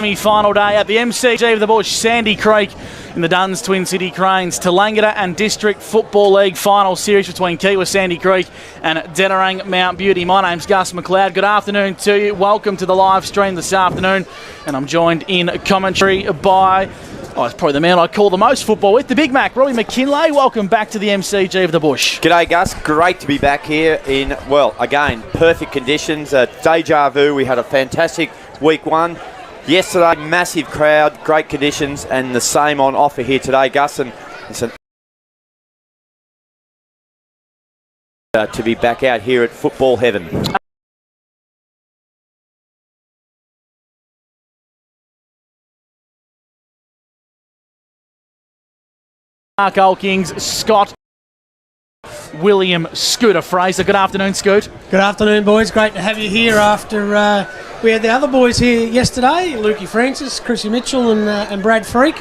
Final day at the MCG of the Bush, Sandy Creek in the Duns Twin City Cranes. Tallangatta and District Football League final series between Kiewa, Sandy Creek and Dederang, Mount Beauty. My name's Gus McLeod. Good afternoon to you. Welcome to the live stream this afternoon. And I'm joined in commentary by, it's probably the man I call the most football with, the Big Mac, Robbie McKinlay. Welcome back to the MCG of the Bush. G'day, Gus. Great to be back here in, well, again, perfect conditions. Deja vu. We had a fantastic week one. Yesterday, massive crowd, great conditions, and the same on offer here today, Gus. And it's to be back out here at football heaven. Mark Olkings, Scott, William Scooter Fraser. Good afternoon, Scoot. Good afternoon, boys. Great to have you here after we had the other boys here yesterday, Lukey Francis, Chrissy Mitchell and Brad Freak.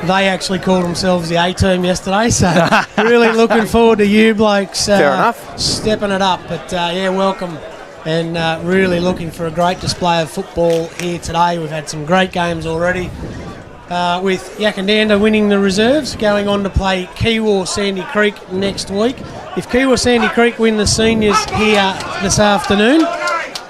They actually called themselves the A-team yesterday, so really looking forward to you blokes Fair enough. Stepping it up. But yeah, welcome, and really looking for a great display of football here today. We've had some great games already. With Yakandanda winning the reserves, going on to play Kiewa Sandy Creek next week. If Kiewa Sandy Creek win the seniors here this afternoon,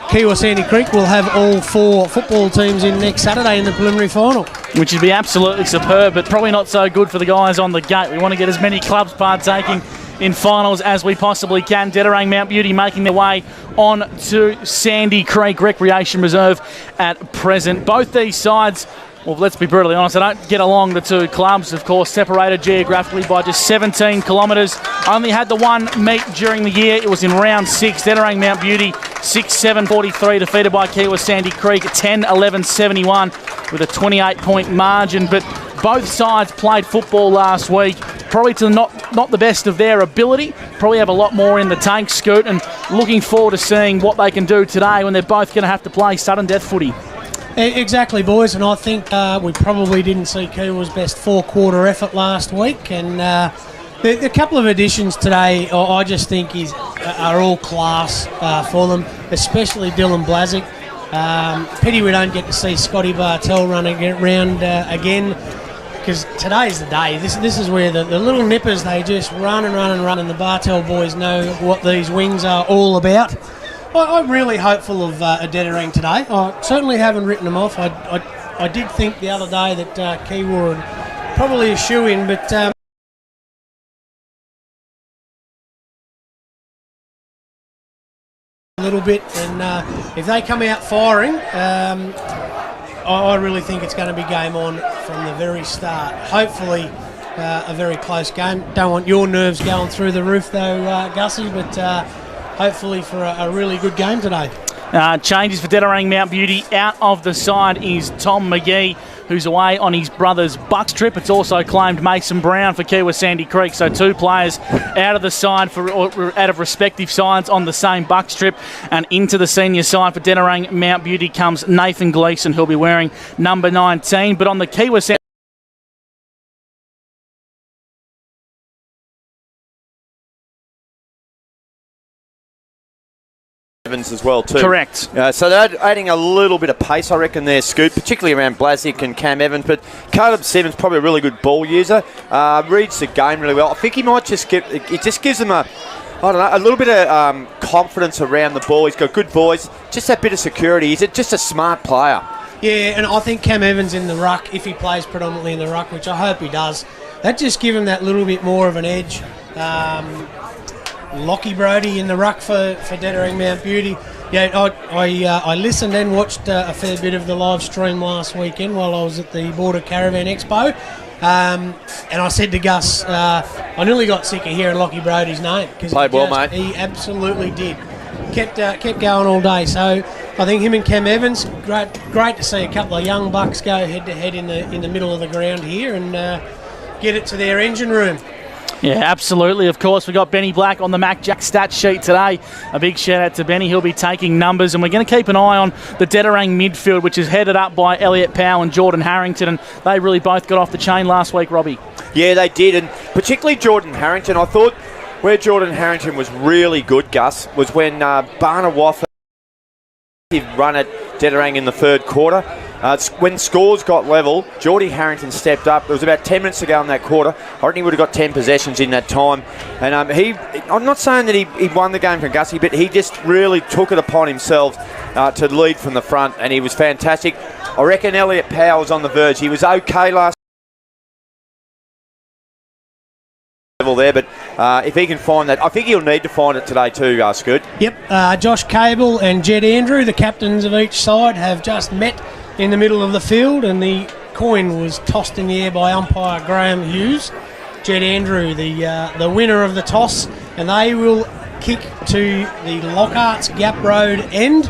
Kiewa Sandy Creek will have all four football teams in next Saturday in the preliminary final. Which would be absolutely superb, but probably not so good for the guys on the gate. We want to get as many clubs partaking in finals as we possibly can. Dederang, Mount Beauty making their way on to Sandy Creek Recreation Reserve at present. Both these sides, well, let's be brutally honest, they don't get along, the two clubs, of course, separated geographically by just 17 kilometres. Only had the one meet during the year. It was in round 6. Dederang Mount Beauty 6-7-43, defeated by Kiewa Sandy Creek 10-11-71 with a 28-point margin. But both sides played football last week, probably to not the best of their ability. Probably have a lot more in the tank, Scoot, and looking forward to seeing what they can do today when they're both going to have to play sudden death footy. Exactly, boys, and I think we probably didn't see Kiewa's best four-quarter effort last week, and the couple of additions today I just think are all class for them, especially Dylan Blazic. Pity we don't get to see Scotty Bartell running around again, because today's the day. This is where the little nippers, they just run and run and run, and the Bartell boys know what these wings are all about. I'm really hopeful of Dederang today. I certainly haven't written them off. I did think the other day that Kiewa would probably a shoe-in, but a little bit. And if they come out firing, I really think it's going to be game on from the very start. Hopefully a very close game. Don't want your nerves going through the roof though, Gussie, but hopefully for a really good game today. Changes for Dederang Mount Beauty. Out of the side is Tom McGee, who's away on his brother's Bucks trip. It's also claimed Mason Brown for Kiewa Sandy Creek. So two players out of the side out of respective sides on the same Bucks trip. And into the senior side for Dederang Mount Beauty comes Nathan Gleeson, who'll be wearing number 19. But on the Kiewa Sandy As well too. Correct. So they're adding a little bit of pace, I reckon, there, Scoot, particularly around Blazic and Cam Evans. But Caleb Simmons, probably a really good ball user, reads the game really well. I think he might just gives them a little bit of confidence around the ball. He's got good voice, just that bit of security. He's just a smart player. Yeah, and I think Cam Evans in the ruck, if he plays predominantly in the ruck, which I hope he does, that just gives him that little bit more of an edge. Lockie Brody in the ruck for Dederang Mount Beauty. Yeah, I listened and watched a fair bit of the live stream last weekend while I was at the Border Caravan Expo, and I said to Gus, I nearly got sick of hearing Lockie Brody's name, because played well, mate. He absolutely did. Kept going all day. So I think him and Cam Evans, great to see a couple of young bucks go head to head in the middle of the ground here and get it to their engine room. Yeah, absolutely. Of course, we got Benny Black on the Mac Jack stat sheet today. A big shout out to Benny. He'll be taking numbers, and we're going to keep an eye on the Dederang midfield, which is headed up by Elliot Powell and Jordan Harrington, and they really both got off the chain last week, Robbie. Yeah, they did, and particularly Jordan Harrington. I thought where Jordan Harrington was really good, Gus, was when Barna Waffa run at Dederang in the third quarter. When scores got level, Geordie Harrington stepped up. There was about 10 minutes to go in that quarter. I reckon he would have got 10 possessions in that time. And I'm not saying that he won the game from Gussie, but he just really took it upon himself to lead from the front, and he was fantastic. I reckon Elliot Powell was on the verge. He was okay last level there, but if he can find that, I think he'll need to find it today too, Scoot. Yep, Josh Cable and Jed Andrew, the captains of each side, have just met in the middle of the field, and the coin was tossed in the air by umpire Graham Hughes. Jed Andrew, the winner of the toss, and they will kick to the Lockhart's Gap Road end,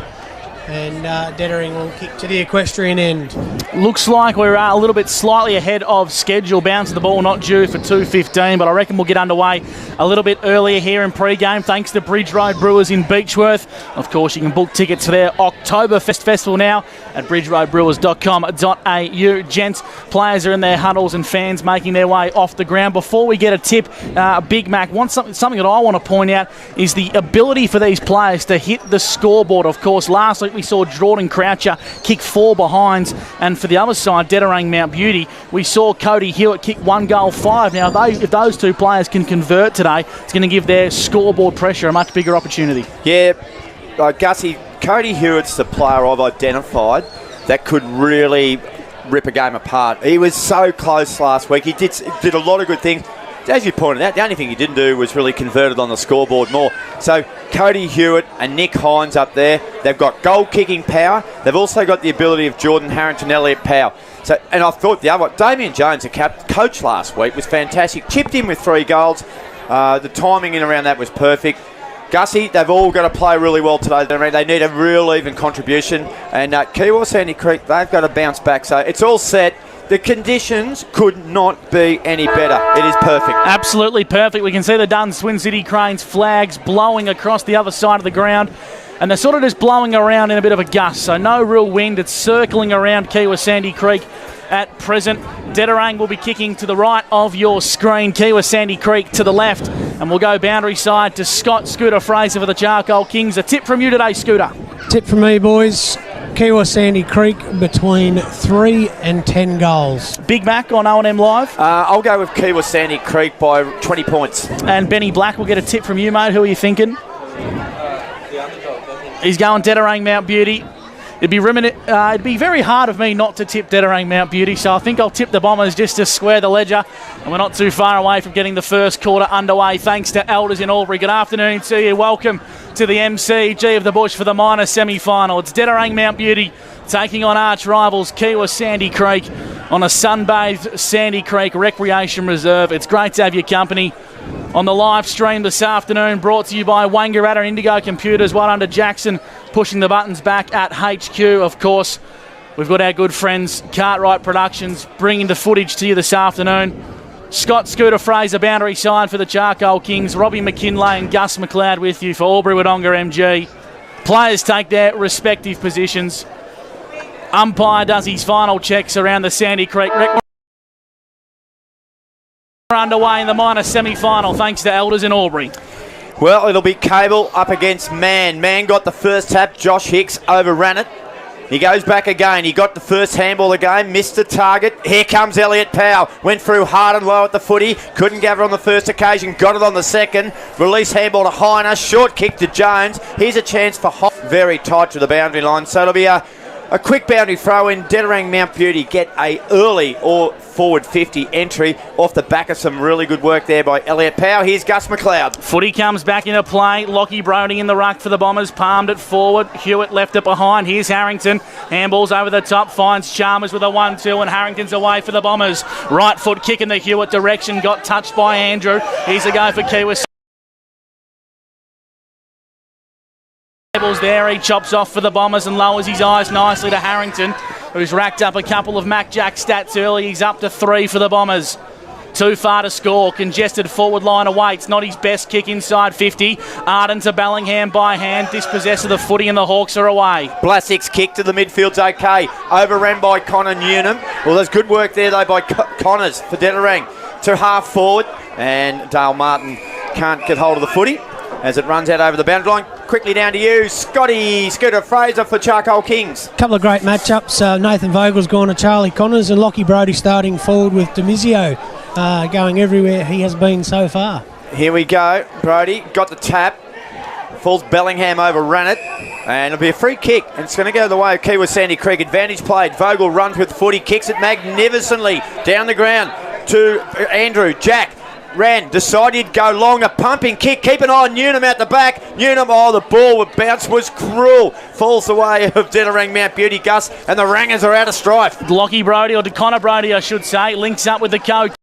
and Dederang will kick to the equestrian end. Looks like we're a little bit slightly ahead of schedule. Bounce of the ball not due for 2:15, but I reckon we'll get underway a little bit earlier here in pre-game thanks to Bridge Road Brewers in Beechworth. Of course, you can book tickets for their Oktoberfest Festival now at bridgeroadbrewers.com.au. Gents, players are in their huddles and fans making their way off the ground. Before we get a tip, Big Mac, something that I want to point out is the ability for these players to hit the scoreboard. Of course, last week we saw Jordan Croucher kick 4 behinds, and for the other side, Dederang Mount Beauty, we saw Cody Hewitt kick 1 goal 5. Now, if those two players can convert today, it's going to give their scoreboard pressure a much bigger opportunity. Yeah, Gussie, Cody Hewitt's the player I've identified that could really rip a game apart. He was so close last week. He did a lot of good things. As you pointed out, the only thing he didn't do was really converted on the scoreboard more. So Cody Hewitt and Nick Hines up there, they've got goal-kicking power. They've also got the ability of Jordan Harrington, Elliot Powell. So, and I thought the other one, Damien Jones, the coach last week, was fantastic. Chipped in with 3 goals. The timing in around that was perfect. Gussie, they've all got to play really well today. They need a real even contribution. And Kiewa, Sandy Creek, they've got to bounce back. So it's all set. The conditions could not be any better. It is perfect. Absolutely perfect. We can see the Duns Twin City Cranes flags blowing across the other side of the ground, and they're sort of just blowing around in a bit of a gust, so no real wind. It's circling around Kiewa Sandy Creek at present. Dederang will be kicking to the right of your screen, Kiewa Sandy Creek to the left, and we'll go boundary side to Scott Scooter Fraser for the Charcoal Kings. A tip from you today, Scooter. Tip from me, boys. Kiewa Sandy Creek between 3 and 10 goals. Big Mac on O&M Live. I'll go with Kiewa Sandy Creek by 20 points. And Benny Black will get a tip from you, mate. Who are you thinking? He's going Dederang Mount Beauty. It'd be very hard of me not to tip Dederang Mount Beauty, so I think I'll tip the Bombers just to square the ledger. And we're not too far away from getting the first quarter underway, thanks to Elders in Albury. Good afternoon to you. Welcome to the MCG of the Bush for the minor semi-final. It's Dederang Mount Beauty taking on arch rivals Kiewa Sandy Creek on a sunbathed Sandy Creek Recreation Reserve. It's great to have your company on the live stream this afternoon, brought to you by Wangaratta Indigo Computers, one under Jackson, pushing the buttons back at HQ. Of course, we've got our good friends Cartwright Productions bringing the footage to you this afternoon. Scott Scooter Fraser, boundary side for the Charcoal Kings. Robbie McKinlay and Gus McLeod with you for Albury-Wodonga MG. Players take their respective positions. Umpire does his final checks around the Sandy Creek Rec. We're underway in the minor semi-final thanks to Elders in Albury. Well, it'll be Cable up against Mann. Mann got the first tap. Josh Hicks overran it. He goes back again. He got the first handball of the game, missed the target. Here comes Elliot Powell. Went through hard and low at the footy. Couldn't gather on the first occasion. Got it on the second. Release handball to Heiner. Short kick to Jones. Here's a chance for very tight to the boundary line. So it'll be a quick boundary throw in. Dederang Mount Beauty get a early or forward 50 entry off the back of some really good work there by Elliot Powell. Here's Gus McLeod. Footy comes back into play. Lockie Brody in the ruck for the Bombers. Palmed it forward. Hewitt left it behind. Here's Harrington. Handballs over the top. Finds Chalmers with a 1-2 and Harrington's away for the Bombers. Right foot kick in the Hewitt direction. Got touched by Andrew. Here's a go for Kiewa. There, he chops off for the Bombers and lowers his eyes nicely to Harrington, who's racked up a couple of Mac Jack stats early. He's up to 3 for the Bombers. Too far to score. Congested forward line awaits. Not his best kick inside 50. Arden to Bellingham by hand. Dispossessed of the footy and the Hawks are away. Blasik's kick to the midfield's okay. Overran by Connor Newnham. Well, there's good work there though by Connors for Dederang. To half forward, and Dale Martin can't get hold of the footy as it runs out over the boundary line. quickly down to you. Scooter Fraser for Charcoal Kings. Couple of great matchups. Nathan Vogel's gone to Charlie Connors, and Lockie Brodie starting forward with Demizio, going everywhere he has been so far. Here we go. Brodie got the tap. Falls Bellingham over, ran it. And it'll be a free kick. And it's going to go the way of Kiewa Sandy Creek. Advantage played. Vogel runs with footy, kicks it magnificently down the ground to Andrew. Jack ran, decided he'd go long, a pumping kick. Keep an eye on Newnham out the back. Newnham, the ball with bounce was cruel. Falls the way of Dederang Mount Beauty, Gus, and the Rangers are out of strife. Lockie Brodie, or Connor Brodie, I should say, links up with the coach.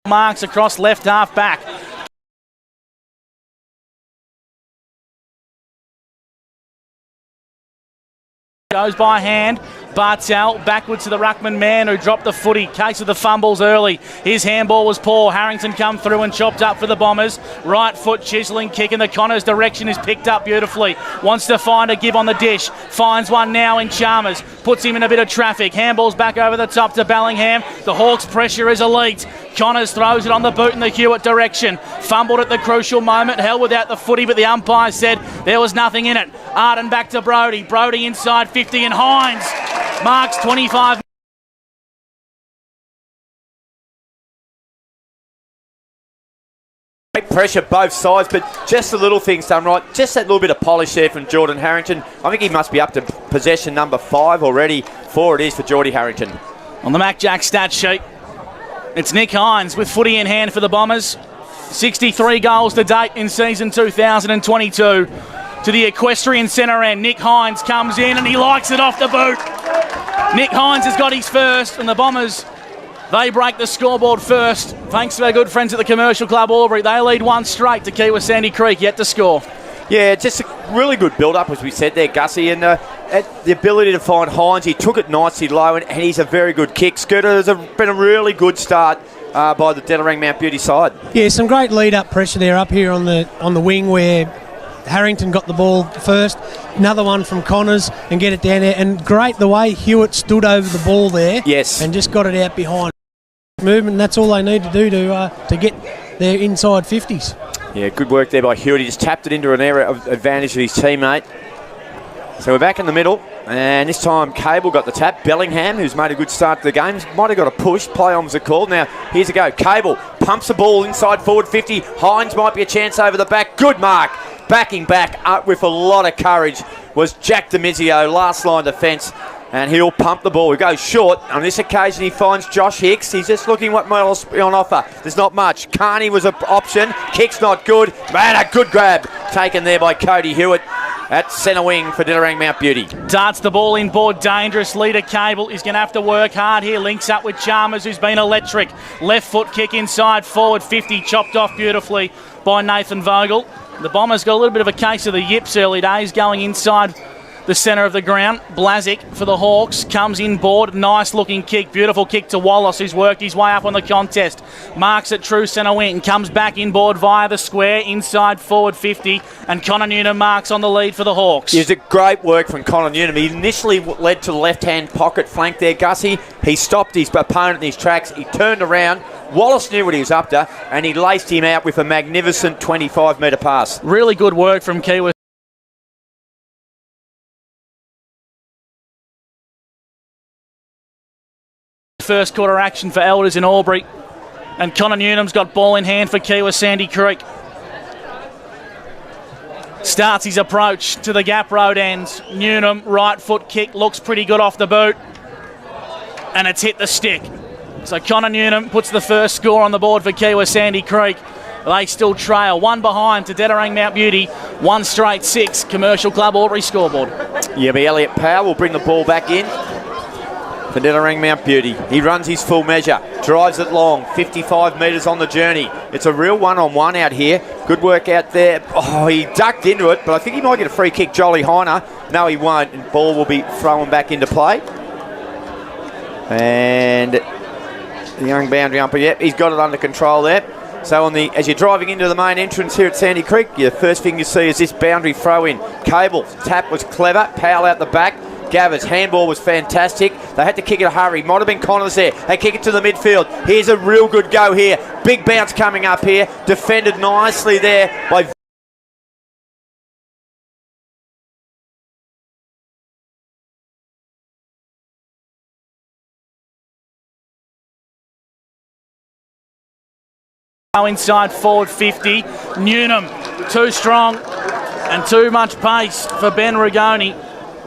Marks across left half back. Goes by hand. Bartel backwards to the ruckman man who dropped the footy. Case of the fumbles early. His handball was poor. Harrington come through and chopped up for the Bombers. Right foot chiselling kick in the Connors direction is picked up beautifully. Wants to find a give on the dish. Finds one now in Chalmers. Puts him in a bit of traffic. Handball's back over the top to Bellingham. The Hawks' pressure is elite. Connors throws it on the boot in the Hewitt direction. Fumbled at the crucial moment. Held without the footy, but the umpire said there was nothing in it. Arden back to Brodie. Brodie inside 50 and Hines marks 25. Great pressure both sides, but just the little things done right. Just that little bit of polish there from Jordan Harrington. I think he must be up to possession number 5 already. 4 it is for Geordie Harrington. On the Mac Jack stat sheet, it's Nick Hines with footy in hand for the Bombers. 63 goals to date in season 2022. To the equestrian centre end, Nick Hines comes in and he likes it off the boot. Nick Hines has got his first, and the Bombers, they break the scoreboard first. Thanks to our good friends at the Commercial Club Albury. They lead 1 straight to Kiewa Sandy Creek, yet to score. Yeah, just a really good build-up, as we said there, Gussie, and the ability to find Hines. He took it nicely low, and he's a very good kick. Scooter has been a really good start by the Dederang Mount Beauty side. Yeah, some great lead-up pressure there up here on the wing where Harrington got the ball first, another one from Connors and get it down there, and great the way Hewitt stood over the ball there. Yes. And just got it out behind. Movement, and that's all they need to do to get their inside 50s. Yeah, good work there by Hewitt. He just tapped it into an area of advantage of his teammate. So we're back in the middle, and this time Cable got the tap. Bellingham, who's made a good start to the game, might have got a push. Play-ons are called. Now, here's a go. Cable pumps the ball inside forward 50. Hines might be a chance over the back. Good mark. Backing back up with a lot of courage was Jack Demizio, last line defence, and he'll pump the ball. He goes short. On this occasion, he finds Josh Hicks. He's just looking what might be on offer. There's not much. Carney was an option. Kick's not good. Man, a good grab taken there by Cody Hewitt at centre wing for Dederang Mount Beauty. Darts the ball inboard dangerously to Cable. He's going to have to work hard here. Links up with Chalmers, who's been electric. Left foot kick inside forward 50, chopped off beautifully by Nathan Vogel. The Bombers got a little bit of a case of the yips early days, going inside the centre of the ground. Blazic for the Hawks comes inboard. Nice looking kick. Beautiful kick to Wallace, who's worked his way up on the contest. Marks at true centre wing. Comes back inboard via the square. Inside forward 50. And Connor Newnham marks on the lead for the Hawks. It was a great work from Connor Newnham. He initially led to the left-hand pocket flank there, Gussie. He stopped his opponent in his tracks. He turned around. Wallace knew what he was up to, and he laced him out with a magnificent 25-metre pass. Really good work from Kiewa. First quarter action for Elders in Albury, and Connor Newnham's got ball in hand for Kiewa Sandy Creek. Starts his approach to the gap road ends. Newnham, right foot kick, looks pretty good off the boot, and it's hit the stick. So Connor Newnham puts the first score on the board for Kiewa Sandy Creek. They still trail. 1 behind to Dederang Mount Beauty. 1 straight 6. Commercial Club Albury scoreboard. Yeah, but Elliot Powell will bring the ball back in for Dederang Mount Beauty. He runs his full measure. Drives it long. 55 metres on the journey. It's a real one-on-one out here. Good work out there. Oh, he ducked into it, but I think he might get a free kick. Jolly Heiner. No, he won't. And ball will be thrown back into play. And the young boundary umpire, yep, he's got it under control there. So as you're driving into the main entrance here at Sandy Creek, the first thing you see is this boundary throw in. Cable tap was clever. Powell out the back. Gavers, handball was fantastic. They had to kick it a hurry. Might have been Connors there. They kick it to the midfield. Here's a real good go here. Big bounce coming up here. Defended nicely there by... Inside forward 50. Newnham, too strong and too much pace for Ben Rigoni.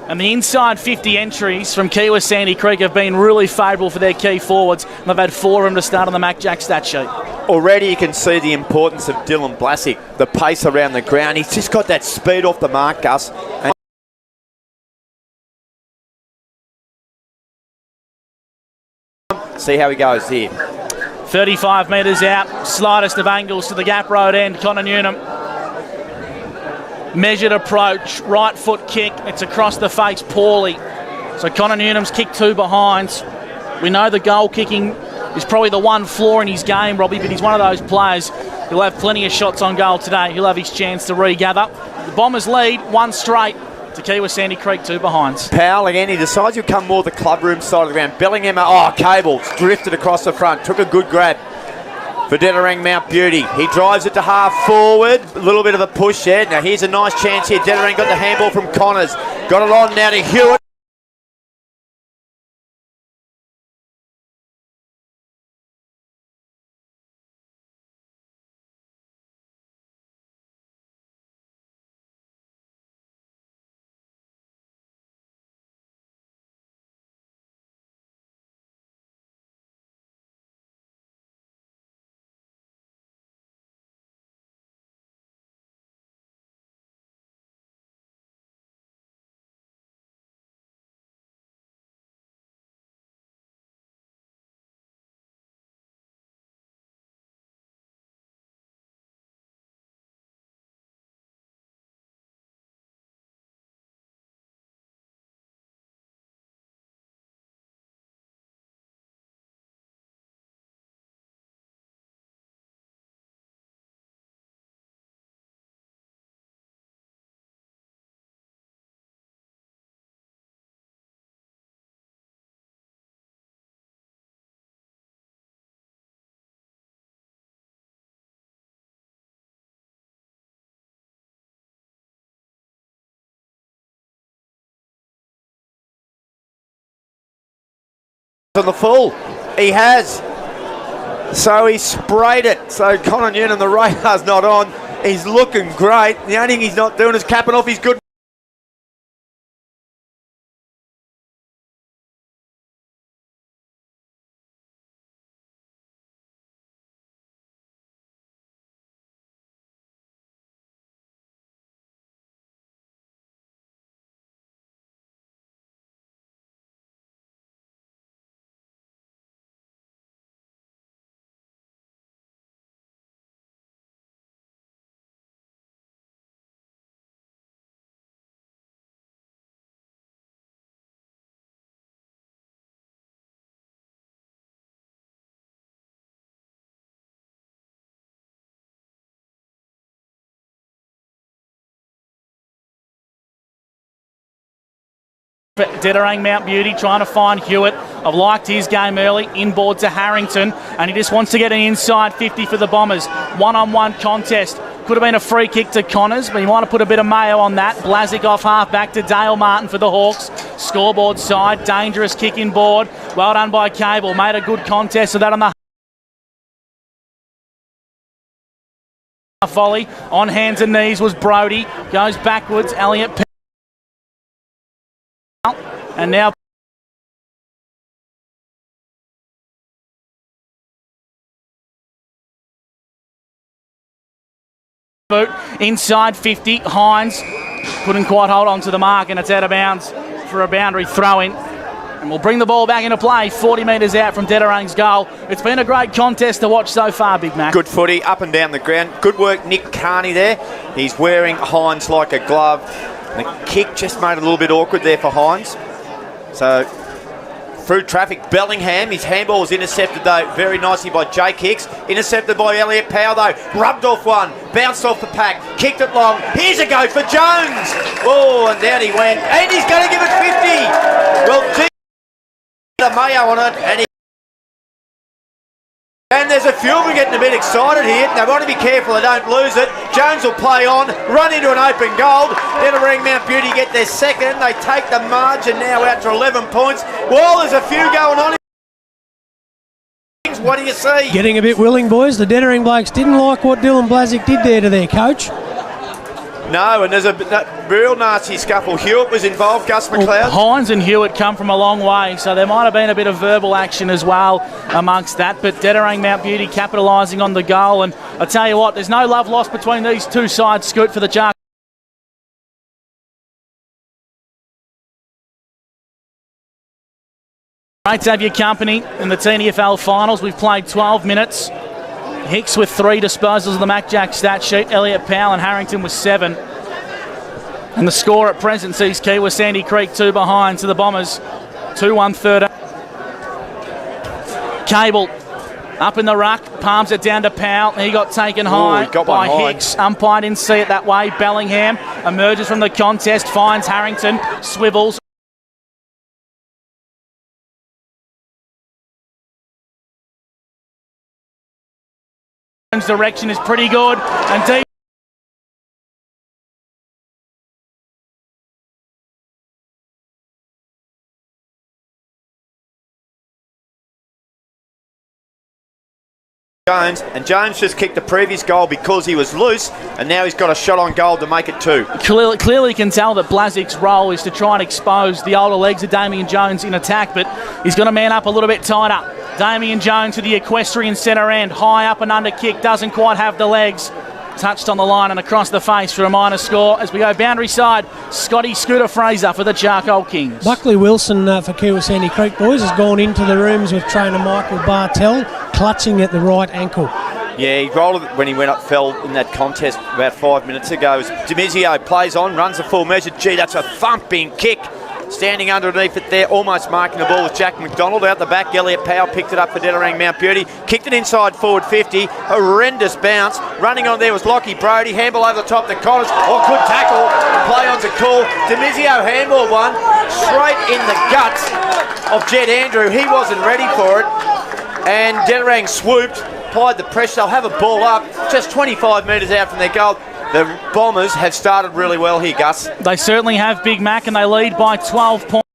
And the inside 50 entries from Kiewa Sandy Creek have been really favourable for their key forwards. And they've had 4 of them to start on the Mac Jack stat sheet. Already you can see the importance of Dylan Blasick, the pace around the ground. He's just got that speed off the mark, Gus. And see how he goes here. 35 metres out, slightest of angles to the gap road end. Connor Newnham. Measured approach, right foot kick. It's across the face poorly. So Connor Newnham's kicked 2 behinds. We know the goal kicking is probably the one flaw in his game, Robbie, but he's one of those players who'll have plenty of shots on goal today. He'll have his chance to regather. The Bombers lead 1 straight to Kiewa Sandy Creek, 2 behinds. Powell again, he decides he'll come more the club room side of the ground. Bellingham, Cable drifted across the front, took a good grab for Dederang Mount Beauty. He drives it to half forward, a little bit of a push there. Now here's a nice chance here. Dederang got the handball from Connors, got it on now to Hewitt. On the full, he has. So he sprayed it. So Connor Newnham, the radar's not on. He's looking great. The only thing he's not doing is capping off his good. Dederang Mount Beauty trying to find Hewitt. I've liked his game early, inboard to Harrington, and he just wants to get an inside 50 for the Bombers. One-on-one contest. Could have been a free kick to Connors, but he might have put a bit of mayo on that. Blasick off half back to Dale Martin for the Hawks. Scoreboard side, dangerous kick inboard. Well done by Cable. Made a good contest of that on the volley. On hands and knees was Brody. Goes backwards. Elliott. And now inside 50, Hines couldn't quite hold on to the mark, and it's out of bounds for a boundary throw-in. And we'll bring the ball back into play, 40 metres out from Dederang's goal. It's been a great contest to watch so far, Big Mac. Good footy, up and down the ground. Good work, Nick Carney there. He's wearing Hines like a glove. The kick just made it a little bit awkward there for Hines. So through traffic. Bellingham, his handball was intercepted though very nicely by Jake Hicks. Intercepted by Elliot Powell though. Rubbed off one, bounced off the pack, kicked it long. Here's a go for Jones. Oh, and down he went. And he's going to give it 50. Well, Mayo on it, and there's a few of them getting a bit excited here. They want to be careful they don't lose it. Jones will play on, run into an open goal. Dederang Mount Beauty get their second. They take the margin now out to 11 points. Well, there's a few going on. What do you see? Getting a bit willing, boys. The Dederang blokes didn't like what Dylan Blazic did there to their coach. No, and there's a real nasty scuffle. Hewitt was involved, Gus McLeod. Hines and Hewitt come from a long way, so there might have been a bit of verbal action as well amongst that. But Dederang Mount Beauty capitalising on the goal. And I tell you what, there's no love lost between these two sides. Scoot for the Jark. Great to have your company in the TDFL finals. We've played 12 minutes. Hicks with 3 disposals of the MacJack stat sheet. Elliot Powell and Harrington with 7. And the score at present sees Kiewa Sandy Creek 2 behind to the Bombers. 2-1 third. Cable up in the ruck, palms it down to Powell. He got taken high by Hicks. Umpire didn't see it that way. Bellingham emerges from the contest, finds Harrington, swivels. Direction is pretty good and deep. Jones just kicked the previous goal because he was loose, and now he's got a shot on goal to make it 2. Clearly can tell that Blazic's role is to try and expose the older legs of Damien Jones in attack, but he's got to man up a little bit tighter. Damien Jones to the equestrian centre end, high up and under kick, doesn't quite have the legs. Touched on the line and across the face for a minor score. As we go boundary side, Scotty Scooter Fraser for the Charcoal Kings. Buckley Wilson for Kiewa Sandy Creek boys has gone into the rooms with trainer Michael Bartell, clutching at the right ankle. Yeah, he rolled it when he went up, fell in that contest about 5 minutes ago. Demizio plays on, runs a full measure. Gee, that's a thumping kick. Standing underneath it there, almost marking the ball with Jack McDonald. Out the back, Elliot Powell picked it up for Dederang Mount Beauty. Kicked it inside forward 50. Horrendous bounce. Running on there was Lockie Brody. Handball over the top to Connors. Oh, good tackle. Play on's a call. Demizio handball one. Straight in the guts of Jed Andrew. He wasn't ready for it. And Dederang swooped, applied the pressure. They'll have a ball up just 25 metres out from their goal. The Bombers have started really well here, Gus. They certainly have, Big Mac, and they lead by 12 points.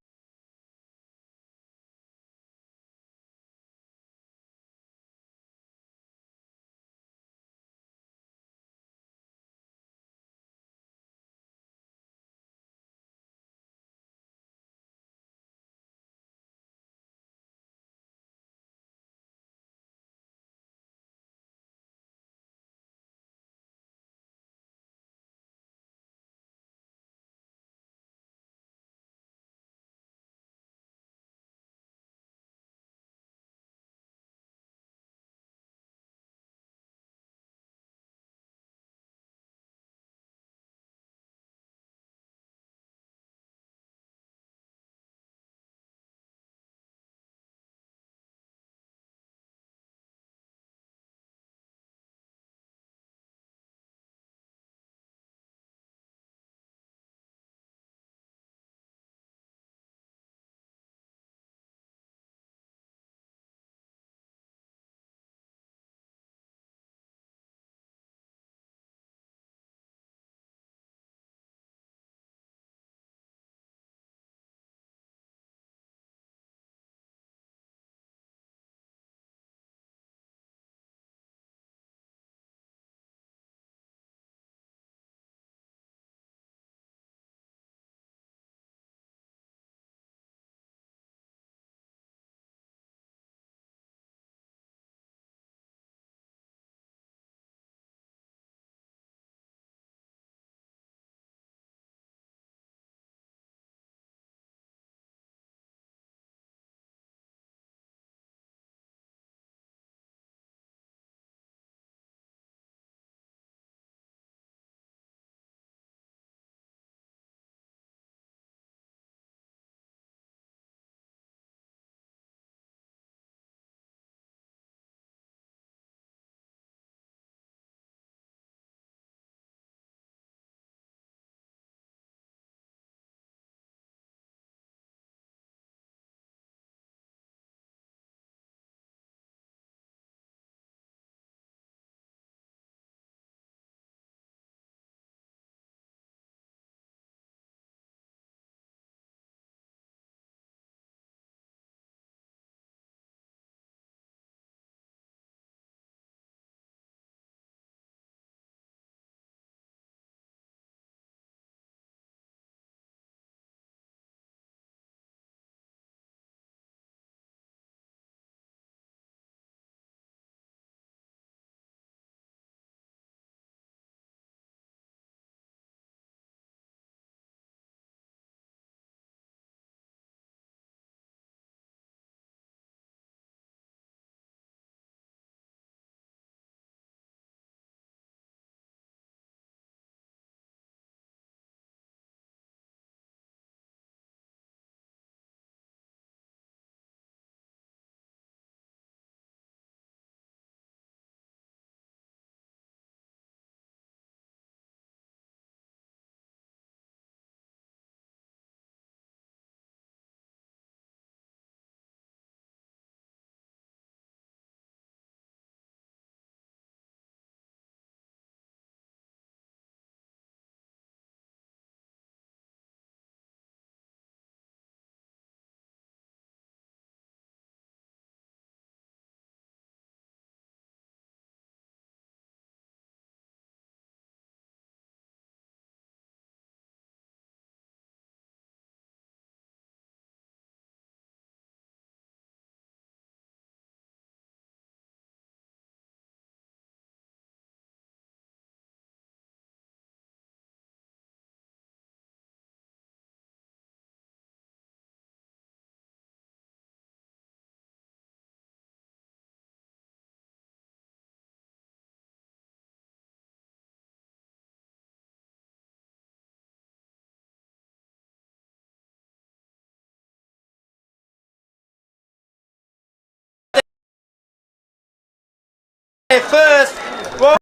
there first. Well,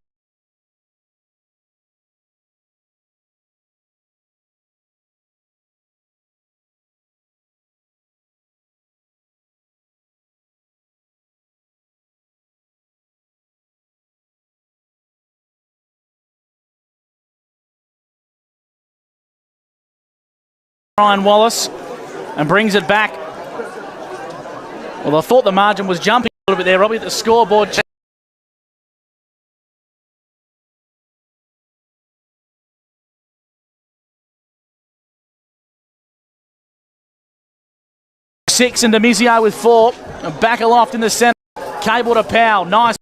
Ryan Wallace and brings it back. Well, I thought the margin was jumping a little bit there, Robbie, at the scoreboard. Six and Demizio with 4. And back aloft in the centre. Cable to Powell. Nice.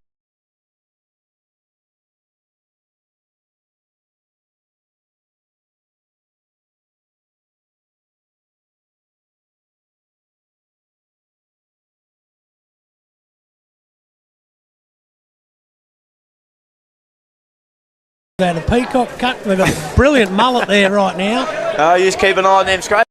Out of Peacock cut. They've got a brilliant mullet there right now. you just keep an eye on them, Scrape.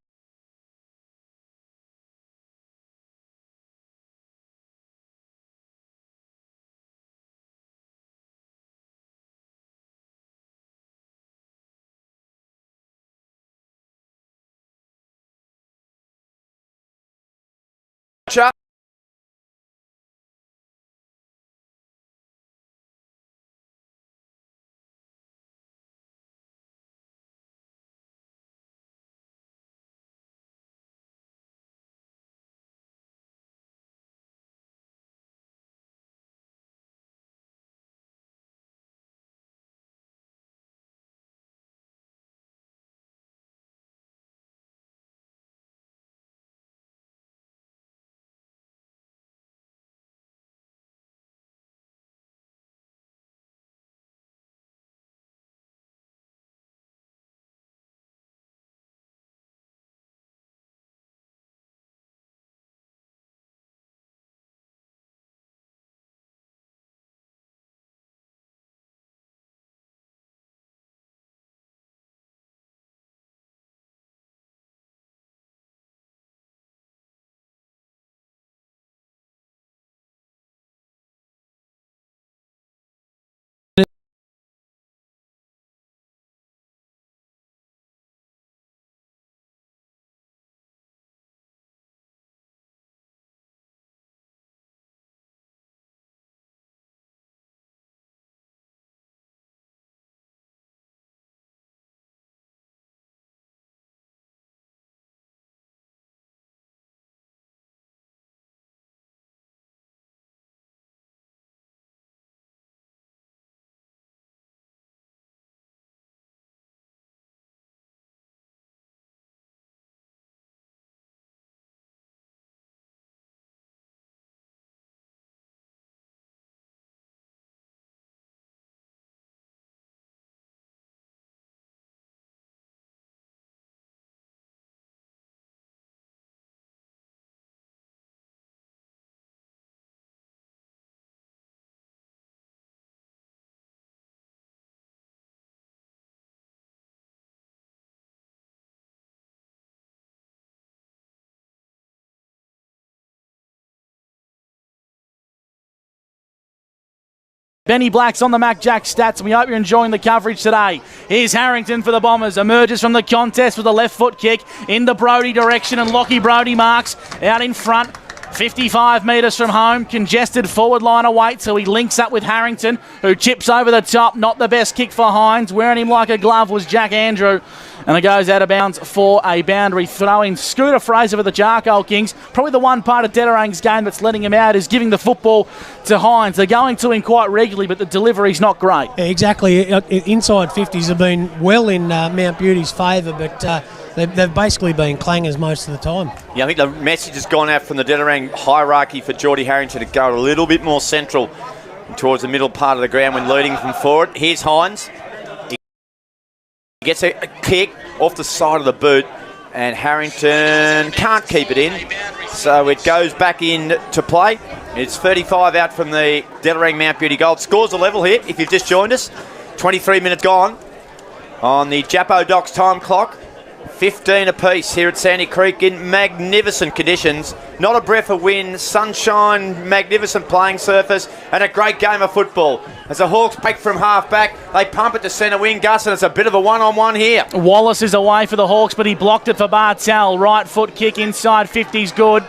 Benny Black's on the Mac Jack stats, and we hope you're enjoying the coverage today. Here's Harrington for the Bombers. Emerges from the contest with a left foot kick in the Brody direction, and Lockie Brody marks out in front. 55 metres from home, congested forward line awaits, so he links up with Harrington, who chips over the top. Not the best kick for Hines. Wearing him like a glove was Jack Andrew. And it goes out of bounds for a boundary throw-in. Scooter Fraser for the Charcoal Kings. Probably the one part of Dederang's game that's letting him out is giving the football to Hines. They're going to him quite regularly, but the delivery's not great. Yeah, exactly. Inside 50s have been well in Mount Beauty's favour, but they've basically been clangers most of the time. Yeah, I think the message has gone out from the Dederang hierarchy for Geordie Harrington to go a little bit more central towards the middle part of the ground when leading from forward. Here's Hines. He gets a kick off the side of the boot, and Harrington can't keep it in, so it goes back in to play. It's 35 out from the Dederang Mount Beauty goal. Scores a level here if you've just joined us. 23 minutes gone on the Japo Docs time clock. 15 apiece here at Sandy Creek in magnificent conditions. Not a breath of wind, sunshine, magnificent playing surface, and a great game of football. As the Hawks break from half-back, they pump it to centre wing, Gus, and it's a bit of a one-on-one here. Wallace is away for the Hawks, but he blocked it for Bartel. Right foot kick inside 50's good.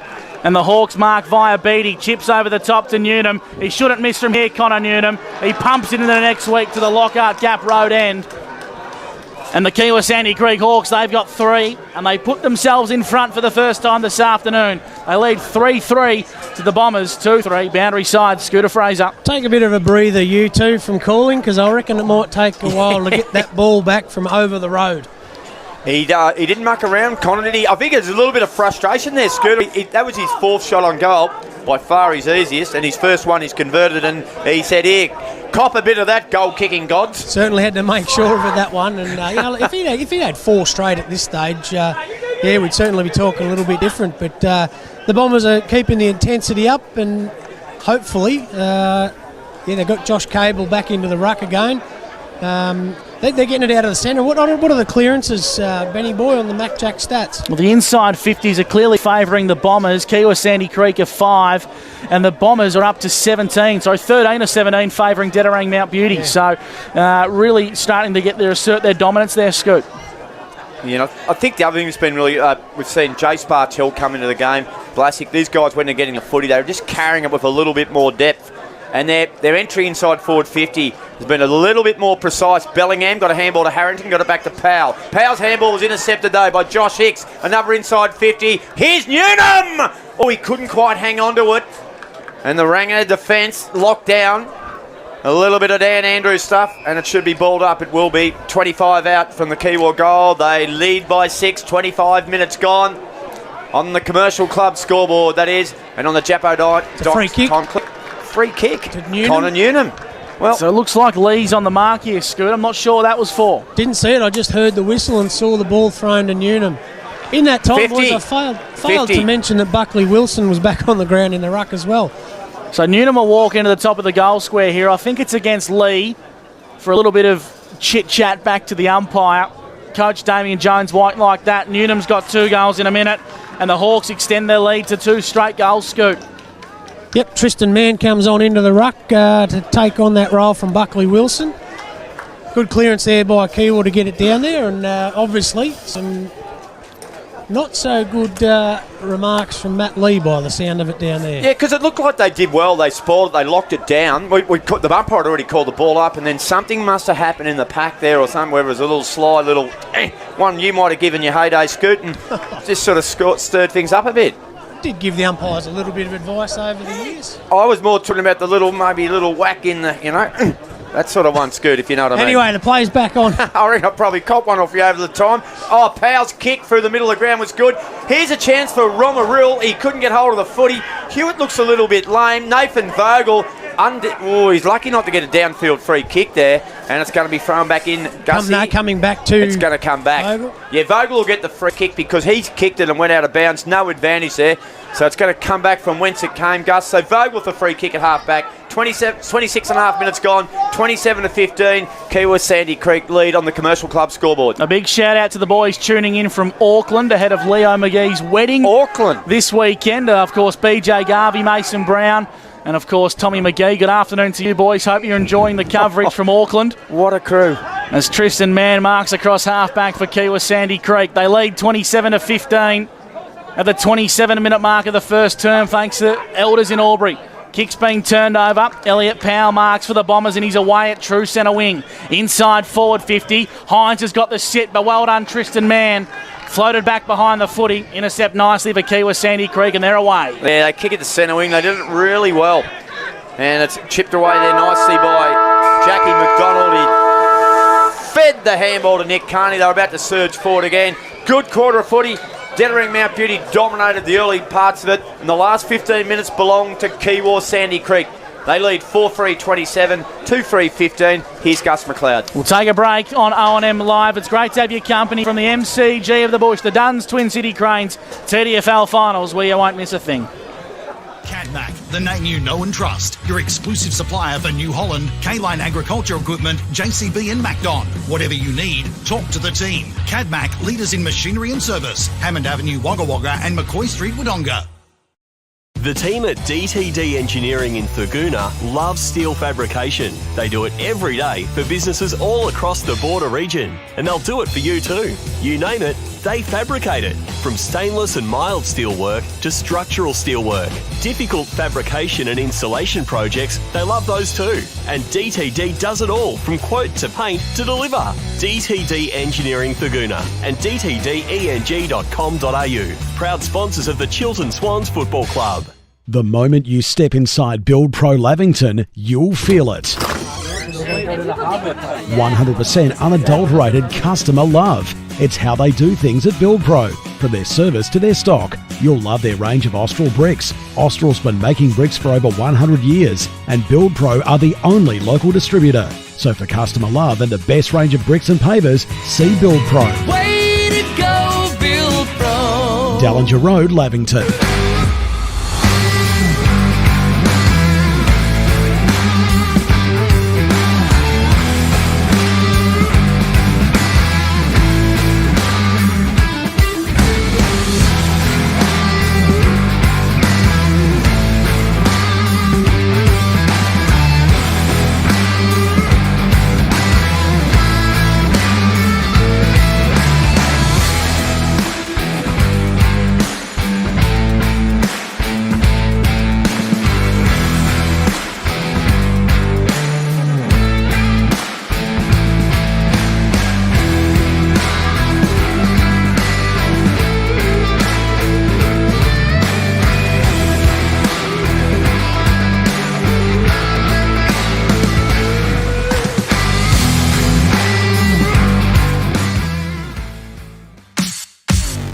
And the Hawks mark via Beattie. Chips over the top to Newnham. He shouldn't miss from here, Connor Newnham. He pumps it into the next week to the Lockhart Gap Road end. And the Kiewa Sandy Creek Hawks, they've got 3, and they put themselves in front for the first time this afternoon. They lead 3-3 to the Bombers, 2-3, boundary side, Scooter Fraser. Take a bit of a breather, you two, from calling, because I reckon it might take a while to get that ball back from over the road. He didn't muck around, Connor, did he? I think there's a little bit of frustration there, Scooter. That was his 4th shot on goal, by far his easiest, and his first one he's converted, and he said, here, cop a bit of that, goal-kicking gods. Certainly had to make sure of it, that one. And if he had 4 straight at this stage, we'd certainly be talking a little bit different. But the Bombers are keeping the intensity up, and hopefully, they've got Josh Cable back into the ruck again. They're getting it out of the centre. What are the clearances, Benny Boy, on the Mac Jack stats? Well, the inside 50s are clearly favouring the Bombers. Kiewa Sandy Creek are 5, and the Bombers are up to 17. So 13 of 17 favouring Dederang Mount Beauty. Yeah. So really starting to assert their dominance there, Scoot. You know, I think the other thing that's been really, we've seen Jace Bartel come into the game. Vlasic, these guys, when they're getting a footy, they're just carrying it with a little bit more depth. And their entry inside forward 50 has been a little bit more precise. Bellingham got a handball to Harrington, got it back to Powell. Powell's handball was intercepted, though, by Josh Hicks. Another inside 50. Here's Newnham! Oh, he couldn't quite hang on to it. And the Ranger defence locked down. A little bit of Dan Andrews stuff, and it should be balled up. It will be 25 out from the Kiewa goal. They lead by 6, 25 minutes gone. On the Commercial Club scoreboard, that is. And on the Jappo free kick. Free kick. Connor Newnham. Well, so it looks like Lee's on the mark here, Scoot. I'm not sure what that was for. Didn't see it. I just heard the whistle and saw the ball thrown to Newnham. In that time, 50. boys, I failed to mention that Buckley Wilson was back on the ground in the ruck as well. So Newnham will walk into the top of the goal square here. I think it's against Lee for a little bit of chit-chat back to the umpire. Coach Damien Jones won't like that. Newnham's got 2 goals in a minute, and the Hawks extend their lead to 2 straight goals, Scoot. Yep, Tristan Mann comes on into the ruck to take on that role from Buckley Wilson. Good clearance there by Kiewa to get it down there, and obviously some not so good remarks from Matt Lee by the sound of it down there. Yeah, because it looked like they did well. They spoiled it. They locked it down. The umpire had already called the ball up, and then something must have happened in the pack there or something, whether it was a little slide, one you might have given your heyday, Scoot, and just sort of stirred things up a bit. Did give the umpires a little bit of advice over the years. I was more talking about the little whack in the, that sort of one, Scoot, if you know what I mean. Anyway, the play's back on. I reckon I'll probably cop one off you over the time. Oh, Powell's kick through the middle of the ground was good. Here's a chance for Romaril. He couldn't get hold of the footy. Hewitt looks a little bit lame. Nathan Vogel, he's lucky not to get a downfield free kick there, and it's going to be thrown back in. Gussie. Coming back to... It's going to come back. Vogel. Yeah, Vogel will get the free kick because he's kicked it and went out of bounds. No advantage there. So it's going to come back from whence it came, Gus. So Vogel with the free kick at half-back. 26 and a half minutes gone. 27-15. Kiewa Sandy Creek lead on the Commercial Club scoreboard. A big shout-out to the boys tuning in from Auckland ahead of Leo McGee's wedding. Auckland. This weekend. Of course, BJ Garvey, Mason Brown, and of course, Tommy McGee. Good afternoon to you, boys. Hope you're enjoying the coverage from Auckland. What a crew. As Tristan Mann marks across half-back for Kiewa Sandy Creek. They lead 27-15. At the 27-minute mark of the first term, thanks to Elders in Albury. Kick's being turned over. Elliot Powell marks for the Bombers, and he's away at true centre wing. Inside forward 50. Hines has got the sit, but well done, Tristan Mann. Floated back behind the footy. Intercept nicely for Kiewa Sandy Creek, and they're away. Yeah, they kick it to centre wing. They did it really well. And it's chipped away there nicely by Jackie McDonald. He fed the handball to Nick Carney. They were about to surge forward again. Good quarter of footy. Dederang Mount Beauty dominated the early parts of it, and the last 15 minutes belonged to Kiewa Sandy Creek. They lead 4-3-27, 2-3-15. Here's Gus McLeod. We'll take a break on O&M Live. It's great to have your company from the MCG of the Bush, the Duns Twin City Cranes, TDFL Finals, where you won't miss a thing. Cadmac, the name you know and trust. Your exclusive supplier for New Holland, K-Line Agriculture Equipment, JCB and Macdon. Whatever you need, talk to the team. Cadmac, leaders in machinery and service. Hammond Avenue, Wagga Wagga and McCoy Street, Wodonga. The team at DTD Engineering in Thurgoona love steel fabrication. They do it every day for businesses all across the border region, and they'll do it for you too. You name it, they fabricate it. From stainless and mild steel work to structural steel work. Difficult fabrication and installation projects, they love those too. And DTD does it all, from quote to paint to deliver. DTD Engineering Thurgoona and dtdeng.com.au. Proud sponsors of the Chiltern Swans Football Club. The moment you step inside Build Pro Lavington, you'll feel it. 100% unadulterated customer love. It's how they do things at Build Pro. From their service to their stock, you'll love their range of Austral bricks. Austral's been making bricks for over 100 years, and Build Pro are the only local distributor. So for customer love and the best range of bricks and pavers, see Build Pro. Way to go, Build Pro. Dallinger Road, Lavington.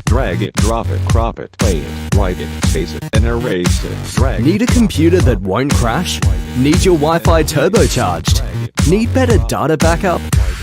Drag it, drop it, crop it, play it, write it, space it, and erase it. Drag Need a computer that won't crash? Need your Wi-Fi turbocharged? Need better data backup?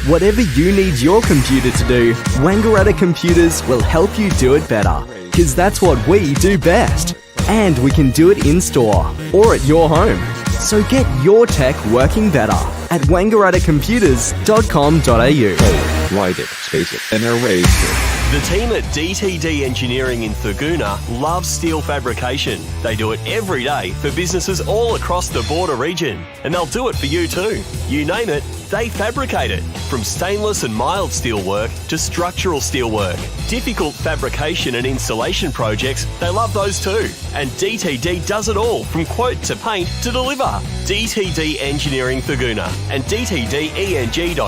Whatever you need your computer to do, Wangaratta Computers will help you do it better. Because that's what we do best. And we can do it in-store or at your home. So get your tech working better at wangarattacomputers.com.au. write it, space it, and erase it. The team at DTD Engineering in Thurgoona love steel fabrication. They do it every day for businesses all across the border region, and they'll do it for you too. You name it, they fabricate it. From stainless and mild steel work to structural steel work. Difficult fabrication and installation projects, they love those too. And DTD does it all, from quote to paint to deliver. DTD Engineering Thurgoona and dtdeng.com.au.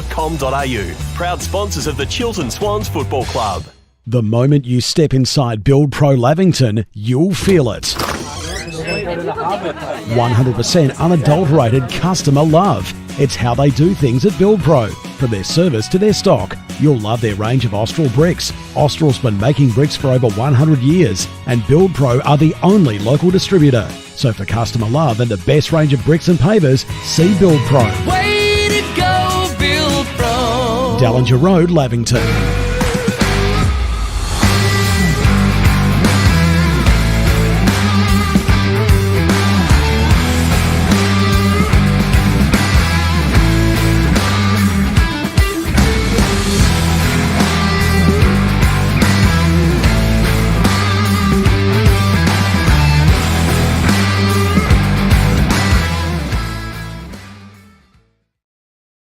Proud sponsors of the Chiltern Swans Football Club. The moment you step inside Build Pro Lavington, you'll feel it. 100% unadulterated customer love. It's how they do things at Build Pro. From their service to their stock, you'll love their range of Austral bricks. Austral's been making bricks for over 100 years, and Build Pro are the only local distributor. So for customer love and the best range of bricks and pavers, see Build Pro. Way to go, Build Pro. Dallinger Road, Lavington.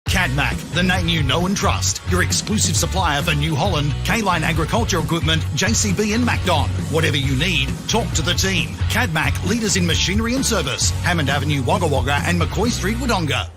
Cadmac, the name you know and trust. Your exclusive supplier for New Holland, K-Line Agriculture Equipment, JCB and Macdon. Whatever you need, talk to the team. Cadmac, leaders in machinery and service. Hammond Avenue, Wagga Wagga and McCoy Street, Wodonga.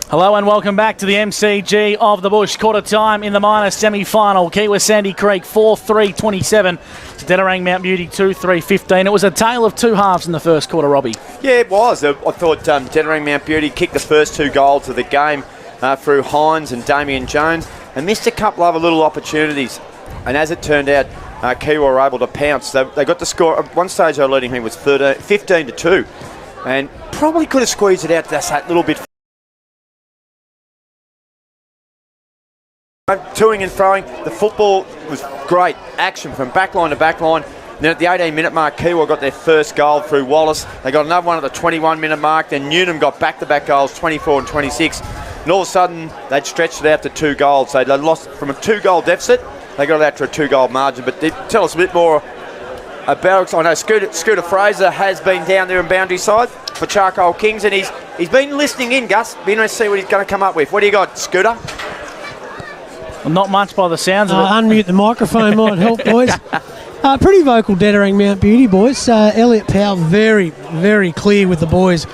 Hello and welcome back to the MCG of the Bush. Quarter time in the minor semi-final. Kiewa Sandy Creek 4-3-27 to Dederang Mount Beauty 2-3-15. It was a tale of two halves in the first quarter, Robbie. Yeah, it was. I thought Dederang Mount Beauty kicked the first two goals of the game through Hines and Damien Jones and missed a couple of other little opportunities. And as it turned out, Kiewa were able to pounce. They got the score. At one stage, their leading, I think, was 15-2. And probably could have squeezed it out just that little bit. Toing and throwing, the football was great. Action from backline to backline. Then at the 18-minute mark, Kiewa got their first goal through Wallace. They got another one at the 21-minute mark. Then Newnham got back-to-back goals, 24 and 26. And all of a sudden, they'd stretched it out to 2 goals. So they lost from a 2-goal deficit. They got it out to a 2-goal margin. But tell us a bit more about it. I know Scooter Fraser has been down there in boundary side for Charcoal Kings, and he's been listening in, Gus. Be interested to see what he's going to come up with. What do you got, Scooter? Well, not much by the sounds of it. Unmute the microphone might help, boys. Pretty vocal Dederang Mount Beauty, boys. Elliot Powell very, very clear with the boys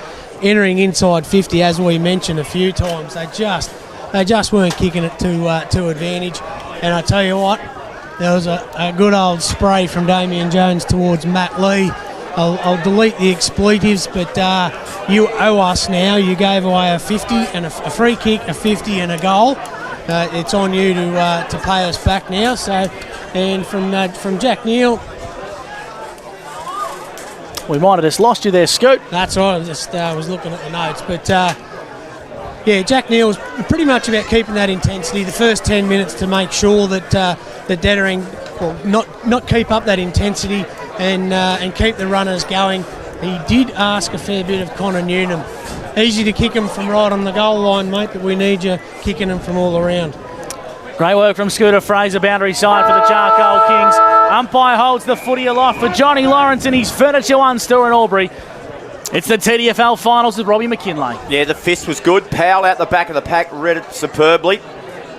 entering inside 50, as we mentioned a few times. They just weren't kicking it to advantage. And I tell you what, there was a good old spray from Damien Jones towards Matt Lee. I'll delete the expletives, but you owe us now. You gave away a 50 and a free kick, a 50 and a goal. It's on you to pay us back now. So, and from Jack Neal. We might have just lost you there, Scoot. That's right. I just was looking at the notes, but Jack Neal was pretty much about keeping that intensity the first 10 minutes to make sure that Dederang will not keep up that intensity and keep the runners going. He did ask a fair bit of Connor Newnham. Easy to kick him from right on the goal line, mate, but we need you kicking him from all around. Great work from Scooter Fraser, boundary side for the Charcoal Kings. Umpire holds the footy aloft for Johnny Lawrence in his Furniture One store in Albury. It's the TDFL finals with Robbie McKinlay. Yeah, the fist was good. Powell out the back of the pack, read it superbly.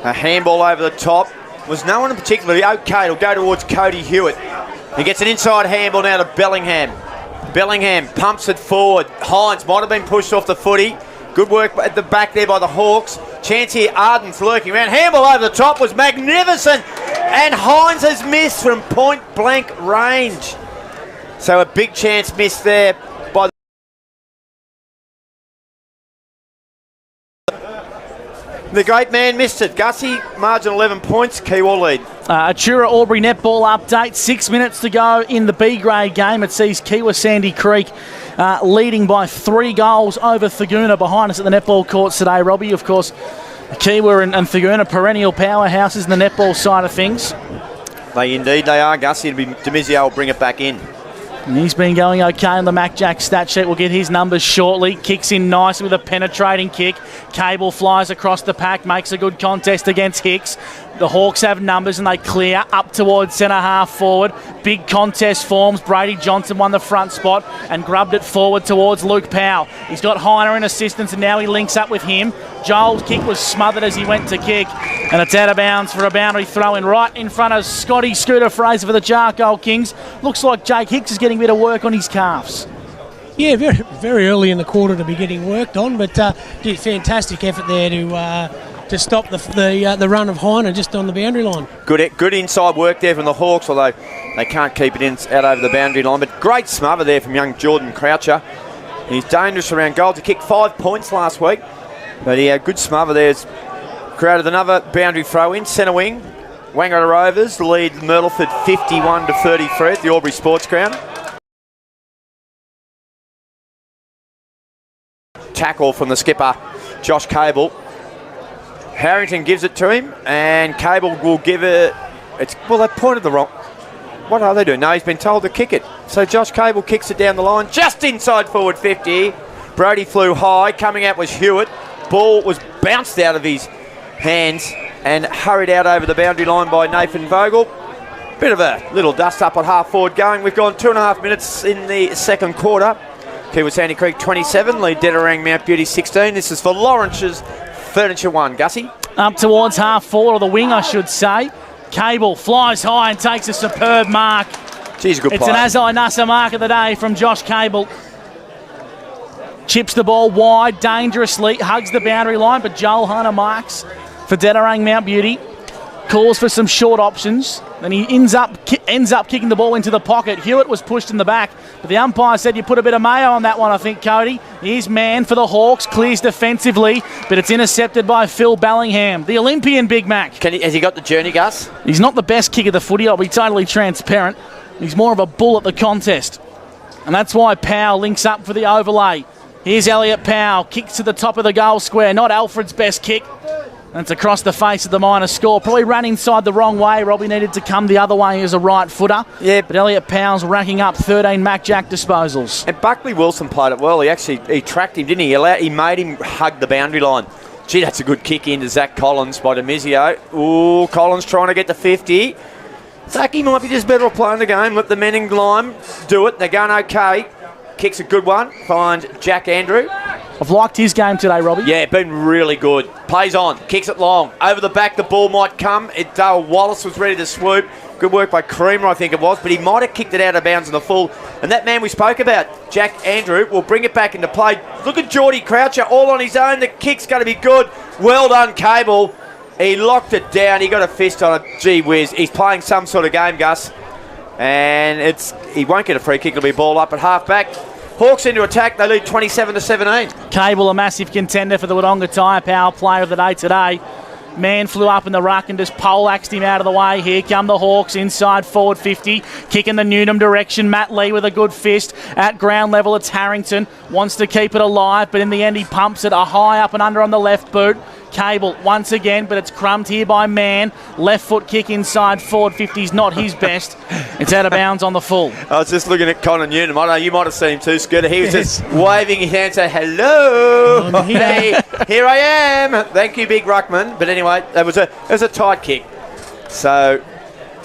A handball over the top. Was no one in particular okay. It'll go towards Cody Hewitt. He gets an inside handball now to Bellingham. Bellingham pumps it forward. Hines might have been pushed off the footy. Good work at the back there by the Hawks. Chance here, Arden's lurking around. Handball over the top was magnificent. And Hines has missed from point blank range. So a big chance missed there by the great man missed it. Gussie, margin 11 points, Kiewa lead. Atura Albury netball update. 6 minutes to go in the B grade game. It sees Kiewa Sandy Creek leading by 3 goals over Thaguna behind us at the netball courts today. Robbie, of course, Kiewa and Thaguna perennial powerhouses in the netball side of things. They are, Gussie. Demizio will bring it back in. And he's been going okay on the Mac Jack stat sheet. We'll get his numbers shortly. Kicks in nicely with a penetrating kick. Cable flies across the pack, makes a good contest against Hicks. The Hawks have numbers and they clear up towards centre half forward. Big contest forms. Brady Johnson won the front spot and grubbed it forward towards Luke Powell. He's got Heiner in assistance and now he links up with him. Joel's kick was smothered as he went to kick, and it's out of bounds for a boundary throw in right in front of Scotty Scooter Fraser for the Charcoal Kings. Looks like Jake Hicks is getting a bit of work on his calves. Yeah, very, very early in the quarter to be getting worked on, but fantastic effort there to stop the run of Heiner just on the boundary line. Good inside work there from the Hawks, although they can't keep it out over the boundary line. But great smother there from young Jordan Croucher. He's dangerous around goal. He kicked 5 points last week, but he had good smother there. Created another boundary throw in centre wing. Wangara Rovers lead Myrtleford 51-33 at the Albury Sports Ground. Tackle from the skipper, Josh Cable. Harrington gives it to him, and Cable will give it. Well, they pointed the wrong. What are they doing? No, he's been told to kick it. So Josh Cable kicks it down the line, just inside forward 50. Brody flew high. Coming out was Hewitt. Ball was bounced out of his hands and hurried out over the boundary line by Nathan Vogel. Bit of a little dust up at half forward going. We've gone 2.5 minutes in the second quarter. Kiewa Sandy Creek 27, lead Dederang Mount Beauty 16. This is for Lawrence's Furniture One. Gussie? Up towards half forward, or the wing, I should say. Cable flies high and takes a superb mark. Geez, good It's play. an Azai Nassa mark of the day from Josh Cable. Chips the ball wide, dangerously, hugs the boundary line, but Joel Hunter marks for Dederang Mount Beauty. Calls for some short options. Then he ends up kicking the ball into the pocket. Hewitt was pushed in the back, but the umpire said you put a bit of mayo on that one, I think, Cody. Here's man for the Hawks, clears defensively, but it's intercepted by Phil Bellingham, the Olympian Big Mac. Has he got the journey, Gus? He's not the best kick of the footy, I'll be totally transparent. He's more of a bull at the contest. And that's why Powell links up for the overlay. Here's Elliot Powell, kicks to the top of the goal square. Not Alfred's best kick. And it's across the face of the minor score. Probably ran inside the wrong way. Robbie needed to come the other way as a right footer. Yeah. But Elliot Powell's racking up 13 Mac Jack disposals. And Buckley Wilson played it well. He tracked him, didn't he? He made him hug the boundary line. Gee, that's a good kick into Zach Collins by Demizio. Ooh, Collins trying to get to 50. Zachy might be just better off playing the game. Let the men in Lime do it. They're going okay. Kicks a good one. Finds Jack Andrew. I've liked his game today, Robbie. Yeah, been really good. Plays on. Kicks it long. Over the back, the ball might come. Wallace was ready to swoop. Good work by Creamer, I think it was. But he might have kicked it out of bounds in the full. And that man we spoke about, Jack Andrew, will bring it back into play. Look at Geordie Croucher all on his own. The kick's going to be good. Well done, Cable. He locked it down. He got a fist on it. Gee whiz. He's playing some sort of game, Gus. And he won't get a free kick. It'll be ball up at half-back. Hawks into attack. They lead 27-17. Cable, a massive contender for the Wodonga Tyre Power player of the day today. Man flew up in the ruck and just poleaxed him out of the way. Here come the Hawks inside forward 50. Kicking the Newnham direction. Matt Lee with a good fist. At ground level, it's Harrington. Wants to keep it alive, but in the end he pumps it a high up and under on the left boot. Cable once again, but it's crumbed here by Mann. Left foot kick inside forward 50's not his best. It's out of bounds on the full. I was just looking at Connor Newton. I don't know, you might have seen him too, Scooter. He was just waving his hand, saying, hello. Hey, here I am. Thank you, Big Ruckman. But anyway, it was a tight kick. So...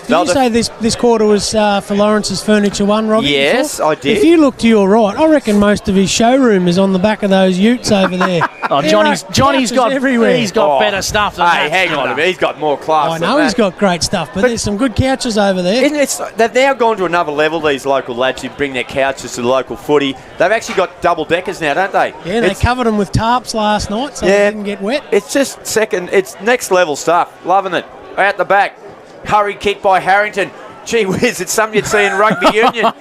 Did you say this quarter was for Lawrence's Furniture One, Robbie? Yes, before? I did. If you look to your right, I reckon most of his showroom is on the back of those utes over there. Johnny's got everywhere. He's got better stuff than that. Hang on a minute. He's got more class. I know he's got great stuff, but there's some good couches over there. They've now gone to another level, these local lads who bring their couches to the local footy. They've actually got double deckers now, don't they? Yeah, they covered them with tarps last night so they didn't get wet. It's just it's next level stuff. Loving it. Out the back. Hurry kick by Harrington. Gee whiz, it's something you'd see in rugby union.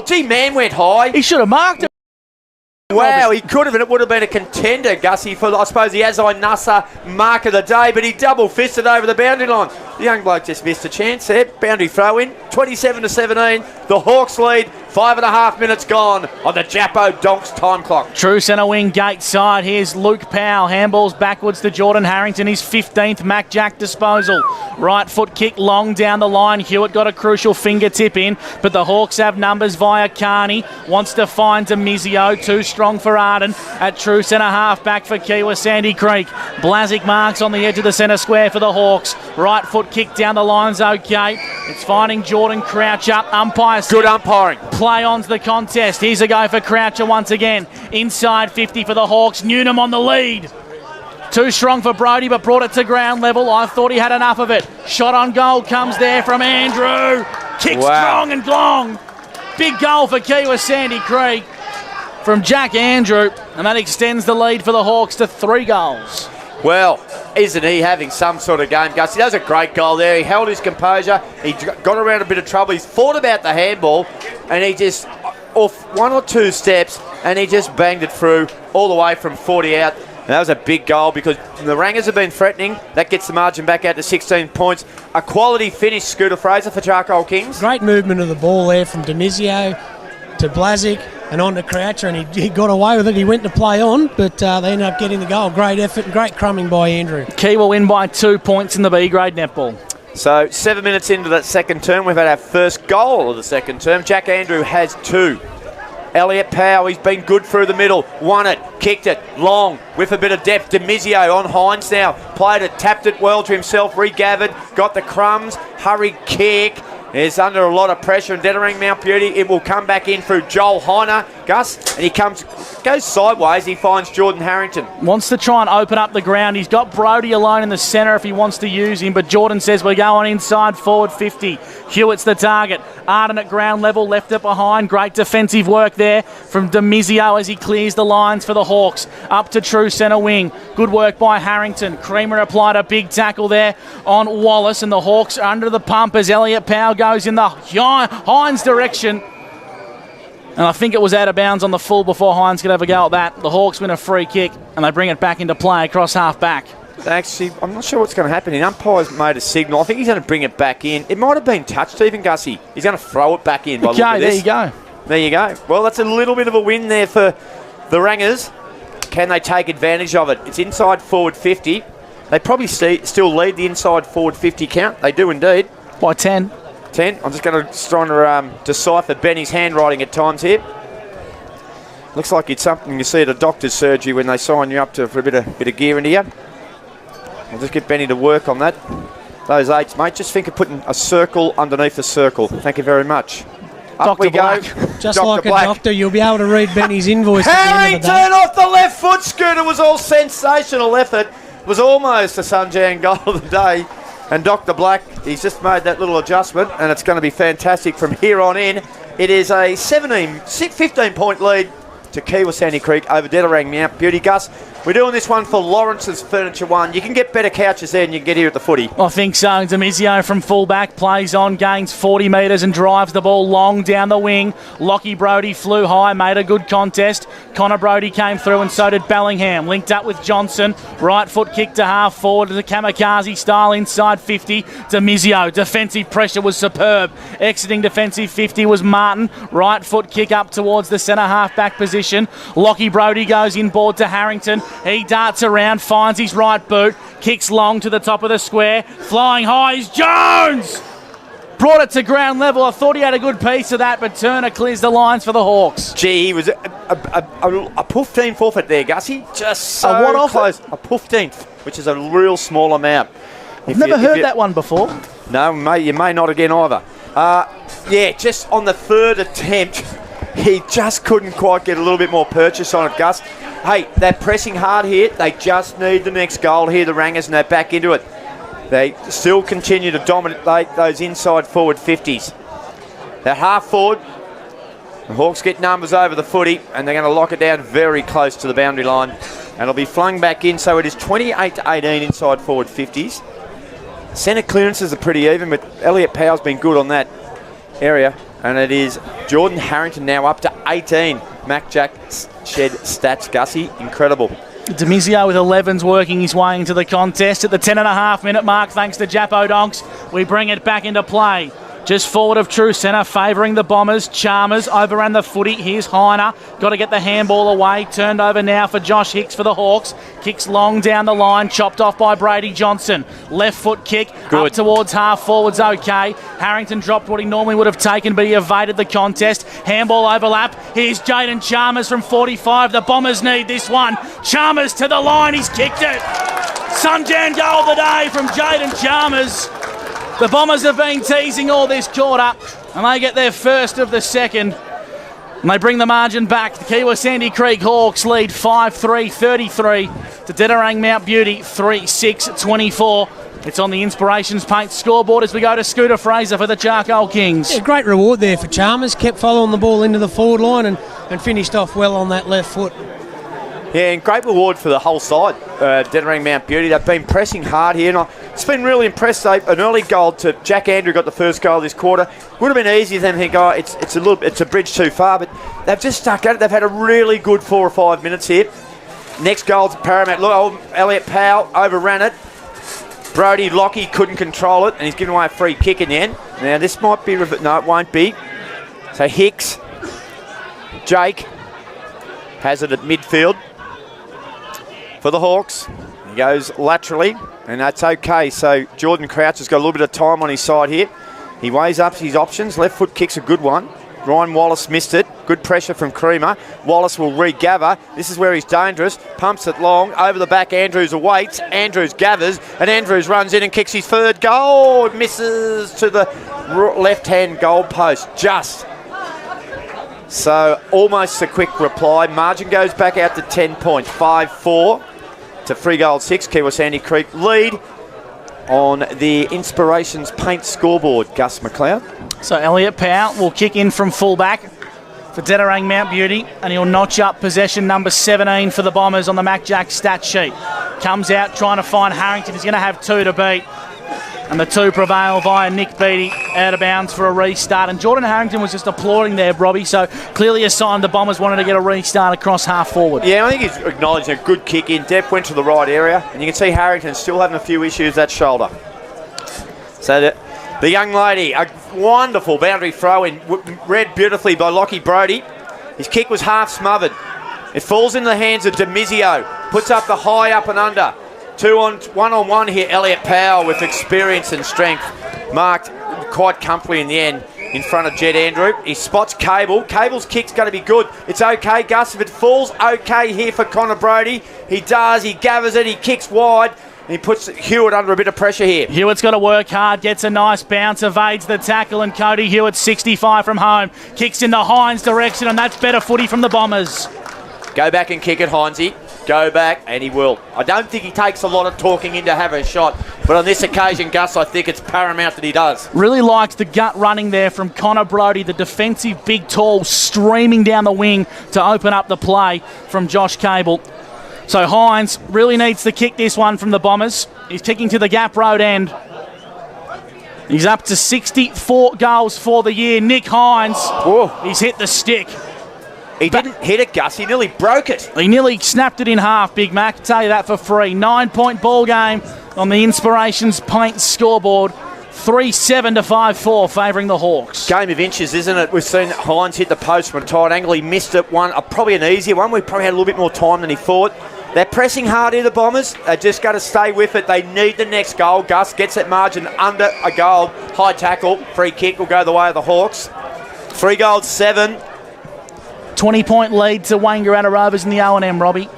Gee, man went high. He should have marked it. Wow, he could have, and it would have been a contender, Gussie, for, I suppose, the Azai Nassa mark of the day, but he double-fisted over the boundary line. The young bloke just missed a chance there. Boundary throw-in, 27-17. The Hawks lead, 5.5 minutes gone on the Jappo Donks time clock. True centre wing, gate side. Here's Luke Powell. Handballs backwards to Jordan Harrington. His 15th Mac Jack disposal. Right foot kick long down the line. Hewitt got a crucial fingertip in, but the Hawks have numbers via Carney. Wants to find Demizio. Too strong for Arden. At true centre half back for Kiewa, Sandy Creek. Blazic marks on the edge of the centre square for the Hawks. Right foot kick down the line's okay. It's finding Jordan Croucher. Umpire. Good umpiring. Play on to the contest. Here's a go for Croucher once again. Inside 50 for the Hawks. Newnham on the lead. Too strong for Brody, but brought it to ground level. I thought he had enough of it. Shot on goal comes there from Andrew. Kick strong and long. Big goal for Kiewa, Sandy Creek from Jack Andrew, and that extends the lead for the Hawks to 3 goals. Well, isn't he having some sort of game, Gus? He does a great goal there. He held his composure. He got around a bit of trouble. He's thought about the handball, and he just, off 1 or 2 steps, and he just banged it through all the way from 40 out. And that was a big goal because the Rangers have been threatening. That gets the margin back out to 16 points. A quality finish, Scooter Fraser, for Charcoal Kings. Great movement of the ball there from Demizio to Blazic and on to Croucher, and he got away with it. He went to play on, but they ended up getting the goal. Great effort and great crumbing by Andrew. Kiewa win by 2 points in the B-grade netball. So 7 minutes into that second term, we've had our first goal of the second term. Jack Andrew has 2. Elliot Powell, he's been good through the middle. Won it, kicked it, long, with a bit of depth. Demizio on Hines now. Played it, tapped it well to himself, regathered, got the crumbs. Hurry kick. Is under a lot of pressure, and Dederang Mount Beauty, it will come back in through Joel Heiner, Gus, and he goes sideways, he finds Jordan Harrington. Wants to try and open up the ground. He's got Brody alone in the centre if he wants to use him, but Jordan says we're going inside forward 50. Hewitt's the target. Arden at ground level, left it behind. Great defensive work there from Demizio as he clears the lines for the Hawks. Up to true centre wing. Good work by Harrington. Creamer applied a big tackle there on Wallace, and the Hawks are under the pump as Elliot Powell goes in the Hines direction. And I think it was out of bounds on the full before Hines could have a go at that. The Hawks win a free kick, and they bring it back into play across half back. Actually, I'm not sure what's going to happen. The umpire's made a signal. I think he's going to bring it back in. It might have been touched even, Gussie. He's going to throw it back in by looking at this. There you go. There you go. Well, that's a little bit of a win there for the Rangers. Can they take advantage of it? It's inside forward 50. They probably still lead the inside forward 50 count. They do indeed. By 10. 10. I'm just going to decipher Benny's handwriting at times here. Looks like it's something you see at a doctor's surgery when they sign you up for a bit of gear into you. I'll just get Benny to work on that. Those 8s, mate. Just think of putting a circle underneath a circle. Thank you very much. Up we go. Just Dr. like Black. a doctor, you'll be able to read Benny's invoice at the end of the Harrington day. off the left foot, Scooter. Was all sensational effort. Was almost a Sunjan goal of the day. And Dr. Black, he's just made that little adjustment, and it's going to be fantastic from here on in. It is a 15-point lead to Kiewa Sandy Creek over Dederang Mount Beauty. Gus, we're doing this one for Lawrence's Furniture One. You can get better couches there than you can get here at the footy. I think so. Demizio from fullback plays on, gains 40 metres and drives the ball long down the wing. Lockie Brodie flew high, made a good contest. Connor Brodie came through and so did Bellingham. Linked up with Johnson. Right foot kick to half forward to the kamikaze style inside 50. Demizio. Defensive pressure was superb. Exiting defensive 50 was Martin. Right foot kick up towards the centre half back position. Lockie Brodie goes inboard to Harrington. He darts around, finds his right boot, kicks long to the top of the square. Flying high is Jones! Brought it to ground level. I thought he had a good piece of that, but Turner clears the lines for the Hawks. Gee, he was a 15 forfeit there, Gussie. Just so what off close. A 15th, which is a real small amount. I've never heard that one before. No, you may not again either. Yeah, just on the third attempt, he just couldn't quite get a little bit more purchase on it, Gus. Hey, they're pressing hard here. They just need the next goal here, the Rangers, and they're back into it. They still continue to dominate those inside forward 50s. They're half forward. The Hawks get numbers over the footy, and they're going to lock it down very close to the boundary line. And it'll be flung back in, so it is 28-18 inside forward 50s. Centre clearances are pretty even, but Elliot Powell's been good on that area. And it is Jordan Harrington now up to 18. Mac Jack shed stats, Gussie. Incredible. Demizio with 11s working his way into the contest at the 10.5 minute mark thanks to Japo Donks. We bring it back into play. Just forward of true centre, favouring the Bombers. Chalmers overran the footy. Here's Heiner. Got to get the handball away. Turned over now for Josh Hicks for the Hawks. Kicks long down the line. Chopped off by Brady Johnson. Left foot kick. Good. Up towards half forwards. Okay. Harrington dropped what he normally would have taken, but he evaded the contest. Handball overlap. Here's Jaden Chalmers from 45. The Bombers need this one. Chalmers to the line. He's kicked it. Sunjan goal of the day from Jaden Chalmers. The Bombers have been teasing all this quarter, and they get their first of the second. And they bring the margin back. The Kiewa Sandy Creek Hawks lead 5-3-33 to Dederang Mount Beauty 3-6-24. It's on the Inspirations Paint scoreboard as we go to Scooter Fraser for the Charcoal Kings. Yeah, great reward there for Chalmers. Kept following the ball into the forward line and finished off well on that left foot. Yeah, and great reward for the whole side, Dederang Mount Beauty. They've been pressing hard here, and it's been really impressed. An early goal to Jack Andrew got the first goal this quarter. Would have been easy for them to think, oh, it's a bridge too far, but they've just stuck at it. They've had a really good 4 or 5 minutes here. Next goal to Parramatta. Look, Elliot Powell overran it. Brodie Lockie couldn't control it, and he's given away a free kick in the end. Now, this might be... No, it won't be. So Hicks, Jake, has it at midfield for the Hawks. He goes laterally, and that's okay. So Jordan Crouch has got a little bit of time on his side here. He weighs up his options. Left foot kick's a good one. Ryan Wallace missed it. Good pressure from Creamer. Wallace will regather. This is where he's dangerous. Pumps it long. Over the back, Andrews awaits. Andrews gathers, and Andrews runs in and kicks his third goal. It misses to the left-hand goal post. Just. So almost a quick reply. Margin goes back out to 10 points. 5-4 to 3-6. Kiewa Sandy Creek lead on the Inspirations Paint scoreboard. Gus McLeod. So Elliot Powell will kick in from fullback for Dederang Mount Beauty, and he'll notch up possession number 17 for the Bombers on the Mac Jack stat sheet. Comes out trying to find Harrington. He's going to have 2 to beat. And the 2 prevail via Nick Beattie out of bounds for a restart. And Jordan Harrington was just applauding there, Robbie. So clearly a sign the Bombers wanted to get a restart across half forward. Yeah, I think he's acknowledging a good kick in. Depp went to the right area. And you can see Harrington still having a few issues that shoulder. So the young lady, a wonderful boundary throw in, read beautifully by Lockie Brodie. His kick was half smothered. It falls in the hands of Demizio. Puts up the high up and under. One-on-one here, Elliot Powell with experience and strength. Marked quite comfortably in the end in front of Jed Andrew. He spots Cable. Cable's kick's going to be good. It's okay, Gus. If it falls, okay here for Connor Brodie. He does. He gathers it. He kicks wide. And he puts Hewitt under a bit of pressure here. Hewitt's got to work hard, gets a nice bounce, evades the tackle, and Cody Hewitt, 65 from home, kicks in the Hines direction, and that's better footy from the Bombers. Go back and kick it, Hinesy. Go back, and he will. I don't think he takes a lot of talking in to have a shot, but on this occasion, Gus, I think it's paramount that he does. Really likes the gut running there from Connor Brodie, the defensive big tall streaming down the wing to open up the play from Josh Cable. So Hines really needs to kick this one from the Bombers. He's kicking to the Gap Road end. He's up to 64 goals for the year. Nick Hines, he's hit the stick. He didn't hit it, Gus. He nearly broke it. He nearly snapped it in half, Big Mac. Tell you that for free. 9-point ball game on the Inspirations Paint scoreboard. 3-7 to 5-4 favouring the Hawks. Game of inches, isn't it? We've seen Hines hit the post from a tight angle. He missed it one, probably an easier one. We probably had a little bit more time than he thought. They're pressing hard here, the Bombers. They just got to stay with it. They need the next goal. Gus gets that margin under a goal. High tackle, free kick will go the way of the Hawks. 3 goals, 7. 20-point lead to Wangaratta Rovers in the O&M, Robbie.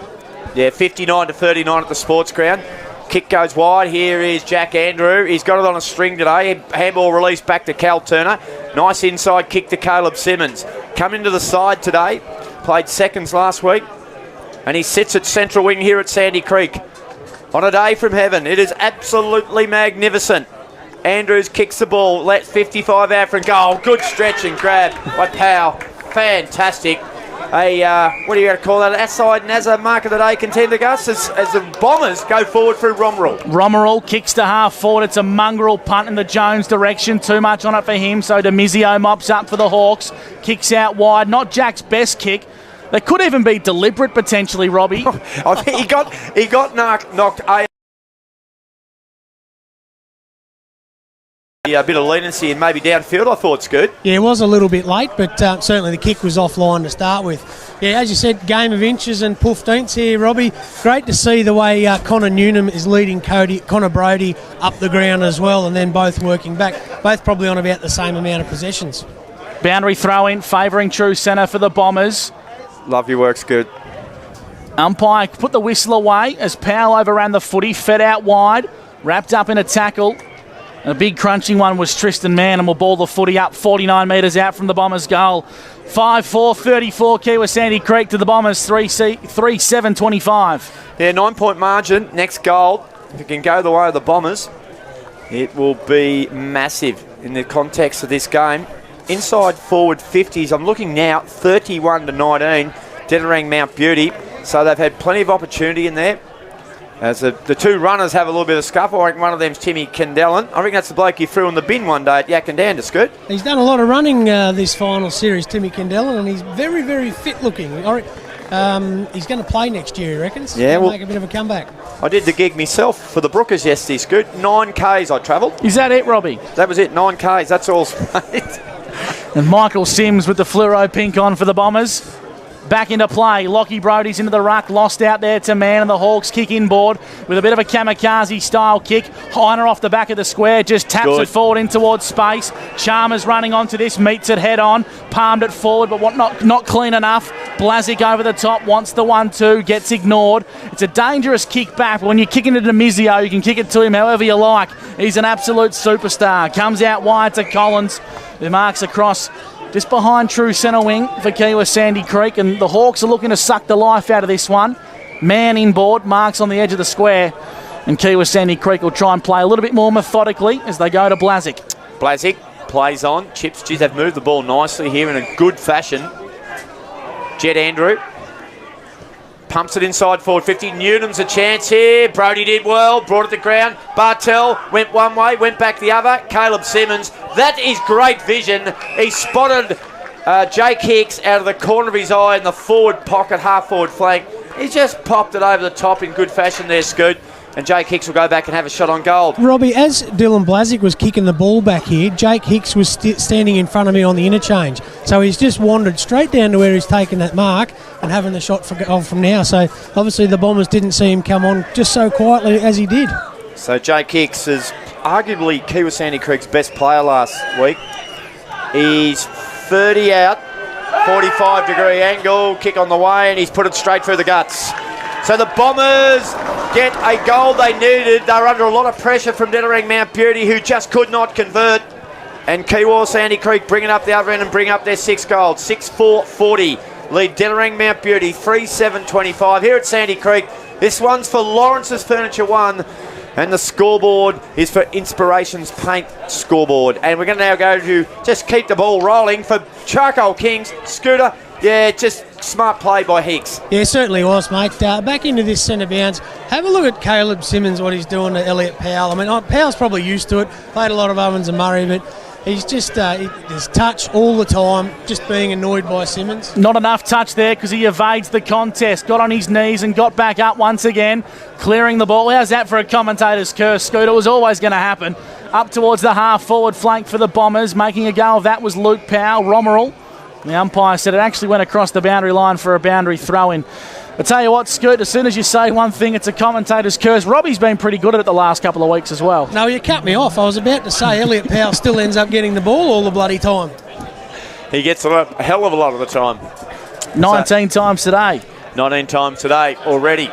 Yeah, 59 to 39 at the sports ground. Kick goes wide. Here is Jack Andrew. He's got it on a string today. Handball released back to Cal Turner. Nice inside kick to Caleb Simmons. Come into the side today. Played seconds last week. And he sits at central wing here at Sandy Creek. On a day from heaven. It is absolutely magnificent. Andrews kicks the ball. Let 55 out for a goal. Good stretch and grab by Powell. Fantastic. What do you got to call that? Outside and as a mark of the day contender, Gus, as the Bombers go forward through Romerall. Romerall kicks to half forward. It's a mongrel punt in the Jones direction. Too much on it for him, so DeMizio mops up for the Hawks. Kicks out wide. Not Jack's best kick. They could even be deliberate potentially, Robbie. I think he got knocked a bit of leniency and maybe downfield. I thought it's good. Yeah, it was a little bit late, but certainly the kick was offline to start with. Yeah, as you said, game of inches and poof-deents here, Robbie. Great to see the way Connor Newnham is leading Connor Brodie up the ground as well, and then both working back. Both probably on about the same amount of possessions. Boundary throw in, favouring true centre for the Bombers. Love your work's good. Umpire put the whistle away as Powell overran the footy, fed out wide, wrapped up in a tackle. A big crunching one was Tristan Mann, and will ball the footy up 49 metres out from the Bombers' goal. 5-4, 34 Kiewa Sandy Creek to the Bombers, 3-7, 25. Yeah, 9-point margin. Next goal, if it can go the way of the Bombers, it will be massive in the context of this game. Inside forward 50s. I'm looking now, 31 to 19. Dederang Mount Beauty. So they've had plenty of opportunity in there. As the two runners have a little bit of scuffle. I reckon one of them's Timmy Kendellen. I reckon that's the bloke you threw in the bin one day at Yakandanda, Scoot. He's done a lot of running this final series, Timmy Kendellen, and he's very, very fit looking. He's going to play next year, he reckons. Yeah, well, make a bit of a comeback. I did the gig myself for the Brookers yesterday, Scoot. 9Ks I travelled. Is that it, Robbie? That was it, 9Ks. That's all. And Michael Sims with the fluoro pink on for the Bombers. Back into play. Lockie Brodie's into the ruck. Lost out there to Mann, and the Hawks kick inboard with a bit of a kamikaze-style kick. Heiner off the back of the square. Just taps it forward in towards space. Chalmers running onto this. Meets it head-on. Palmed it forward, but not clean enough. Blazic over the top. Wants the 1-2. Gets ignored. It's a dangerous kick back, but when you kick into DeMizio, you can kick it to him however you like. He's an absolute superstar. Comes out wide to Collins, who marks across just behind true centre wing for Kiewa Sandy Creek, and the Hawks are looking to suck the life out of this one. Man inboard, marks on the edge of the square, and Kiewa Sandy Creek will try and play a little bit more methodically as they go to Blazic. Blazic plays on. Chips, geez, they've moved the ball nicely here in a good fashion. Jed Andrew pumps it inside forward 50. Newnham's a chance here. Brodie did well, brought it to ground. Bartel went one way, went back the other. Caleb Simmons, that is great vision. He spotted Jake Hicks out of the corner of his eye in the forward pocket, half forward flank. He just popped it over the top in good fashion there, Scoot. And Jake Hicks will go back and have a shot on goal. Robbie, as Dylan Blazic was kicking the ball back here, Jake Hicks was standing in front of me on the interchange. So he's just wandered straight down to where he's taken that mark and having the shot for goal from now. So obviously the Bombers didn't see him come on just so quietly as he did. So Jake Hicks is arguably Kiewa Sandy Creek's best player last week. He's 30 out, 45-degree angle, kick on the way, and he's put it straight through the guts. So the Bombers get a goal they needed. They were under a lot of pressure from Dederang Mount Beauty, who just could not convert. And Kiewa Sandy Creek bringing up the other end and bring up their 6 goals. 6-4-40. Lead Dederang Mount Beauty 3-7-25. Here at Sandy Creek, this one's for Lawrence's Furniture 1. And the scoreboard is for Inspirations Paint scoreboard. And we're going to now go to just keep the ball rolling for Charcoal Kings. Scooter, yeah, just smart play by Hicks. Yeah, certainly was, mate. Back into this centre bounce. Have a look at Caleb Simmons, what he's doing to Elliot Powell. I mean, Powell's probably used to it. Played a lot of Ovens and Murray, but he's just there's touch all the time, just being annoyed by Simmons. Not enough touch there because he evades the contest. Got on his knees and got back up once again, clearing the ball. How's that for a commentator's curse, Scoot? It was always going to happen. Up towards the half-forward flank for the Bombers. Making a go of that was Luke Powell. Romerell, the umpire, said it actually went across the boundary line for a boundary throw-in. I tell you what, Scoot, as soon as you say one thing, it's a commentator's curse. Robbie's been pretty good at it the last couple of weeks as well. No, you cut me off. I was about to say Elliot Powell still ends up getting the ball all the bloody time. He gets a hell of a lot of the time. 19 times today. 19 times today already.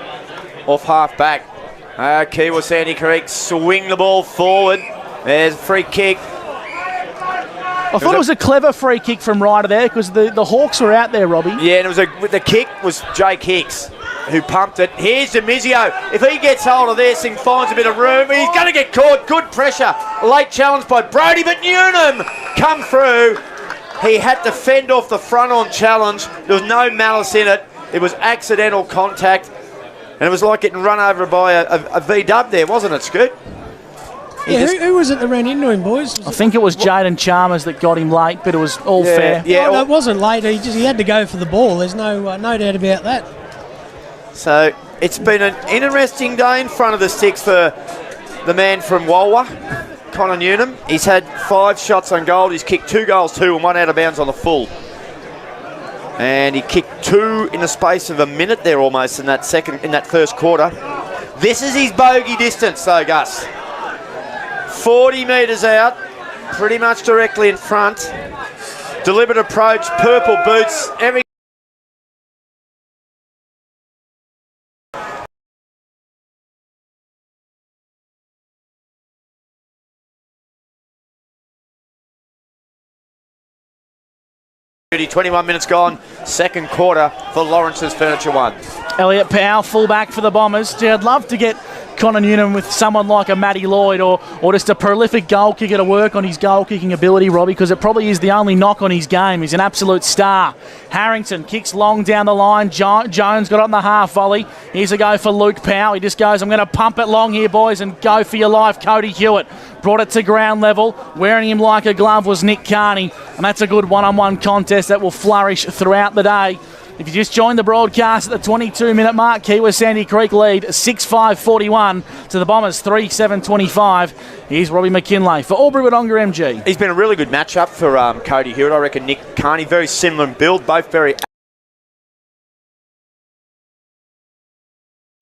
Off half back. Kiewa Sandy Creek swing the ball forward. There's a free kick. I thought it was a clever free kick from Ryder there because the Hawks were out there, Robbie. Yeah, and the kick was Jake Hicks who pumped it. Here's Demizio. If he gets hold of this and finds a bit of room, he's going to get caught. Good pressure. Late challenge by Brody, but Newnham come through. He had to fend off the front on challenge. There was no malice in it. It was accidental contact. And it was like getting run over by a V-dub there, wasn't it, Scoot? Yeah, who was it that ran into him, boys? I think it was Jaden Chalmers that got him late, but it was all fair. Yeah, no, it wasn't late. He had to go for the ball. There's no doubt about that. So it's been an interesting day in front of the sticks for the man from Walwa, Connor Newnham. He's had 5 shots on goal. He's kicked 2 goals, 2 and 1 out of bounds on the full. And he kicked 2 in the space of a minute there almost in that first quarter. This is his bogey distance though, Gus. 40 metres out, pretty much directly in front. Deliberate approach, purple boots, every... ...21 minutes gone, second quarter for Lawrence's Furniture 1. Elliot Powell, fullback for the Bombers. Gee, I'd love to get Connor Newnham with someone like a Matty Lloyd or just a prolific goal kicker to work on his goal kicking ability, Robbie, because it probably is the only knock on his game. He's an absolute star. Harrington kicks long down the line. Jones got it on the half volley. Here's a go for Luke Powell. He just goes, I'm going to pump it long here, boys, and go for your life. Cody Hewitt brought it to ground level. Wearing him like a glove was Nick Carney, and that's a good one-on-one contest that will flourish throughout the day. If you just joined the broadcast at the 22-minute mark, Kiewa Sandy Creek lead 6-5-41 to the Bombers 3-7-25. Here's Robbie McKinlay for Albury Wodonga MG. He's been a really good matchup for Cody Hewitt. I reckon Nick Carney, very similar in build, both very...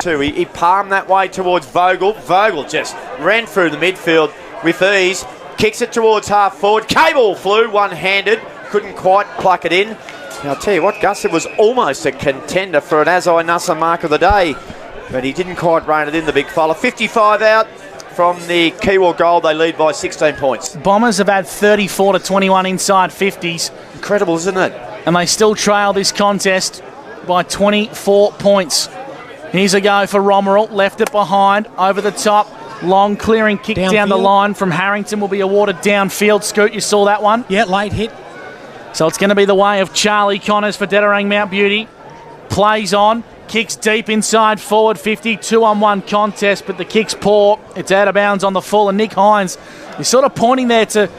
He palmed that way towards Vogel. Vogel just ran through the midfield with ease. Kicks it towards half forward. Cable flew one-handed. Couldn't quite pluck it in. Now, I'll tell you what, Gus, it was almost a contender for an Azai Nusser mark of the day, but he didn't quite rein it in, the big fella. 55 out from the Kiewa goal. They lead by 16 points. Bombers have had 34-21 inside 50s. Incredible, isn't it? And they still trail this contest by 24 points. Here's a go for Romerell. Left it behind, over the top. Long clearing kick down the line from Harrington will be awarded downfield. Scoot, you saw that one? Yeah, late hit. So it's going to be the way of Charlie Connors for Dederang Mount Beauty. Plays on, kicks deep inside forward 50, 2-on-1 contest, but the kick's poor. It's out of bounds on the full, and Nick Hines is sort of pointing there to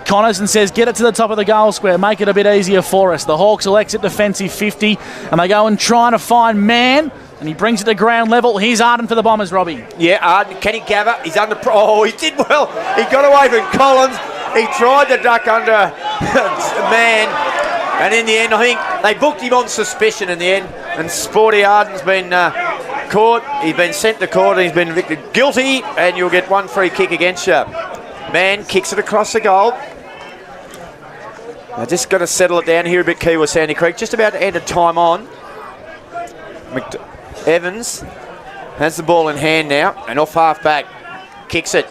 Connors and says, get it to the top of the goal square, make it a bit easier for us. The Hawks will exit defensive 50, and they go and try to find man, and he brings it to ground level. Here's Arden for the Bombers, Robbie. Yeah, Arden, can he gather? He's under... Oh, he did well. He got away from Collins. He tried to duck under man, And in the end, I think they booked him on suspicion in the end. And Sporty Arden's been caught. He's been sent to court and he's been convicted guilty. And you'll get one free kick against you. Man kicks it across the goal. They're just going to settle it down here a bit, Kiewa Sandy Creek. Just about to end of time on. Evans has the ball in hand now. And off half back. Kicks it.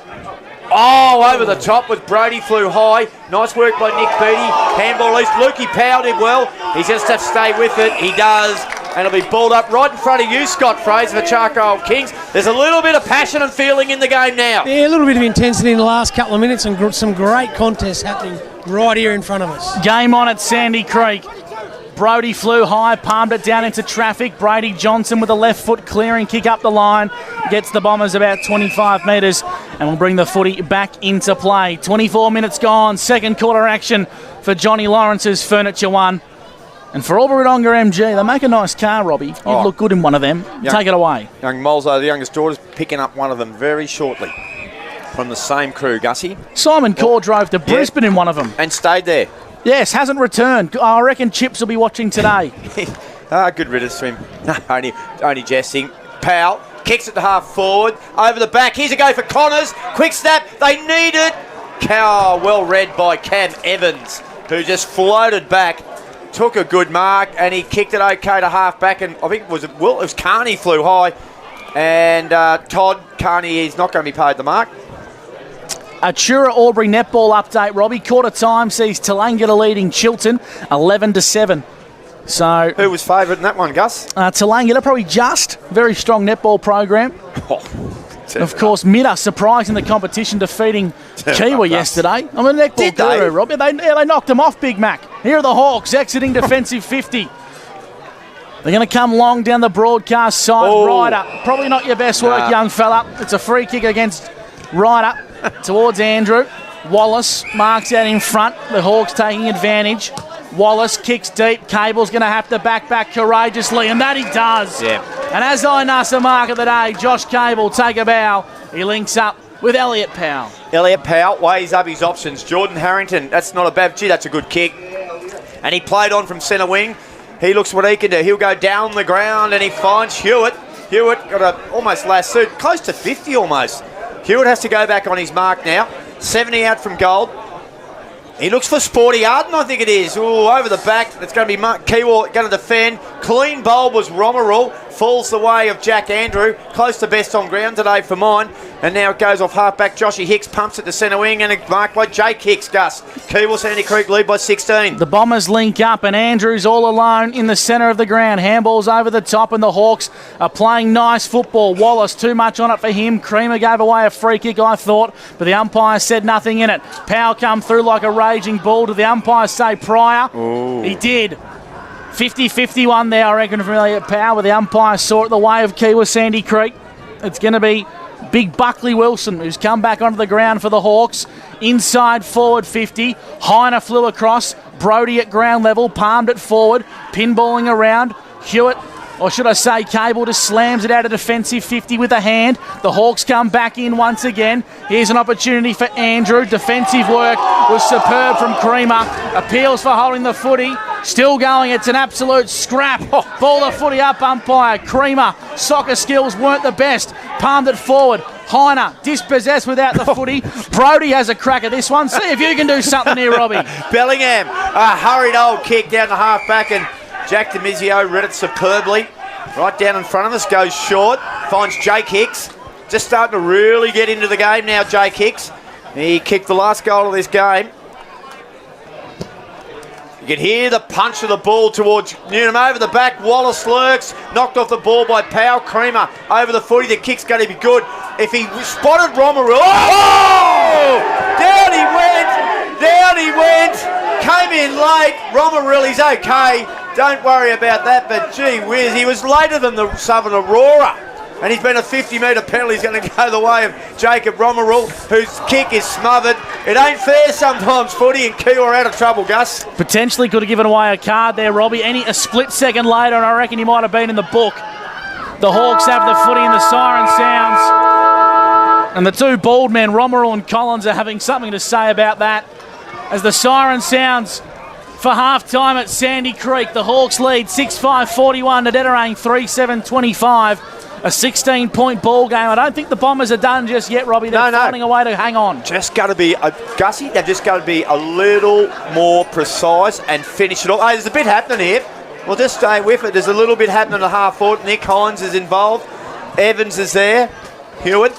Oh, over the top with Brody, flew high. Nice work by Nick Beattie. Handball loose. Lukey Powell did well. He just has to stay with it. He does. And it'll be balled up right in front of you, Scott Fraser, for Charcoal Kings. There's a little bit of passion and feeling in the game now. Yeah, a little bit of intensity in the last couple of minutes and some great contests happening right here in front of us. Game on at Sandy Creek. Brody flew high, palmed it down into traffic. Brady Johnson with a left foot clearing kick up the line. Gets the Bombers about 25 metres and will bring the footy back into play. 24 minutes gone. Second quarter action for Johnny Lawrence's Furniture One. And for Albury-Wodonga MG, they make a nice car, Robbie. You'd look good in one of them. Take it away. Young Molzo, the youngest daughter's picking up one of them very shortly. From the same crew, Gussie. Simon Core drove to Brisbane in one of them. And stayed there. Yes, hasn't returned. I reckon Chips will be watching today. Good riddance to him. only jesting. Powell kicks it to half forward. Over the back. Here's a go for Connors. Quick snap. They need it. Well read by Cam Evans, who just floated back. Took a good mark and he kicked it okay to half back. And I think it was Carney flew high. And Todd Carney is not going to be paid the mark. A Chura Albury netball update, Robbie. Quarter time sees Tallangatta leading Chilton 11-7. So who was favourite in that one, Gus? Tallangatta, probably just. Very strong netball program. Of course, Midda surprising the competition, defeating Kiewa yesterday. I'm a netball guru, Robbie. They knocked them off, Big Mac. Here are the Hawks exiting defensive 50. They're going to come long down the broadcast side. Ryder, probably not your best work, young fella. It's a free kick against Ryder. Towards Andrew. Wallace marks out in front. The Hawks taking advantage. Wallace kicks deep. Cable's going to have to back courageously, and that he does. Yeah. And as I nuss a mark of the day, Josh Cable take a bow. He links up with Elliot Powell. Elliot Powell weighs up his options. Jordan Harrington, that's not a bad... Gee, that's a good kick. And he played on from centre wing. He looks what he can do. He'll go down the ground and he finds Hewitt. Hewitt got a almost lassoed, close to 50 almost. Hewitt has to go back on his mark now. 70 out from goal. He looks for Sporty Arden, I think it is. Ooh, over the back. It's going to be Kiewa going to defend. Clean bowl was Romerall. Falls the way of Jack Andrew. Close to best on ground today for mine. And now it goes off half-back. Joshy Hicks pumps it to centre wing and a mark by Jake Hicks, Gus. Kiewa Sandy Creek lead by 16. The Bombers link up and Andrew's all alone in the centre of the ground. Handballs over the top and the Hawks are playing nice football. Wallace, too much on it for him. Creamer gave away a free kick, I thought, but the umpire said nothing in it. Powell come through like a raging bull. Did the umpire say prior? Ooh. He did. 50-51 there, I reckon, from Elliot Powell, but the umpire saw it the way of Kiewa Sandy Creek. It's going to be Big Buckley Wilson, who's come back onto the ground for the Hawks. Inside forward 50. Heiner flew across. Brody at ground level, palmed it forward. Pinballing around. Hewitt, or should I say Cable, just slams it out of defensive 50 with a hand. The Hawks come back in once again. Here's an opportunity for Andrew. Defensive work was superb from Creamer. Appeals for holding the footy. Still going, it's an absolute scrap. Ball the footy up, umpire. Creamer, soccer skills weren't the best. Palmed it forward. Heiner, dispossessed without the footy. Brody has a crack at this one. See if you can do something here, Robbie. Bellingham, a hurried old kick down the half-back and Jack DiMizio read it superbly. Right down in front of us, goes short. Finds Jake Hicks. Just starting to really get into the game now, Jake Hicks. He kicked the last goal of this game. You can hear the punch of the ball towards Newnham over the back. Wallace lurks, knocked off the ball by Powell. Creamer over the footy. The kick's going to be good. If he spotted Romerall, down he went, came in late. Romerall, he's okay. Don't worry about that, but gee whiz, he was later than the Southern Aurora. And he's been a 50-metre penalty. He's going to go the way of Jacob Romerall, whose kick is smothered. It ain't fair sometimes, footy, and Kiewa are out of trouble, Gus. Potentially could have given away a card there, Robbie. A split second later, and I reckon he might have been in the book. The Hawks have the footy and the siren sounds. And the two bald men, Romerall and Collins, are having something to say about that. As the siren sounds for half-time at Sandy Creek. The Hawks lead 6-5-41 to Dederang 3-7-25. A 16-point ball game. I don't think the Bombers are done just yet, Robbie. They're finding a way to hang on. Just got to be, Gussie, they've just got to be a little more precise and finish it all. Hey, there's a bit happening here. Well, just stay with it. There's a little bit happening at half forward. Nick Hines is involved. Evans is there. Hewitt.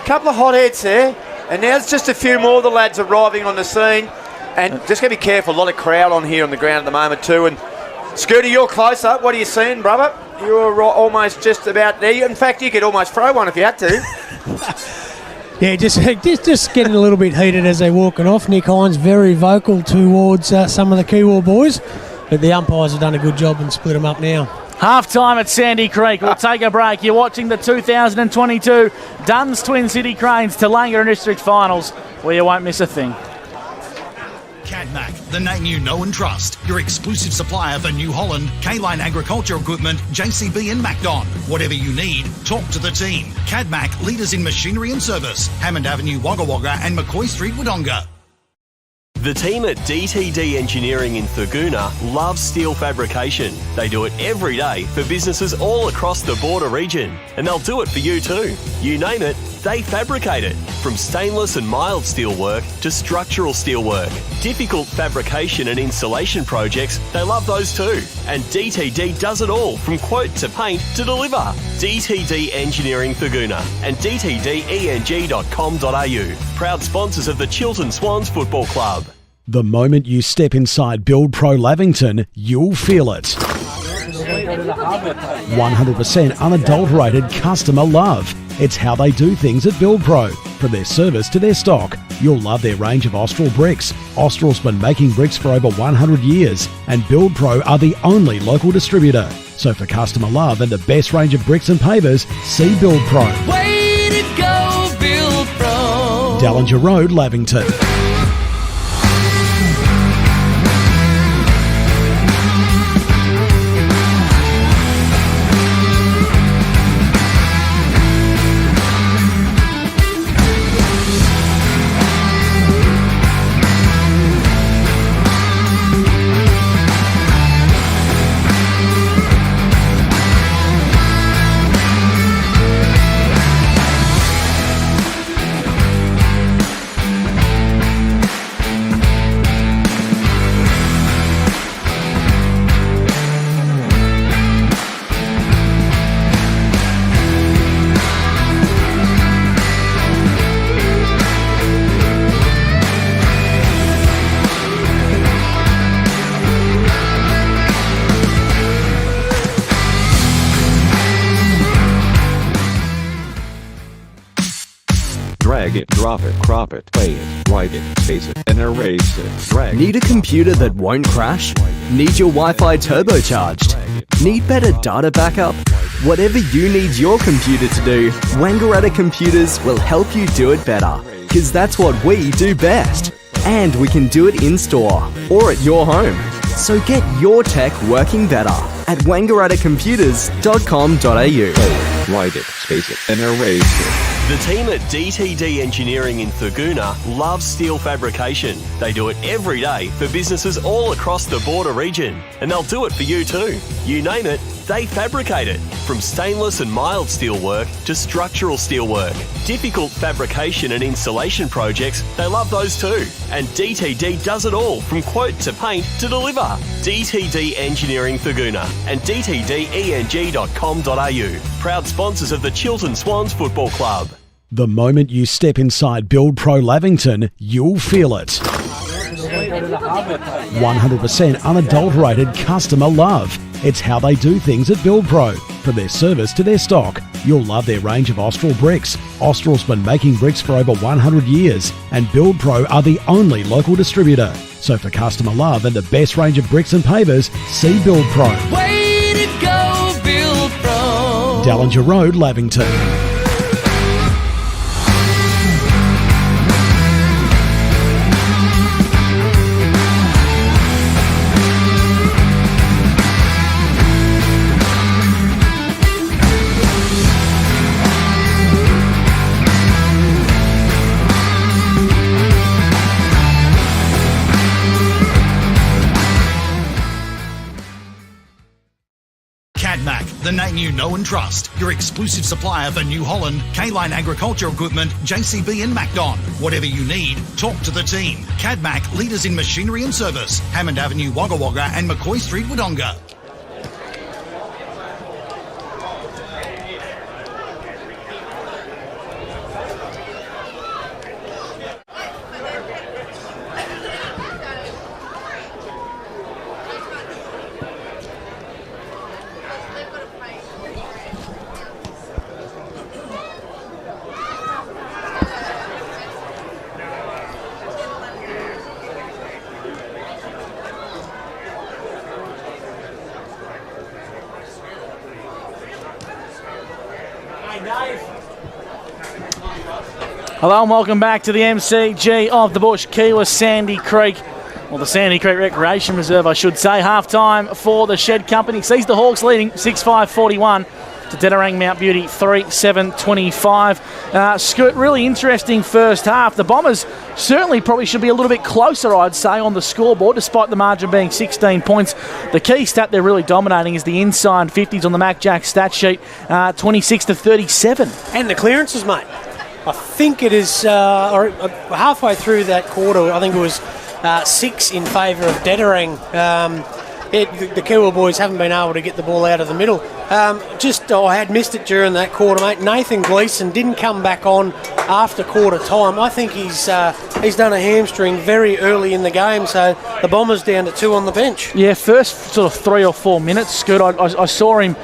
Couple of hot heads there. And now there's just a few more of the lads arriving on the scene. And just got to be careful. A lot of crowd on here on the ground at the moment too. And Scooter, you're closer. What are you seeing, brother? You're almost just about there. In fact, you could almost throw one if you had to. Yeah, just getting a little bit heated as they're walking off. Nick Hines very vocal towards some of the Kiewa boys, but the umpires have done a good job and split them up now. Half-time at Sandy Creek. We'll take a break. You're watching the 2022 Duns Twin City Cranes Tallangatta District Finals, where you won't miss a thing. Cadmac, the name you know and trust. Your exclusive supplier for New Holland, K-Line Agriculture Equipment, JCB and Macdon. Whatever you need, talk to the team. Cadmac, leaders in machinery and service. Hammond Avenue, Wagga Wagga and McCoy Street, Wodonga. The team at DTD Engineering in Thurgoona loves steel fabrication. They do it every day for businesses all across the border region. And they'll do it for you too. You name it, they fabricate it. From stainless and mild steel work to structural steel work. Difficult fabrication and installation projects, they love those too. And DTD does it all from quote to paint to deliver. DTD Engineering Thurgoona and dtdeng.com.au. Proud sponsors of the Chiltern Swans Football Club. The moment you step inside Build Pro Lavington, you'll feel it. 100% unadulterated customer love. It's how they do things at Build Pro. From their service to their stock, you'll love their range of Austral bricks. Austral's been making bricks for over 100 years, and Build Pro are the only local distributor. So for customer love and the best range of bricks and pavers, see Build Pro. Way to go, Build Pro. Dallinger Road, Lavington. Drag it, drop it, crop it, play it, write it, space it, and erase it. Drag Need a computer that won't crash? Need your Wi-Fi turbocharged? Need better data backup? Whatever you need your computer to do, Wangaratta Computers will help you do it better. Because that's what we do best. And we can do it in-store or at your home. So get your tech working better at wangarattacomputers.com.au. write it, space it, and erase it. The team at DTD Engineering in Thurgoona loves steel fabrication. They do it every day for businesses all across the border region. And they'll do it for you too. You name it, they fabricate it. From stainless and mild steel work to structural steel work. Difficult fabrication and installation projects, they love those too. And DTD does it all from quote to paint to deliver. DTD Engineering Thurgoona and dtdeng.com.au. Proud sponsors of the Chiltern Swans Football Club. The moment you step inside Build Pro Lavington, you'll feel it. 100% unadulterated customer love. It's how they do things at Build Pro. From their service to their stock, you'll love their range of Austral bricks. Austral's been making bricks for over 100 years, and Build Pro are the only local distributor. So for customer love and the best range of bricks and pavers, see Build Pro. Way to go, Build Pro. Dallinger Road, Lavington. Cadmac, the name you know and trust. Your exclusive supplier for New Holland, K-Line Agriculture Equipment, JCB and Macdon. Whatever you need, talk to the team. Cadmac, leaders in machinery and service. Hammond Avenue, Wagga Wagga and McCoy Street, Wodonga. Hello and welcome back to the MCG of the Bush, Kiewa Sandy Creek. Well, the Sandy Creek Recreation Reserve, I should say. Half-time for the Shed Company. Sees the Hawks leading 6-5-41 to Dederang Mount Beauty 3-7-25. Scoot, really interesting first half. The Bombers certainly probably should be a little bit closer, I'd say, on the scoreboard, despite the margin being 16 points. The key stat they're really dominating is the inside 50s on the Mac Jack stat sheet, 26-37. And the clearances, mate. I think it is halfway through that quarter, I think it was 6 in favour of Dederang. The Kiewa boys haven't been able to get the ball out of the middle. I had missed it during that quarter, mate. Nathan Gleeson didn't come back on after quarter time. I think he's done a hamstring very early in the game, so the Bombers down to 2 on the bench. Yeah, first sort of 3 or 4 minutes, Scoot, I saw him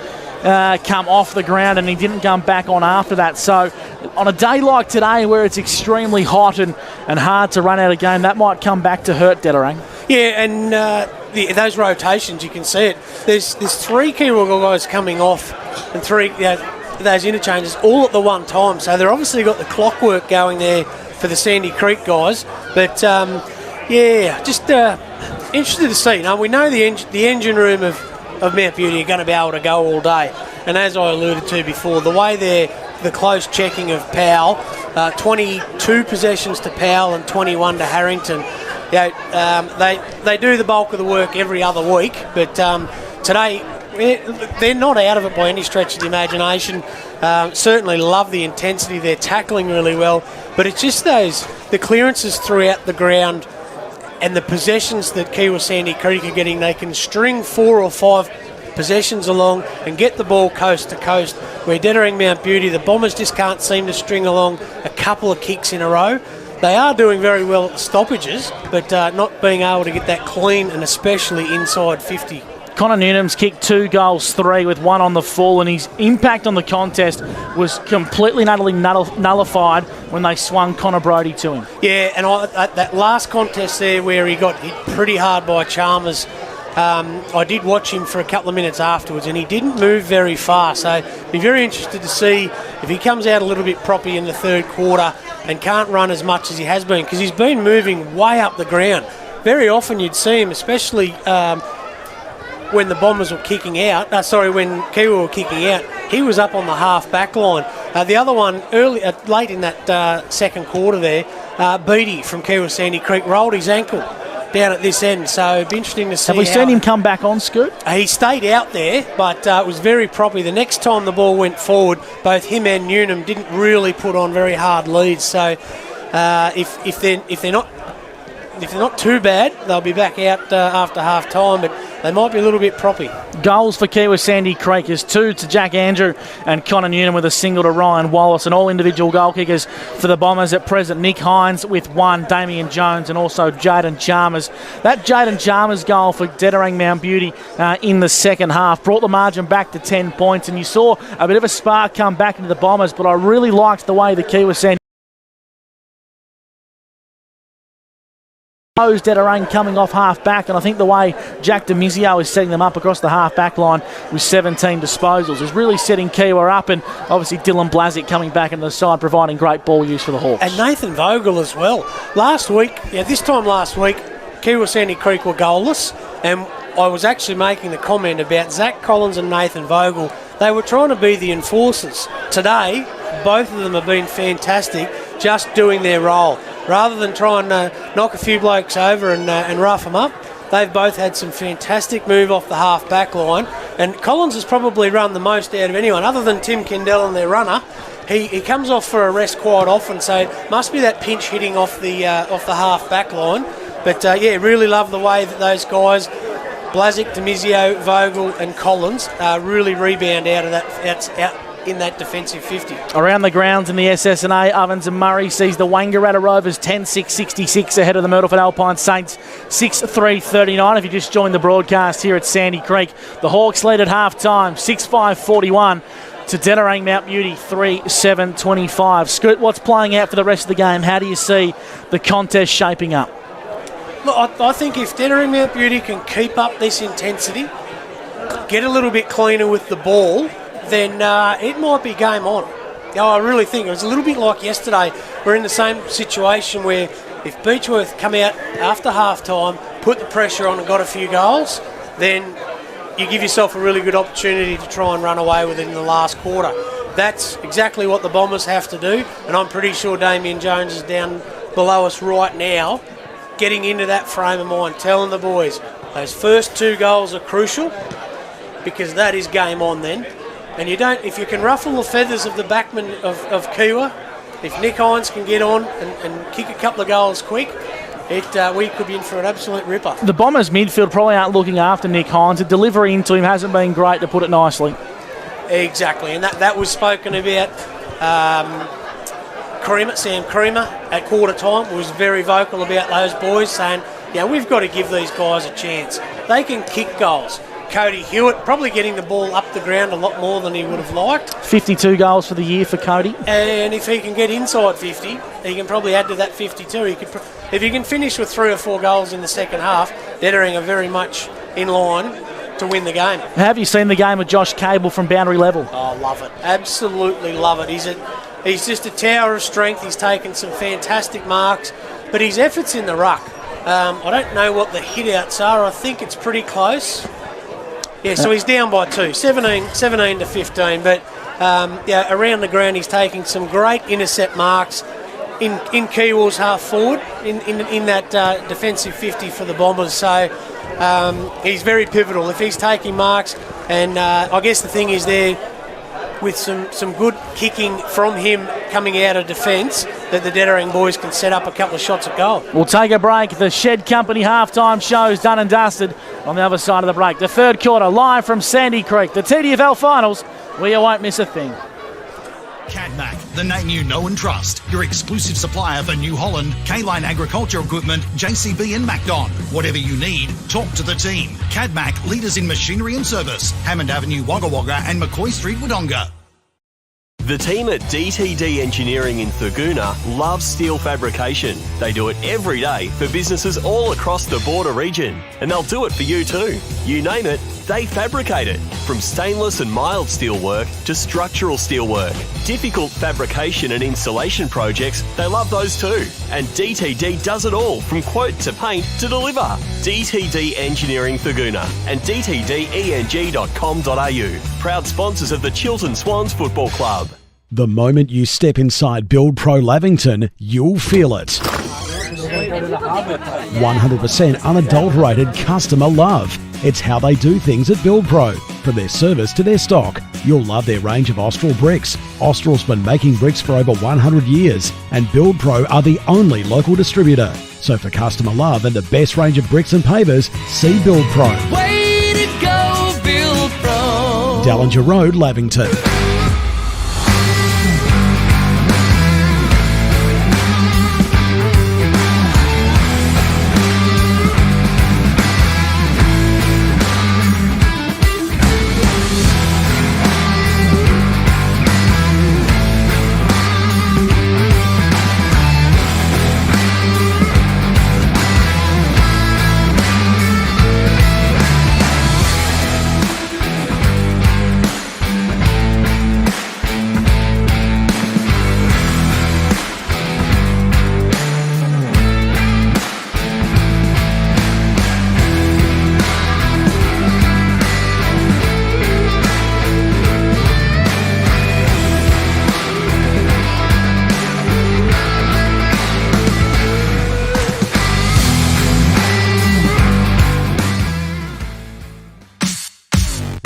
come off the ground and he didn't come back on after that. So on a day like today where it's extremely hot and hard to run out of game, that might come back to hurt Dederang. Yeah, and those rotations, you can see it. There's 3 Kiewa guys coming off and 3 those interchanges all at the one time. So they've obviously got the clockwork going there for the Sandy Creek guys. But just interested to see. We know the engine room of Mount Beauty are going to be able to go all day. And as I alluded to before, the way the close checking of Powell, 22 possessions to Powell and 21 to Harrington. They do the bulk of the work every other week, but today they're not out of it by any stretch of the imagination. Certainly love the intensity. They're tackling really well, but it's just the clearances throughout the ground and the possessions that Kiewa Sandy Creek are getting. They can string 4 or 5 possessions along and get the ball coast to coast, where Dederang Mount Beauty, the Bombers just can't seem to string along a couple of kicks in a row. They are doing very well at stoppages, but not being able to get that clean and especially inside 50. Connor Newnham's kicked 2 goals, 3 with 1 on the full, and his impact on the contest was completely and utterly nullified when they swung Connor Brodie to him. Yeah, and that last contest there where he got hit pretty hard by Chalmers, I did watch him for a couple of minutes afterwards, and he didn't move very far. So be very interested to see if he comes out a little bit proppy in the third quarter and can't run as much as he has been, because he's been moving way up the ground. Very often you'd see him, especially when the Bombers were kicking out, when Kiewa were kicking out, he was up on the half back line. The other one, late in that second quarter there, Beattie from Kiewa Sandy Creek rolled his ankle down at this end, so it'd be interesting to see. Have we seen him come back on, Scoot? He stayed out there, but it was very proppy. The next time the ball went forward, both him and Newnham didn't really put on very hard leads. So if they're not too bad, they'll be back out after half time, but they might be a little bit proppy. Goals for Kiewa Sandy Creek is 2 to Jack Andrew and Connor Newnham with a single to Ryan Wallace, and all individual goal kickers for the Bombers at present. Nick Hines with 1, Damien Jones, and also Jaden Chalmers. That Jaden Chalmers goal for Dederang Mount Beauty in the second half brought the margin back to 10 points, and you saw a bit of a spark come back into the Bombers, but I really liked the way the Kiewa Sandy Dederang coming off half back, and I think the way Jack DeMizio is setting them up across the half back line with 17 disposals is really setting Kiewa up, and obviously Dylan Blazic coming back into the side providing great ball use for the Hawks. And Nathan Vogel as well. This time last week, Kiewa Sandy Creek were goalless, and I was actually making the comment about Zach Collins and Nathan Vogel. They were trying to be the enforcers. Today, both of them have been fantastic, just doing their role. Rather than trying to knock a few blokes over and rough them up, they've both had some fantastic move off the half-back line And Collins has probably run the most out of anyone, other than Tim Kendall and their runner. He comes off for a rest quite often, so it must be that pinch hitting off the half back line. But really love the way that those guys, Blazic, Demizio, Vogel and Collins, really rebound out of that in that defensive 50. Around the grounds in the SSNA, Ovens and Murray sees the Wangaratta Rovers 10-6-66 ahead of the Myrtleford Alpine Saints 6-3-39. If you just joined the broadcast here at Sandy Creek, the Hawks lead at half-time 6-5-41 to Dederang Mount Beauty 3-7-25. Scoot, what's playing out for the rest of the game? How do you see the contest shaping up? Look, I think if Dederang Mount Beauty can keep up this intensity, get a little bit cleaner with the ball, then it might be game on. I really think it was a little bit like yesterday. We're in the same situation where if Beechworth come out after half-time, put the pressure on and got a few goals, then you give yourself a really good opportunity to try and run away with it in the last quarter. That's exactly what the Bombers have to do, and I'm pretty sure Damien Jones is down below us right now, getting into that frame of mind, telling the boys those first 2 goals are crucial, because that is game on then. And if you can ruffle the feathers of the backman of Kiewa, if Nick Hines can get on and kick a couple of goals quick, we could be in for an absolute ripper. The Bombers midfield probably aren't looking after Nick Hines. The delivery into him hasn't been great, to put it nicely. Exactly, and that was spoken about. Sam Creamer at quarter time was very vocal about those boys, saying, we've got to give these guys a chance. They can kick goals. Cody Hewitt probably getting the ball up the ground a lot more than he would have liked. 52 goals for the year for Cody. And if he can get inside 50, he can probably add to that 52. If he can finish with 3 or 4 goals in the second half, Dederang are very much in line to win the game. Have you seen the game of Josh Cable from boundary level? Oh, love it. Absolutely love it. He's just a tower of strength. He's taken some fantastic marks, but his efforts in the ruck, I don't know what the hit-outs are. I think it's pretty close. Yeah, so he's down by 2, 17 to 15. But around the ground, he's taking some great intercept marks in Kiewa's half forward in that defensive 50 for the Bombers. So he's very pivotal if he's taking marks. And I guess the thing is there, with some good kicking from him coming out of defence, that the Dederang boys can set up a couple of shots at goal. We'll take a break. The Shed Company halftime show's done and dusted. On the other side of the break, the third quarter, live from Sandy Creek, the TDFL finals, where you won't miss a thing. Cadmac, the name you know and trust. Your exclusive supplier for New Holland, K-Line Agriculture Equipment, JCB and Macdon. Whatever you need, talk to the team. Cadmac, leaders in machinery and service. Hammond Avenue, Wagga Wagga and McCoy Street, Wodonga. The team at DTD Engineering in Thurgoona loves steel fabrication. They do it every day for businesses all across the border region. And they'll do it for you too. You name it, they fabricate it. From stainless and mild steel work to structural steel work. Difficult fabrication and installation projects, they love those too. And DTD does it all, from quote to paint to deliver. DTD Engineering Thurgoona and dtdeng.com.au. Proud sponsors of the Chiltern Swans Football Club. The moment you step inside Build Pro Lavington, you'll feel it. 100% unadulterated customer love. It's how they do things at Build Pro. From their service to their stock, you'll love their range of Austral bricks. Austral's been making bricks for over 100 years, and Build Pro are the only local distributor. So for customer love and the best range of bricks and pavers, see Build Pro. Way to go, Build Pro. Dallinger Road, Lavington.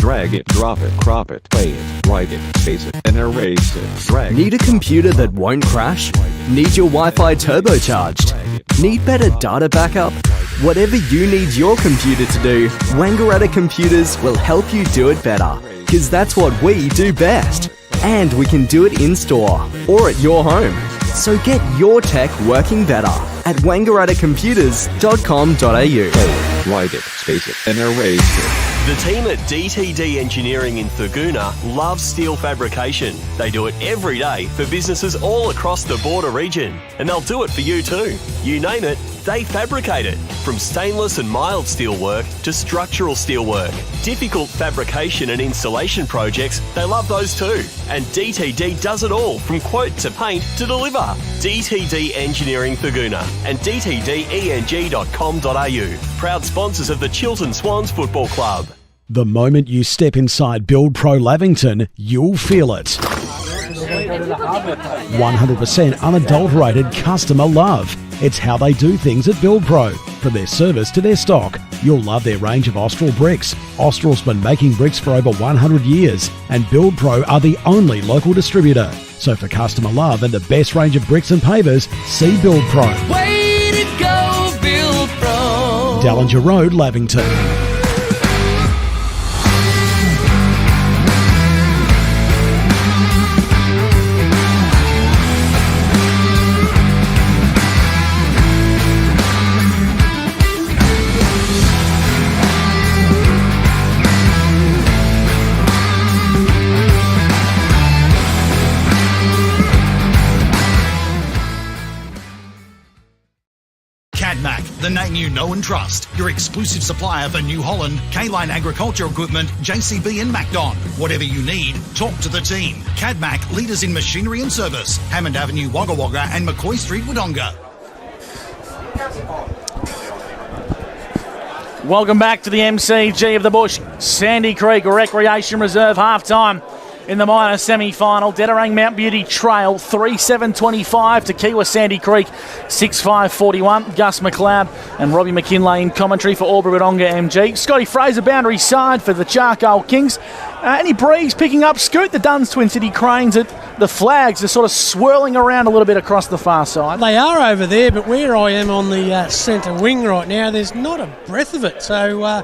drag it, drop it, crop it, play it, write it, space it, and erase it, drag Need a computer that won't crash? Need your Wi-Fi turbocharged? Need better data backup? Whatever you need your computer to do, Wangaratta Computers will help you do it better. Because that's what we do best. And we can do it in-store or at your home. So get your tech working better at wangarattacomputers.com.au. play it, write it, space it, and erase it. The team at DTD Engineering in Thurgoona love steel fabrication. They do it every day for businesses all across the border region. And they'll do it for you too. You name it, they fabricate it. From stainless and mild steel work to structural steel work. Difficult fabrication and installation projects, they love those too. And DTD does it all from quote to paint to deliver. DTD Engineering Thurgoona and dtdeng.com.au. Proud sponsors of the Chiltern Swans Football Club. The moment you step inside Build Pro Lavington, you'll feel it. 100% unadulterated customer love. It's how they do things at Build Pro. From their service to their stock, you'll love their range of Austral bricks. Austral's been making bricks for over 100 years, and Build Pro are the only local distributor. So for customer love and the best range of bricks and pavers, see Build Pro. Way to go, Build Pro. Dallinger Road, Lavington. Cadmac, the name you know and trust. Your exclusive supplier for New Holland, K-Line Agriculture Equipment, JCB and Macdon. Whatever you need, talk to the team. Cadmac, leaders in machinery and service. Hammond Avenue, Wagga Wagga and McCoy Street, Wodonga. Welcome back to the MCG of the Bush. Sandy Creek Recreation Reserve half-time in the minor semi-final. Dederang Mount Beauty trail 3-7-25 to Kiewa Sandy Creek 6-5-41. Gus McLeod and Robbie McKinlay in commentary for Albury Wodonga MG. Scotty Fraser boundary side for the Charcoal Kings. Any breeze picking up? Scoot the Duns Twin City Cranes at the flags are sort of swirling around a little bit across the far side. They are over there, but where I am on the centre wing right now, there's not a breath of it. So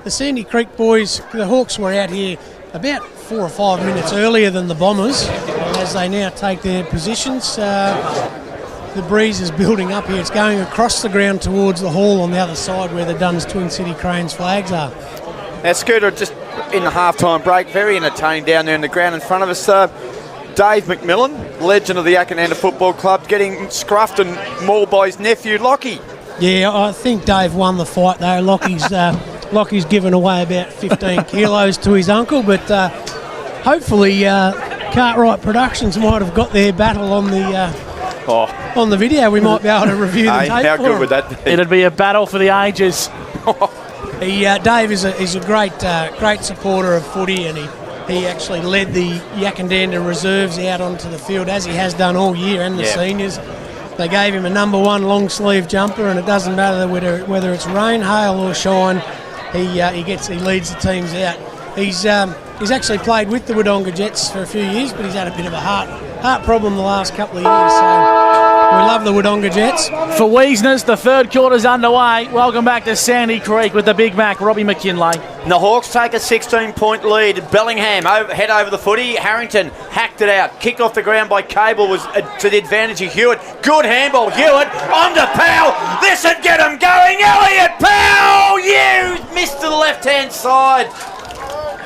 the Sandy Creek boys, the Hawks were out here about 4 or 5 minutes earlier than the Bombers, and as they now take their positions, the breeze is building up here. It's going across the ground towards the hall on the other side where the Duns Twin City Cranes flags are. Now, Scooter, just in the half-time break, very entertaining down there in the ground in front of us. Dave McMillan, legend of the Yakananda Football Club, getting scruffed and mauled by his nephew, Lockie. Yeah, I think Dave won the fight, though. Lockie's given away about 15 kilos to his uncle, but hopefully Cartwright Productions might have got their battle on the video. We might be able to review the tape. How good would that be? It'd be a battle for the ages. Dave is a great supporter of footy, and he actually led the Yakananda reserves out onto the field, as he has done all year, and the seniors. They gave him a number 1 long sleeve jumper, and it doesn't matter whether it's rain, hail or shine. He leads the teams out. He's actually played with the Wodonga Jets for a few years, but he's had a bit of a heart problem the last couple of years. So we love the Wodonga Jets. For Wiesners, the third quarter's underway. Welcome back to Sandy Creek with the Big Mac, Robbie McKinlay. And the Hawks take a 16-point lead. Bellingham head over the footy. Harrington hacked it out. Kicked off the ground by Cable was to the advantage of Hewitt. Good handball. Hewitt onto Powell. This would get him going. Elliott Powell, you missed to the left-hand side.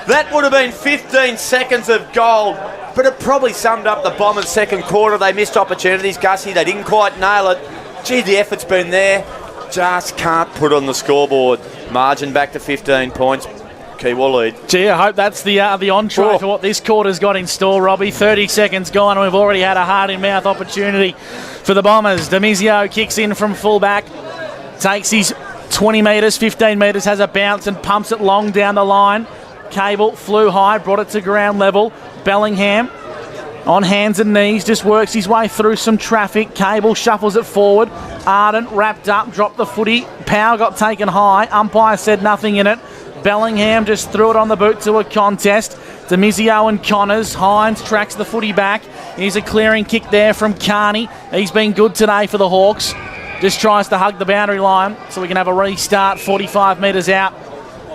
That would have been 15 seconds of gold, but it probably summed up the Bombers' second quarter. They missed opportunities, Gussie. They didn't quite nail it. Gee, the effort's been there. Just can't put on the scoreboard. Margin back to 15 points. Kiewa lead. Gee, I hope that's the entree for what this quarter's got in store, Robbie. 30 seconds gone, and we've already had a heart-in-mouth opportunity for the Bombers. Demizio kicks in from fullback, takes his 20 metres, 15 metres, has a bounce and pumps it long down the line. Cable flew high, brought it to ground level. Bellingham on hands and knees, just works his way through some traffic. Cable shuffles it forward. Arden wrapped up, dropped the footy. Power got taken high. Umpire said nothing in it. Bellingham just threw it on the boot to a contest. Demizio and Connors. Hines tracks the footy back. Here's a clearing kick there from Carney. He's been good today for the Hawks. Just tries to hug the boundary line so we can have a restart 45 metres out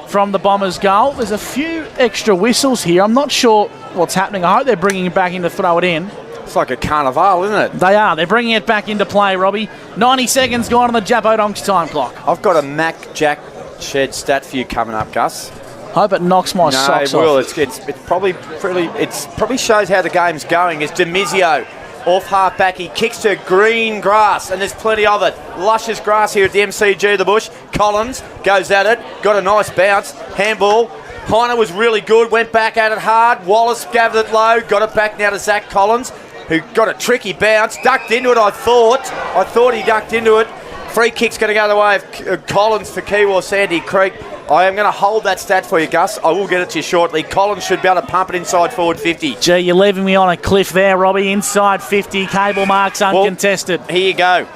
from the Bombers' goal. There's a few extra whistles here. I'm not sure what's happening. I hope they're bringing it back in to throw it in. It's like a carnival, isn't it? They are. They're bringing it back into play, Robbie. 90 seconds gone on the Japodonks time clock. I've got a Mac Jack Shed stat for you coming up, Gus. Hope it knocks my socks off. No, it will. off. It's probably probably shows how the game's going. It's Demizio off half back. He kicks to green grass, and there's plenty of it. Luscious grass here at the MCG, the Bush. Collins goes at it. Got a nice bounce. Handball. Heiner was really good. Went back at it hard. Wallace gathered it low. Got it back now to Zach Collins, who got a tricky bounce. Ducked into it, I thought he ducked into it. Free kick's going to go the way of Collins for Kiewa Sandy Creek. I am going to hold that stat for you, Gus. I will get it to you shortly. Collins should be able to pump it inside forward 50. Gee, you're leaving me on a cliff there, Robbie. Inside 50, cable marks uncontested. Well, here you go.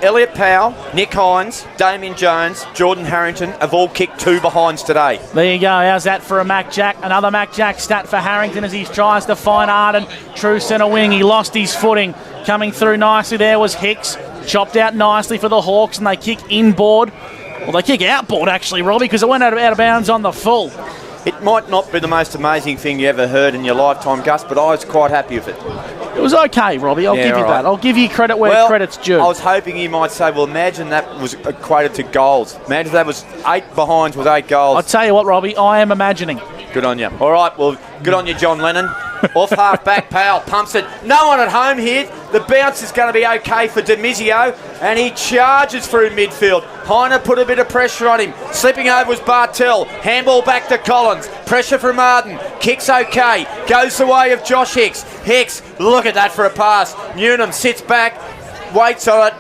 Elliot Powell, Nick Hines, Damien Jones, Jordan Harrington have all kicked 2 behinds today. There you go. How's that for a Mac Jack? Another Mac Jack stat for Harrington as he tries to find Arden. True centre wing. He lost his footing. Coming through nicely there was Hicks. Chopped out nicely for the Hawks, and they kick inboard. Well, they kick outboard, actually, Robbie, because it went out of bounds on the full. It might not be the most amazing thing you ever heard in your lifetime, Gus, but I was quite happy with it. It was okay, Robbie. I'll give you that. I'll give you credit where credit's due. I was hoping you might say, well, imagine that was equated to goals. Imagine that was 8 behinds with 8 goals. I'll tell you what, Robbie, I am imagining. Good on you. All right, well, good on you, John Lennon. Off half back, Powell pumps it. No one at home here. The bounce is going to be okay for Demizio, and he charges through midfield. Heiner put a bit of pressure on him. Slipping over was Bartel. Handball back to Collins. Pressure from Arden. Kicks okay. Goes the way of Josh Hicks. Hicks, look at that for a pass. Newnham sits back, waits on it.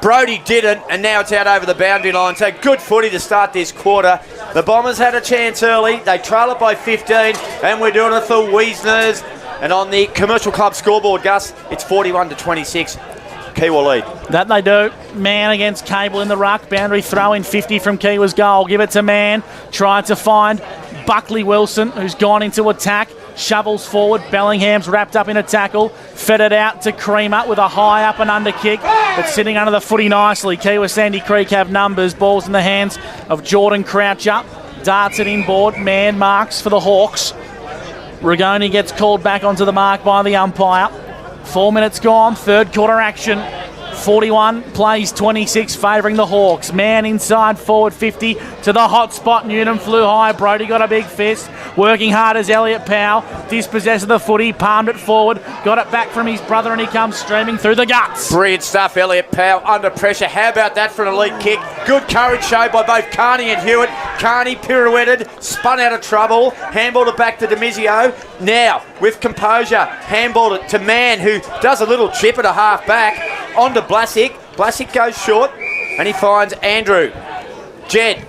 Brody didn't, and now it's out over the boundary line. So good footy to start this quarter. The Bombers had a chance early. They trail it by 15, and we're doing it for Wiesners. And on the Commercial Club scoreboard, Gus, it's 41-26. Kiewa lead. That they do. Man against Cable in the ruck. Boundary throw in 50 from Kiewa's goal. Give it to Man. Tried to find Buckley Wilson, who's gone into attack. Shovels forward. Bellingham's wrapped up in a tackle. Fed it out to Creamer with a high up and under kick. But sitting under the footy nicely. Kiewa Sandy Creek have numbers. Ball's in the hands of Jordan Croucher. Darts it inboard. Man marks for the Hawks. Rigoni gets called back onto the mark by the umpire. 4 minutes gone. Third quarter action. 41 plays 26, favouring the Hawks. Man inside forward 50 to the hot spot. Newnham flew high. Brody got a big fist. Working hard as Elliot Powell. Dispossessed of the footy. Palmed it forward. Got it back from his brother, and he comes streaming through the guts. Brilliant stuff, Elliot Powell under pressure. How about that for an elite kick? Good courage showed by both Carney and Hewitt. Carney pirouetted, spun out of trouble. Handballed it back to Demizio. Now, with composure, handballed it to Man, who does a little chip at a half back. On to Blasick. Blasick goes short, and he finds Andrew. Jed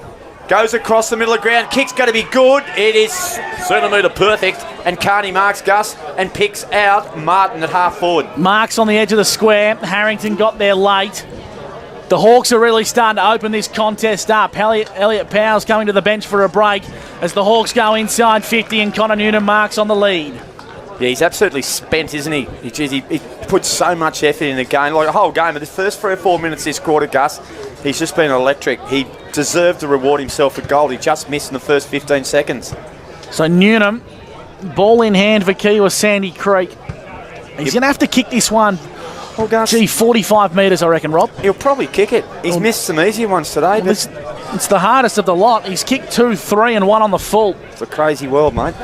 goes across the middle of the ground. Kick's going to be good. It is centimetre perfect. And Carney marks Gus and picks out Martin at half forward. Marks on the edge of the square. Harrington got there late. The Hawks are really starting to open this contest up. Elliot Powell's coming to the bench for a break as the Hawks go inside 50 and Connor Newnham marks on the lead. Yeah, he's absolutely spent, isn't he? He puts so much effort in the game. Like a whole game, but the first 3 or 4 minutes this quarter, Gus, he's just been electric. He deserved to reward himself for goal. He just missed in the first 15 seconds. So Newnham, ball in hand for Kiewa Sandy Creek. He's going to have to kick this one. Well, Gus, 45 metres, I reckon, Rob. He'll probably kick it. He's missed some easy ones today. But it's the hardest of the lot. He's kicked 2, 3 and 1 on the full. It's a crazy world, mate.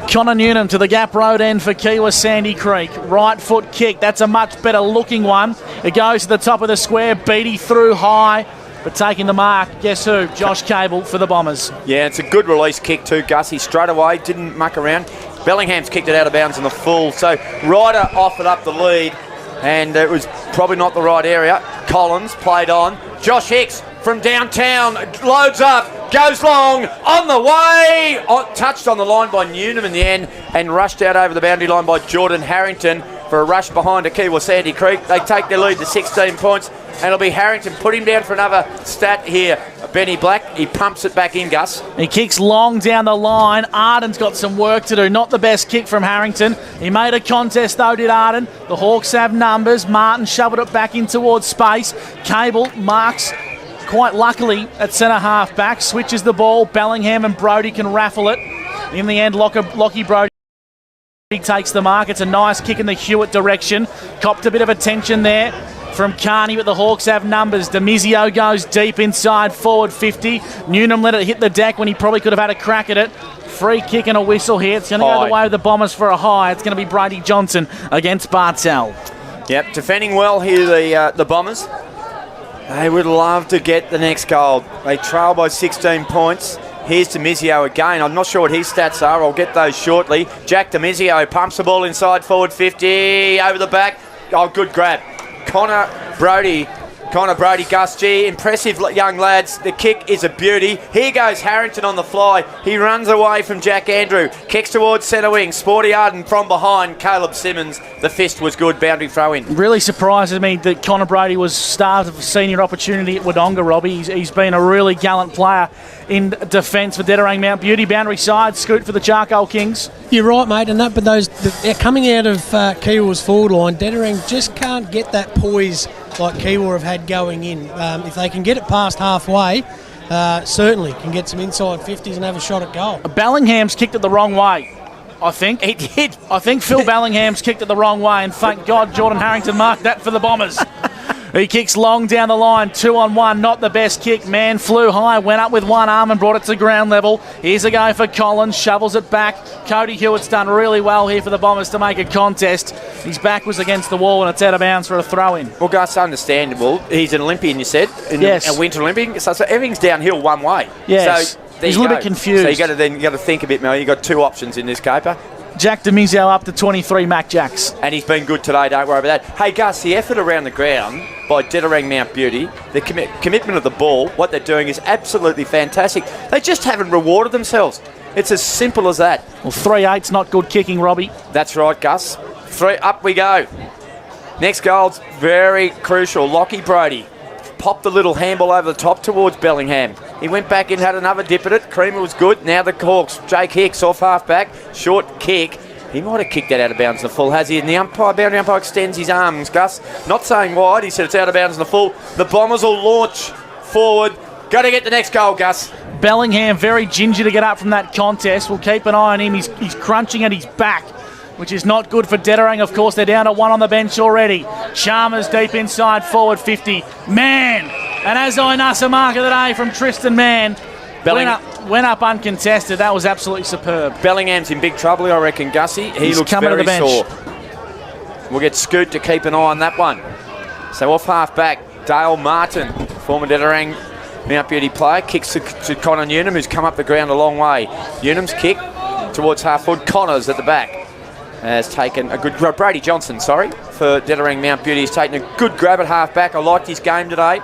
Connor Newnham to the gap road end for Kiewa Sandy Creek. Right foot kick. That's a much better looking one. It goes to the top of the square. Beatty through high. But taking the mark, guess who? Josh Cable for the Bombers. Yeah, it's a good release kick too, Gus. He straight away didn't muck around. Bellingham's kicked it out of bounds in the full. So Ryder offered up the lead, and it was probably not the right area. Collins played on. Josh Hicks from downtown loads up, goes long, on the way, touched on the line by Newnham in the end, and rushed out over the boundary line by Jordan Harrington. for a rush behind a Kiewa Sandy Creek. They take their lead to 16 points, and it'll be Harrington. Put him down for another stat here. Benny Black, he pumps it back in, Gus. He kicks long down the line. Arden's got some work to do. Not the best kick from Harrington. He made a contest though, did Arden. The Hawks have numbers. Martin shoveled it back in towards space. Cable marks quite luckily at centre half back. Switches the ball. Bellingham and Brody can raffle it. In the end, Lockie Brody takes the mark. It's a nice kick in the Hewitt direction. Copped a bit of attention there from Carney, but the Hawks have numbers. Demizio goes deep inside, forward 50. Newnham let it hit the deck when he probably could have had a crack at it. Free kick and a whistle here. It's going to go the way of the Bombers for a high. It's going to be Brady Johnson against Bartell. Yep, defending well here, the Bombers. They would love to get the next goal. They trail by 16 points. Here's Demizio again. I'm not sure what his stats are. I'll get those shortly. Jack Demizio pumps the ball inside, forward 50, over the back. Oh, good grab. Connor Brody, Gus G, impressive young lads. The kick is a beauty. Here goes Harrington on the fly. He runs away from Jack Andrew. Kicks towards centre wing. Sporty Arden from behind. Caleb Simmons. The fist was good. Boundary throw in. Really surprises me that Connor Brady was starved of a senior opportunity at Wodonga, Robbie. He's been a really gallant player in defence for Dederang Mount Beauty. Boundary side, scoot for the Charcoal Kings. You're right, mate. And but coming out of Kiewa's forward line, Dederang just can't get that poise like Kiewa have had going in. If they can get it past halfway, certainly can get some inside 50s and have a shot at goal. Bellingham's kicked it the wrong way, I think. He did. I think Phil Bellingham's kicked it the wrong way, and thank God Jordan Harrington marked that for the Bombers. He kicks long down the line, 2-on-1, not the best kick. Man flew high, went up with one arm and brought it to ground level. Here's a go for Collins, shovels it back. Cody Hewitt's done really well here for the Bombers to make a contest. His back was against the wall and it's out of bounds for a throw-in. Well, Gus, understandable. He's an Olympian, you said. Yes. A Winter Olympian. So everything's downhill one way. Yes. So he's a little bit confused. So you got to think a bit, Mel. You've got two options in this caper. Jack Demizio up to 23 Mac Jacks. And he's been good today, don't worry about that. Hey, Gus, the effort around the ground by Dederang Mount Beauty, the commitment of the ball, what they're doing is absolutely fantastic. They just haven't rewarded themselves. It's as simple as that. Well, 3-8's not good kicking, Robbie. That's right, Gus. Up we go. Next goal's very crucial. Lockie Brody popped a little handball over the top towards Bellingham. He went back and had another dip at it. Creamer was good. Now the Hawks. Jake Hicks off half-back. Short kick. He might have kicked that out of bounds in the full, has he? And the boundary umpire extends his arms, Gus. Not saying wide. He said it's out of bounds in the full. The Bombers will launch forward. Got to get the next goal, Gus. Bellingham very ginger to get up from that contest. We'll keep an eye on him. He's crunching at his back, which is not good for Dederang. Of course, they're down to one on the bench already. Chalmers deep inside, forward 50. Mann, and as I know, a mark of the day from Tristan Mann. Went up uncontested. That was absolutely superb. Bellingham's in big trouble, I reckon, Gussie. He looks coming very to the bench. sore. We'll get Scoot to keep an eye on that one. So off half-back, Dale Martin, former Dederang Mount Beauty player, kicks to Connor Newnham, who's come up the ground a long way. Newnham's kick towards half-forward. Connors at the back has taken a good... Brady Johnson, for Dederang Mount Beauty. He's taken a good grab at half-back. I liked his game today.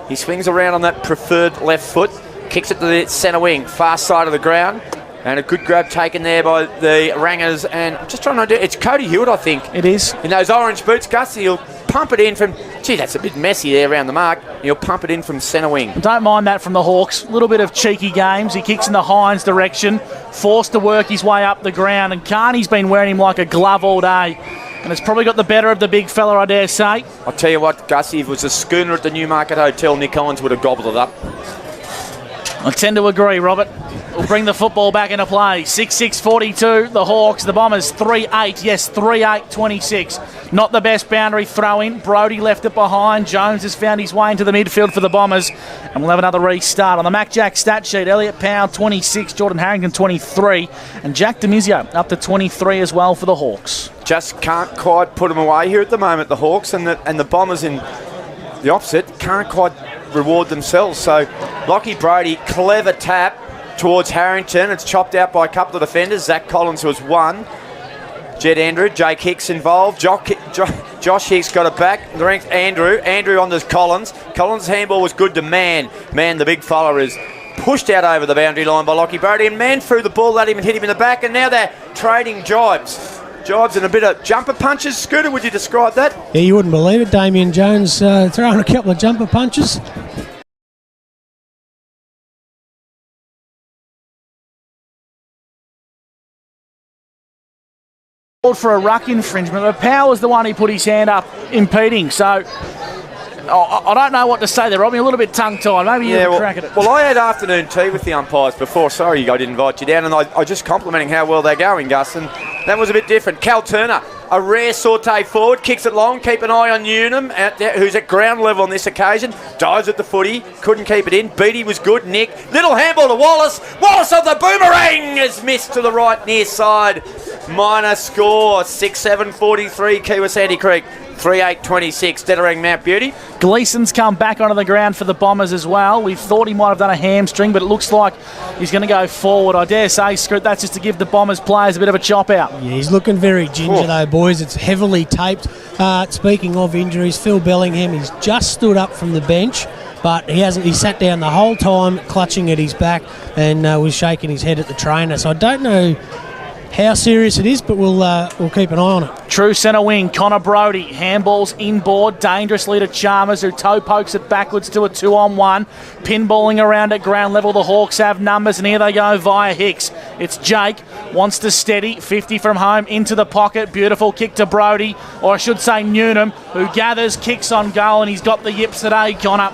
He swings around on that preferred left foot, kicks it to the centre wing, far side of the ground, and a good grab taken there by the Rangers. And I'm just trying to do... It's Cody Hewitt, I think. It is. In those orange boots, Gus, he'll pump it in from... Gee, that's a bit messy there around the mark. He'll pump it in from centre wing. Don't mind that from the Hawks. A little bit of cheeky games. He kicks in the Hines direction, forced to work his way up the ground, and Carney's been wearing him like a glove all day. And it's probably got the better of the big fella, I dare say. I'll tell you what, Gussie, if it was a schooner at the Newmarket Hotel, Nick Collins would have gobbled it up. I tend to agree, Robert. We'll bring the football back into play. 6-6-42, the Hawks, the Bombers 3-8. Yes, 3-8-26. Not the best boundary throw-in. Brody left it behind. Jones has found his way into the midfield for the Bombers. And we'll have another restart. On the Mac Jack stat sheet, Elliot Powell 26, Jordan Harrington 23, and Jack Demizio up to 23 as well for the Hawks. Just can't quite put them away here at the moment, the Hawks, and the Bombers in the opposite can't quite reward themselves. So Lockie Brody, clever tap towards Harrington. It's chopped out by a couple of defenders. Zach Collins was one. Jed Andrew, Jake Hicks involved. Josh Hicks got it back. Andrew on to Collins. Collins' handball was good to Mann. Mann, the big fella, is pushed out over the boundary line by Lockie Brody, and Mann threw the ball at him and hit him in the back, and now they're trading jibes. jibes and a bit of jumper punches. Scooter, would you describe that? Yeah, you wouldn't believe it. Damien Jones throwing a couple of jumper punches. For a ruck infringement, but Power's the one who put his hand up impeding. So I don't know what to say there, Robbie. A little bit tongue-tied. Maybe you have a crack at it. Well, I had afternoon tea with the umpires before. Sorry, I didn't invite you down, and I just complimenting how well they're going, Gus, and that was a bit different. Cal Turner, a rare saute forward, kicks it long. Keep an eye on Newnham, out there, who's at ground level on this occasion. Dives at the footy, couldn't keep it in. Beattie was good. Nick, little handball to Wallace. Wallace of the boomerang is missed to the right near side. Minor score 6-7-43. Kiewa Sandy Creek 3-8-26. Dederang Mount Beauty. Gleason's come back onto the ground for the Bombers as well. We thought he might have done a hamstring, but it looks like he's going to go forward. I dare say, Scoot, that's just to give the Bombers players a bit of a chop out. Yeah, he's looking very ginger though, boys. It's heavily taped. Speaking of injuries, Phil Bellingham, he's just stood up from the bench, but he hasn't. He sat down the whole time, clutching at his back, and was shaking his head at the trainer. So I don't know how serious it is, but we'll keep an eye on it. True centre wing, Connor Brodie. Handballs inboard, dangerously to Chalmers, who toe pokes it backwards to a 2-on-1. Pinballing around at ground level. The Hawks have numbers, and here they go via Hicks. It's Jake, wants to steady. 50 from home, into the pocket. Beautiful kick to Brodie, or I should say Newnham, who gathers, kicks on goal, and he's got the yips today, Connor.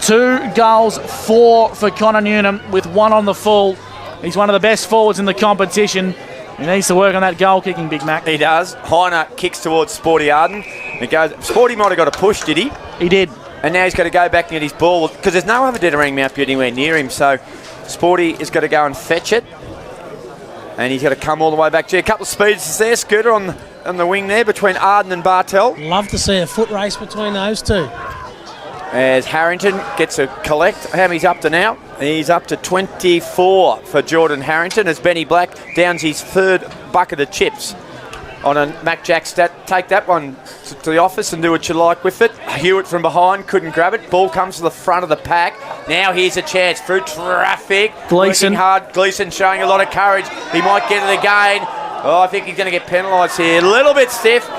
2 goals, 4 for Connor Newnham, with 1 on the full. He's one of the best forwards in the competition. He needs to work on that goal kicking, Big Mac. He does. Heiner kicks towards Sporty Arden. It goes. Sporty might have got a push, did he? He did. And now he's got to go back and get his ball, because there's no other Dederang Mount Beauty anywhere near him. So Sporty is going to go and fetch it. And he's got to come all the way back. Gee, a couple of speeds there. Scooter on the wing there between Arden and Bartel. Love to see a foot race between those two. As Harrington gets a collect. How many's up to now? He's up to 24 for Jordan Harrington as Benny Black downs his 3rd bucket of chips on a Mac Jack stat. Take that one to the office and do what you like with it. Hewitt from behind couldn't grab it. Ball comes to the front of the pack. Now here's a chance through traffic. Gleason. Working hard. Gleason showing a lot of courage. He might get it again. Oh, I think he's going to get penalised here. A little bit stiff.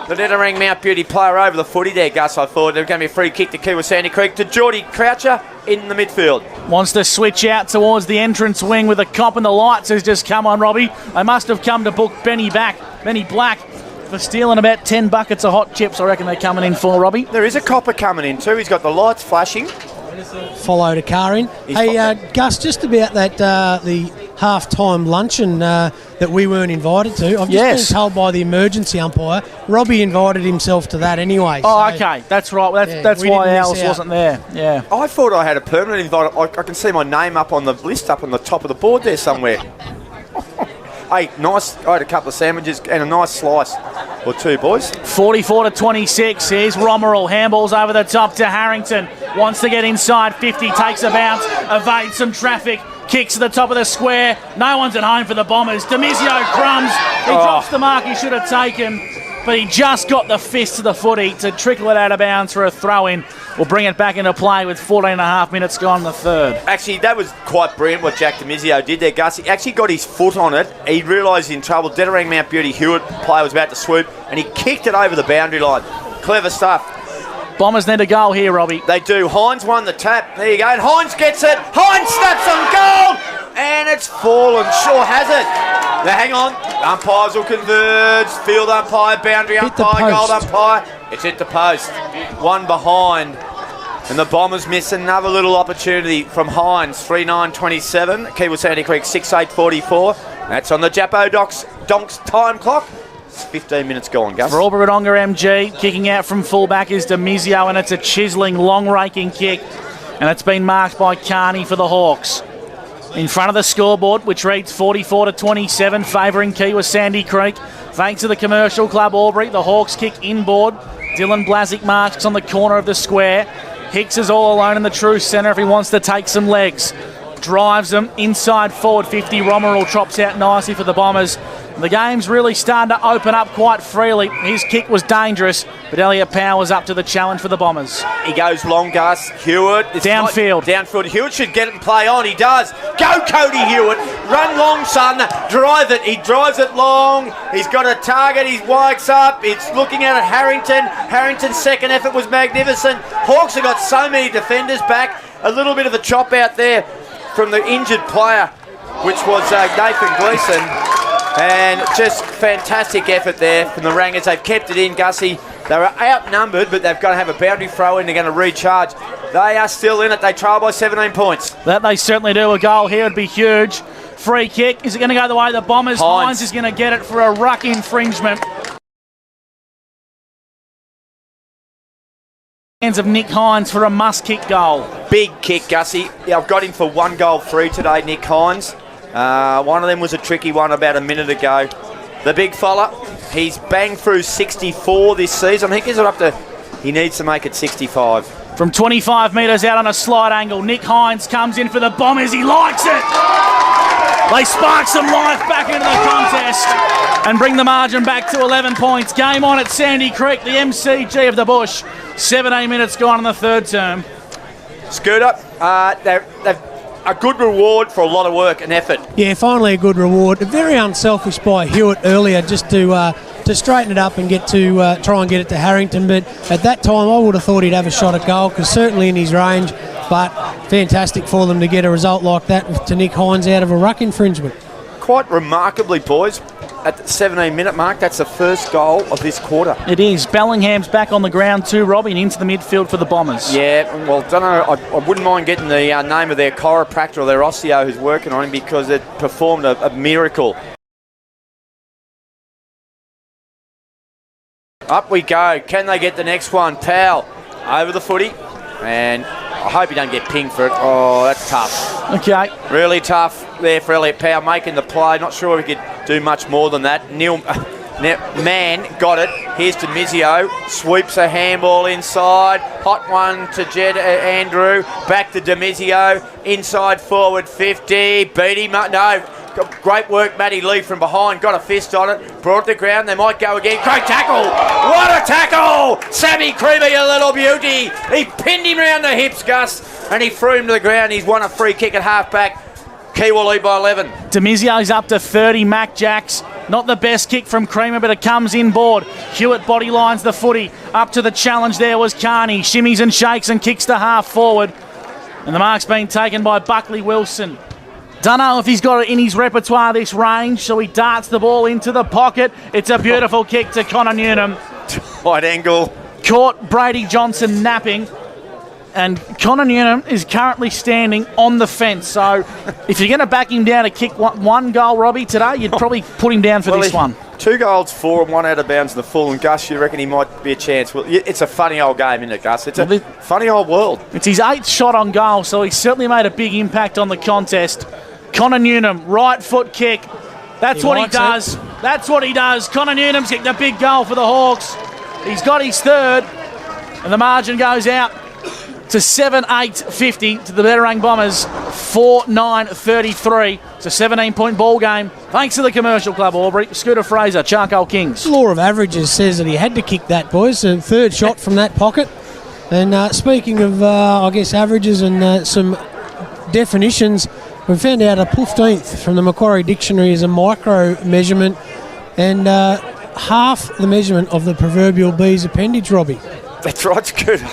The Dederang Mount Beauty player over the footy there, Gus. I thought there was going to be a free kick to Kiewa Sandy Creek to Geordie Croucher in the midfield. Wants to switch out towards the entrance wing with a cop and the lights has just come on, Robbie. They must have come to book Benny Black for stealing about 10 buckets of hot chips. I reckon they're coming in for, Robbie. There is a copper coming in too. He's got the lights flashing. Followed a car in. Hey, Gus, just about that the half-time luncheon that we weren't invited to. I've just been told by the emergency umpire, Robbie invited himself to that anyway. Oh, okay. That's right. That's why Alice wasn't there. Yeah. I thought I had a permanent invite. I can see my name up on the list, up on the top of the board there somewhere. Hey, nice. I had a couple of sandwiches and a nice slice or 2, boys. 44-26. Here's Romerall. Handballs over the top to Harrington. Wants to get inside. 50. Takes a bounce. Evades some traffic. Kicks to the top of the square. No one's at home for the Bombers. Demizio crumbs. He drops the mark he should have taken, but he just got the fist to the footy to trickle it out of bounds for a throw-in. We'll bring it back into play with 14.5 minutes gone in the 3rd. Actually, that was quite brilliant what Jack Demizio did there, Gus. He actually got his foot on it. He realised he's in trouble. Dederang Mount Beauty Hewitt player was about to swoop, and he kicked it over the boundary line. Clever stuff. Bombers need a goal here, Robbie. They do. Hines won the tap. There you go. And Hines gets it. Hines snaps on goal. And it's fallen. Sure has it. Now, hang on. Umpires will converge. Field umpire, boundary umpire, goal umpire. It's hit the post. One behind. And the Bombers miss another little opportunity from Hines. 3-9-27. Kiewa Sandy Creek 6-8-44. That's on the Jappo Donks time clock. 15 minutes gone, Gus. For Albury-Wodonga MG, kicking out from fullback is Demizio, and it's a chiselling, long raking kick, and it's been marked by Carney for the Hawks. In front of the scoreboard, which reads 44-27, favouring Kiewa Sandy Creek. Thanks to the Commercial Club Albury, the Hawks kick inboard. Dylan Blazic marks on the corner of the square. Hicks is all alone in the true centre if he wants to take some legs. Drives them inside forward 50. Romerall chops out nicely for the Bombers. The game's really starting to open up quite freely. His kick was dangerous, but Elliot Power was up to the challenge for the Bombers. He goes long, Gus. Hewitt. Downfield. Downfield. Hewitt should get it and play on. He does. Go, Cody Hewitt. Run long, son. Drive it. He drives it long. He's got a target. He wakes up. It's looking at Harrington. Harrington's second effort was magnificent. Hawks have got so many defenders back. A little bit of a chop out there from the injured player, which was Nathan Gleeson. And just fantastic effort there from the Rangers. They've kept it in, Gussie. They were outnumbered, but they've got to have a boundary throw in. They're going to recharge. They are still in it. They trail by 17 points. That they certainly do. A goal here would be huge. Free kick. Is it going to go the way of the Bombers? Hines is going to get it for a ruck infringement. Hands of Nick Hines for a must-kick goal. Big kick, Gussie. Yeah, I've got him for 1 goal free today, Nick Hines. One of them was a tricky one about a minute ago. The big fella, he's banged through 64 this season. I think he needs to make it 65. From 25 metres out on a slide angle, Nick Hines comes in for the Bombers. He likes it. They spark some life back into the contest and bring the margin back to 11 points. Game on at Sandy Creek, the MCG of the Bush. 17 minutes gone in the third term. Scooter, they've a good reward for a lot of work and effort. Yeah, finally a good reward. Very unselfish by Hewitt earlier just to straighten it up and get to try and get it to Harrington. But at that time, I would have thought he'd have a shot at goal because certainly in his range. But fantastic for them to get a result like that to Nick Hines out of a ruck infringement. Quite remarkably, boys, at the 17-minute mark, that's the first goal of this quarter. It is. Bellingham's back on the ground too, Robbie, and into the midfield for the Bombers. Yeah, well, don't know. I wouldn't mind getting the name of their chiropractor or their osteo who's working on him because it performed a miracle. Up we go. Can they get the next one? Powell over the footy. And I hope he don't get pinged for it. Oh, that's tough. Okay. Really tough there for Elliot Powell making the play. Not sure if he could do much more than that. Mann got it. Here's to Mizio. Sweeps a handball inside. Hot one to Andrew. Back to Demizio. Inside forward 50. Beat him up. No. Great work, Matty Lee from behind. Got a fist on it. Brought it to the ground. They might go again. Great tackle. What a tackle. Sammy Creamy, a little beauty. He pinned him around the hips, Gus, and he threw him to the ground. He's won a free kick at half-back. Kiewa lead by 11. Demizio's up to 30. Mac Jacks. Not the best kick from Creamer, but it comes inboard. Hewitt body lines the footy. Up to the challenge there was Carney. Shimmies and shakes and kicks to half forward. And the mark's been taken by Buckley Wilson. Don't know if he's got it in his repertoire, this range, so he darts the ball into the pocket. It's a beautiful kick to Connor Newnham. Wide angle. Caught Brady Johnson napping. And Connor Newnham is currently standing on the fence. So if you're going to back him down to kick one goal, Robbie, today, you'd probably put him down for this one. 2 goals, 4 and 1 out of bounds in the full. And Gus, you reckon he might be a chance? Well, it's a funny old game, isn't it, Gus? It's a funny old world. It's his 8th shot on goal, so he's certainly made a big impact on the contest. Connor Newnham, right foot kick. That's what he does. That's what he does. Connor Newnham's kicked a big goal for the Hawks. He's got his 3rd. And the margin goes out to 7-8-50 to the Dederang Bombers. 4-9-33. It's a 17-point ball game. Thanks to the Commercial Club, Albury. Scooter Fraser, Charcoal Kings. The law of averages says that he had to kick that, boys. A 3rd shot from that pocket. And speaking of, I guess, averages and some definitions, we found out a 15th from the Macquarie Dictionary is a micro measurement and half the measurement of the proverbial bee's appendage, Robbie. That's right, Scooter.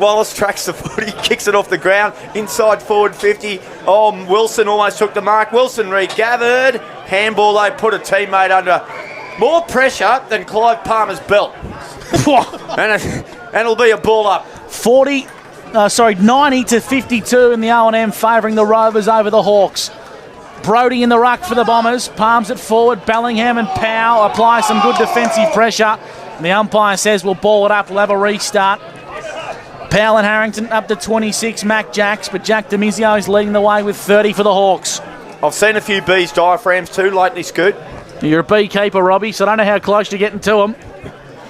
Wallace tracks the footy, kicks it off the ground, inside forward 50. Oh, Wilson almost took the mark. Wilson regathered. Handball, they put a teammate under more pressure than Clive Palmer's belt. and it'll be a ball up. 90-52 in the O&M, favouring the Rovers over the Hawks. Brody in the ruck for the Bombers, palms it forward. Bellingham and Powell apply some good defensive pressure. And the umpire says we'll ball it up, we'll have a restart. Powell and Harrington up to 26, Mac Jacks, but Jack Demizio is leading the way with 30 for the Hawks. I've seen a few bees diaphragms too lately, Scoot. You're a beekeeper, Robbie, so I don't know how close you're getting to them.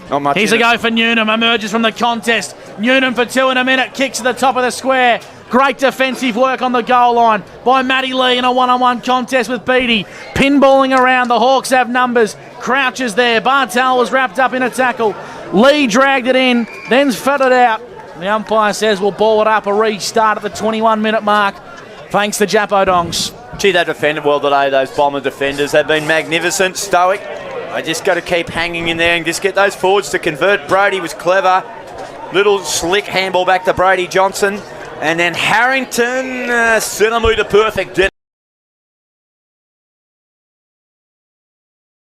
Not much. Here's a go for Newnham, emerges from the contest. Newnham for 2 in a minute, kicks to the top of the square. Great defensive work on the goal line by Matty Lee in a one-on-one contest with Beattie. Pinballing around, the Hawks have numbers. Crouches there, Bartel was wrapped up in a tackle. Lee dragged it in, then fed it out. The umpire says we'll ball it up, a restart at the 21-minute mark, thanks to Japo Dongs. Gee, they defended well today, those Bomber defenders. They've been magnificent, stoic. They just got to keep hanging in there and just get those forwards to convert. Brody was clever. Little slick handball back to Brady Johnson. And then Harrington, centimetre perfect.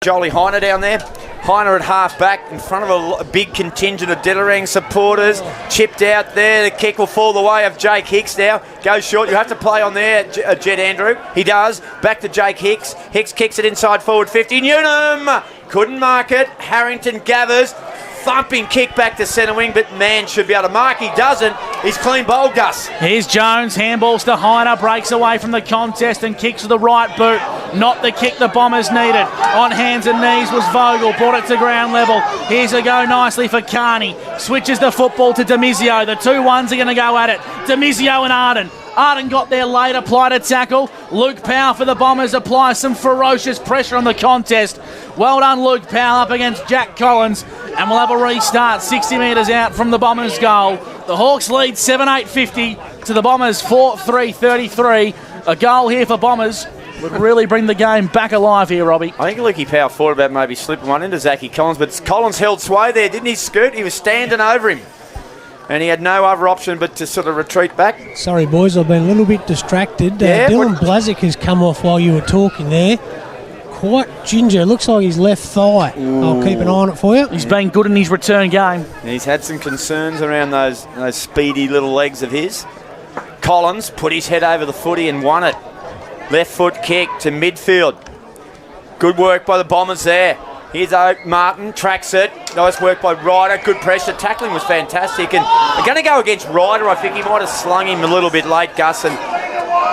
Jolly Heiner down there. Heiner at half back in front of a big contingent of Dederang supporters. Chipped out there. The kick will fall the way of Jake Hicks now. Goes short. You have to play on there, Jed Andrew. He does. Back to Jake Hicks. Hicks kicks it inside forward 50. Newnham couldn't mark it. Harrington gathers. Thumping kick back to centre wing, but man should be able to mark. He doesn't. He's clean bowled, Gus. Here's Jones, handballs to Heiner, breaks away from the contest and kicks with the right boot. Not the kick the Bombers needed. On hands and knees was Vogel, brought it to ground level. Here's a go nicely for Carney. Switches the football to Demizio. The 2-1s are going to go at it. Demizio and Arden. Arden got there late, applied a tackle. Luke Powell for the Bombers applies some ferocious pressure on the contest. Well done, Luke Powell, up against Jack Collins. And we'll have a restart 60 metres out from the Bombers' goal. The Hawks lead 7-8-50 to the Bombers 4-3-33. A goal here for Bombers would really bring the game back alive here, Robbie. I think Lukey Powell thought about maybe slipping one into Zachy Collins, but Collins held sway there, didn't he, Scoot? He was standing over him. And he had no other option but to sort of retreat back. Sorry, boys, I've been a little bit distracted. Dylan Blazic has come off while you were talking there. Quite ginger. Looks like his left thigh. Ooh. I'll keep an eye on it for you. He's been good in his return game. He's had some concerns around those speedy little legs of his. Collins put his head over the footy and won it. Left foot kick to midfield. Good work by the Bombers there. Here's Martin, tracks it. Nice work by Ryder. Good pressure. Tackling was fantastic. And they're going to go against Ryder. I think he might have slung him a little bit late, Gus. And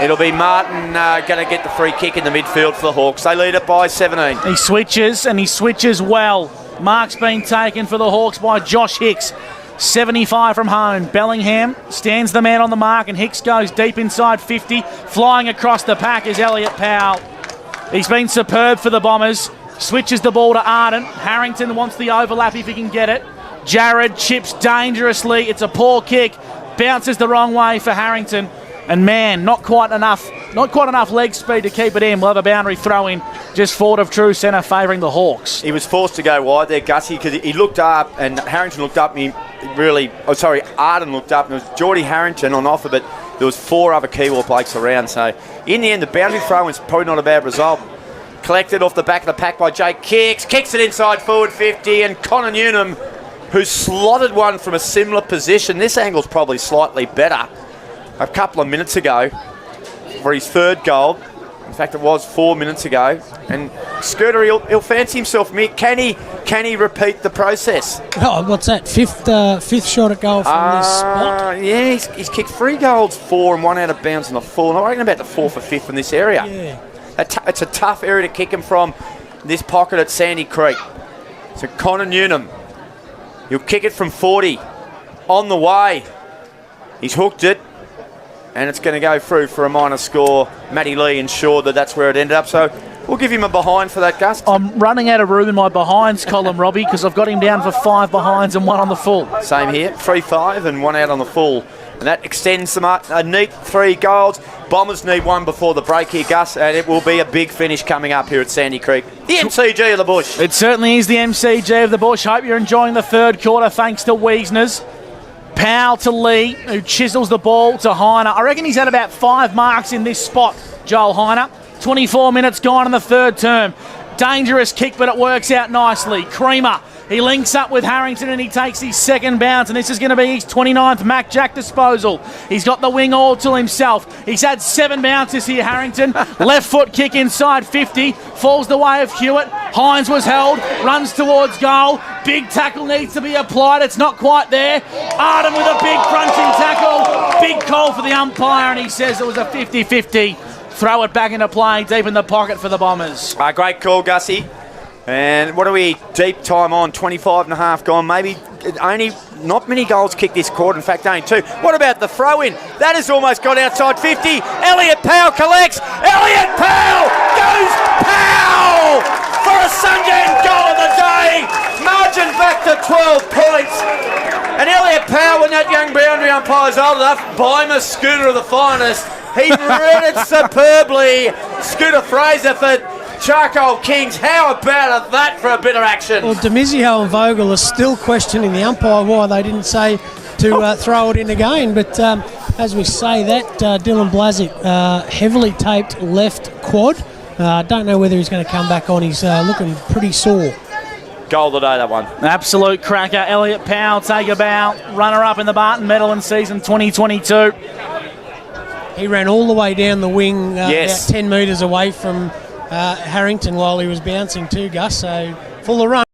it'll be Martin going to get the free kick in the midfield for the Hawks. They lead it by 17. He switches, and he switches well. Mark's been taken for the Hawks by Josh Hicks. 75 from home. Bellingham stands the man on the mark, and Hicks goes deep inside 50. Flying across the pack is Elliot Powell. He's been superb for the Bombers. Switches the ball to Arden. Harrington wants the overlap if he can get it. Jared chips dangerously. It's a poor kick. Bounces the wrong way for Harrington. And man, not quite enough leg speed to keep it in. We'll have a boundary throw in just forward of true centre, favouring the Hawks. He was forced to go wide there, Gussie, because he looked up and Harrington looked up and Arden looked up and it was Geordie Harrington on offer, but there was 4 other Kiewa blokes around. So in the end, the boundary throw is probably not a bad result. Collected off the back of the pack by Jake Hicks. Kicks it inside forward 50 and Connor Newnham, who slotted one from a similar position. This angle's probably slightly better. A couple of minutes ago for his third goal. In fact, it was 4 minutes ago. And Scooter, he'll fancy himself. Can he repeat the process? Oh, what's that? Fifth shot at goal from this spot? Yeah, he's kicked 3 goals, 4 and 1 out of bounds on the full. And I reckon about the 4th or 5th in this area. Yeah. It's a tough area to kick him from, this pocket at Sandy Creek. So Connor Newnham, he'll kick it from 40. On the way. He's hooked it. And it's going to go through for a minor score. Matty Lee ensured that's where it ended up. So we'll give him a behind for that, Gus. I'm running out of room in my behinds column, Robbie, because I've got him down for 5 behinds and 1 on the full. Same here, 3-5 and 1 out on the full. And that extends them up. A neat 3 goals. Bombers need 1 before the break here, Gus, and it will be a big finish coming up here at Sandy Creek. The MCG of the Bush. It certainly is the MCG of the Bush. Hope you're enjoying the third quarter, thanks to Wiesner's. Powell to Lee, who chisels the ball to Heiner. I reckon he's had about 5 marks in this spot, Joel Heiner. 24 minutes gone in the third term. Dangerous kick, but it works out nicely. Creamer, he links up with Harrington and he takes his second bounce, and this is going to be his 29th Mac Jack disposal. He's got the wing all to himself. He's had 7 bounces here, Harrington. Left foot kick inside 50, falls the way of Hewitt. Hines was held, runs towards goal. Big tackle needs to be applied. It's not quite there. Arden with a big crunching tackle. Big call for the umpire, and he says it was a 50-50. Throw it back into play deep in the pocket for the Bombers. Great call, Gussie. And what are we deep time on? 25 and a half gone. Maybe only not many goals kicked this quarter. In fact, only 2. What about the throw-in? That has almost gone outside 50. Elliot Powell collects. Elliot Powell goes Powell for a Sunjan goal of the day. Margin back to 12 points. And Elliot Powell, when that young boundary umpire's old enough, buy him a scooter of the finest. He read it superbly. Scooter Fraser for Charcoal Kings. How about that for a bit of action? Well, Demizio and Vogel are still questioning the umpire why they didn't say to throw it in again. But as we say that, Dylan Blazek heavily taped left quad. Don't know whether he's going to come back on. He's looking pretty sore. Goal of the day, that one. Absolute cracker. Elliot Powell, take a bow. Runner-up in the Barton Medal in season 2022. He ran all the way down the wing, Yes. about 10 metres away from Harrington while he was bouncing too, Gus, so full of run.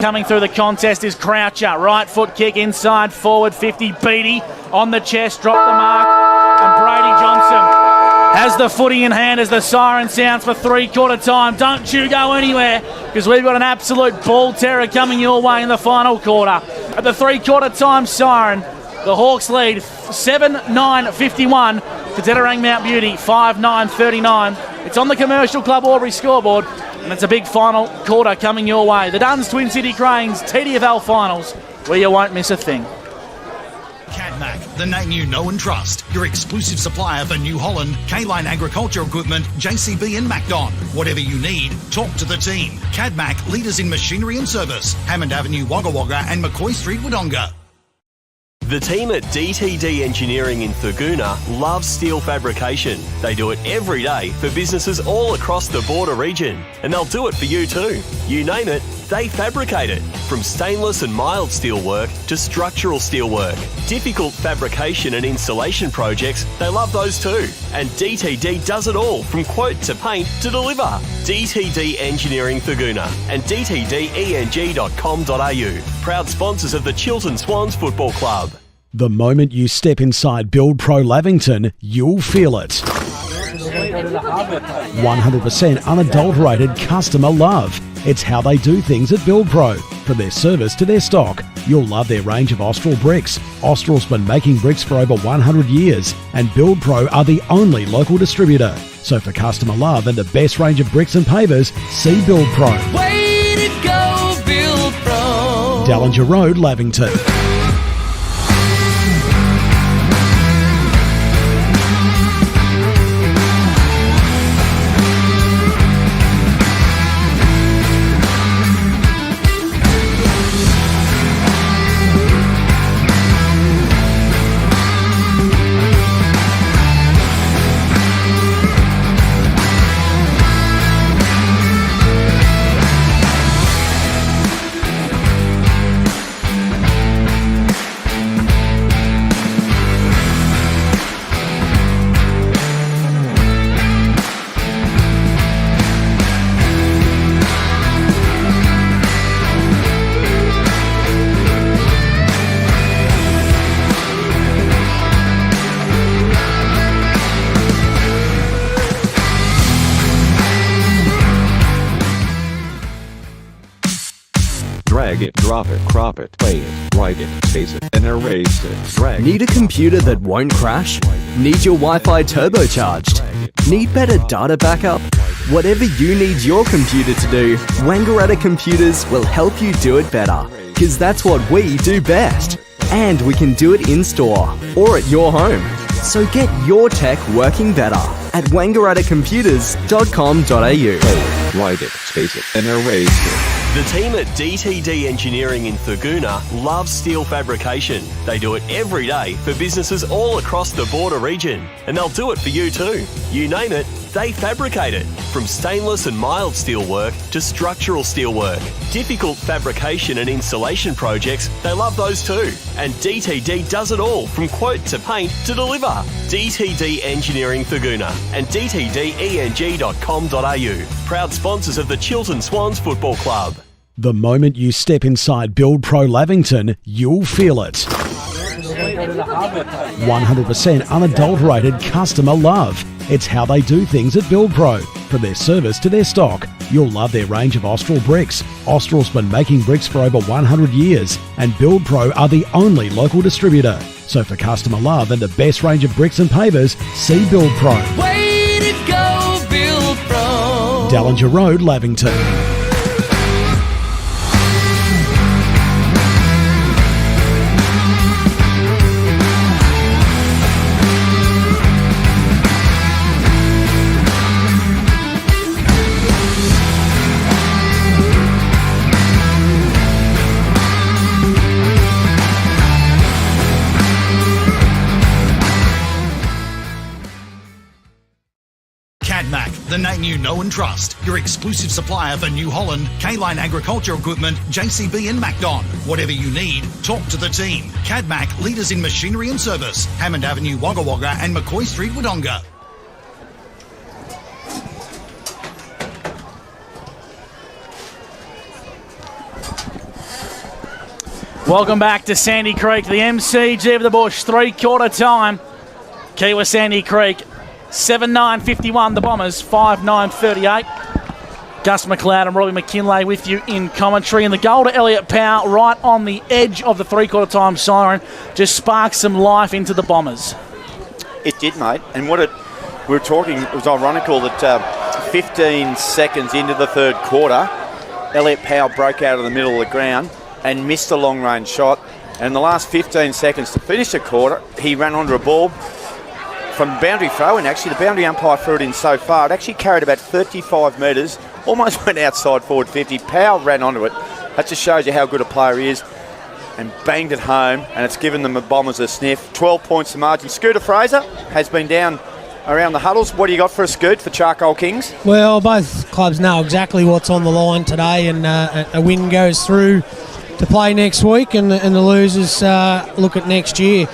Coming through the contest is Croucher. Right foot kick inside forward 50. Beattie on the chest, dropped the mark. And Brady Johnson has the footy in hand as the siren sounds for three-quarter time. Don't you go anywhere, because we've got an absolute ball terror coming your way in the final quarter. At the three-quarter time siren, the Hawks lead 7-9-51 to Dederang Mount Beauty 5-9-39. It's on the Commercial Club Albury scoreboard, and it's a big final quarter coming your way. The Duns Twin City Cranes TDFL Finals, where you won't miss a thing. Cadmac, the name you know and trust. Your exclusive supplier for New Holland, K-Line Agriculture Equipment, JCB and Macdon. Whatever you need, talk to the team. Cadmac, leaders in machinery and service. Hammond Avenue, Wagga Wagga and McCoy Street, Wodonga. The team at DTD Engineering in Thurgoona loves steel fabrication. They do it every day for businesses all across the border region. And they'll do it for you too. You name it, they fabricate it. From stainless and mild steel work to structural steel work. Difficult fabrication and installation projects, they love those too. And DTD does it all, from quote to paint to deliver. DTD Engineering Thurgoona and dtdeng.com.au. Proud sponsors of the Chiltern Swans Football Club. The moment you step inside Build Pro Lavington, you'll feel it. 100% unadulterated customer love. It's how they do things at Build Pro. From their service to their stock, you'll love their range of Austral bricks. Austral's been making bricks for over 100 years, and Build Pro are the only local distributor. So for customer love and the best range of bricks and pavers, see Build Pro. Way to go, Build Pro. Dallinger Road, Lavington. Drag it, drop it, crop it, play it, write it, space it, and erase it. Drag Need a computer that won't crash? Need your Wi-Fi turbocharged? Need better data backup? Whatever you need your computer to do, Wangaratta Computers will help you do it better. Because that's what we do best. And we can do it in-store or at your home. So get your tech working better at wangarattacomputers.com.au. play it, write it, space it, and erase it. The team at DTD Engineering in Thurgoona loves steel fabrication. They do it every day for businesses all across the border region. And they'll do it for you too. You name it, they fabricate it. From stainless and mild steel work to structural steel work. Difficult fabrication and installation projects, they love those too. And DTD does it all, from quote to paint to deliver. DTD Engineering Thurgoona and dtdeng.com.au. Proud sponsors of the Chiltern Swans Football Club. The moment you step inside Build Pro Lavington, you'll feel it. 100% unadulterated customer love. It's how they do things at Build Pro. From their service to their stock, you'll love their range of Austral bricks. Austral's been making bricks for over 100 years, and Build Pro are the only local distributor. So for customer love and the best range of bricks and pavers, see Build Pro. Way to go, Build Pro. Tallangatta Road, Lavington. The name you know and trust. Your exclusive supplier for New Holland, K-Line Agriculture Equipment, JCB and Macdon. Whatever you need, talk to the team. Cadmac, leaders in machinery and service. Hammond Avenue, Wagga Wagga and McCoy Street, Wodonga. Welcome back to Sandy Creek, the MCG of the Bush, 3/4 time. Kiewa Sandy Creek, 7-9-51, the Bombers, 5-9-38. Gus McLeod and Robbie McKinlay with you in commentary. And the goal to Elliot Powell right on the edge of the 3/4 time siren just sparked some life into the Bombers. It did, mate. And we were talking, it was ironical that 15 seconds into the third quarter, Elliot Powell broke out of the middle of the ground and missed a long-range shot. And in the last 15 seconds to finish the quarter, he ran onto a ball from boundary throw-in. Actually, the boundary umpire threw it in so far, it actually carried about 35 metres, almost went outside forward 50. Powell ran onto it. That just shows you how good a player he is. And banged it home, and it's given them the Bombers a sniff. 12 points to margin. Scooter Fraser has been down around the huddles. What do you got for a Scoot for Charcoal Kings? Well, both clubs know exactly what's on the line today, and a win goes through to play next week, and the losers look at next year.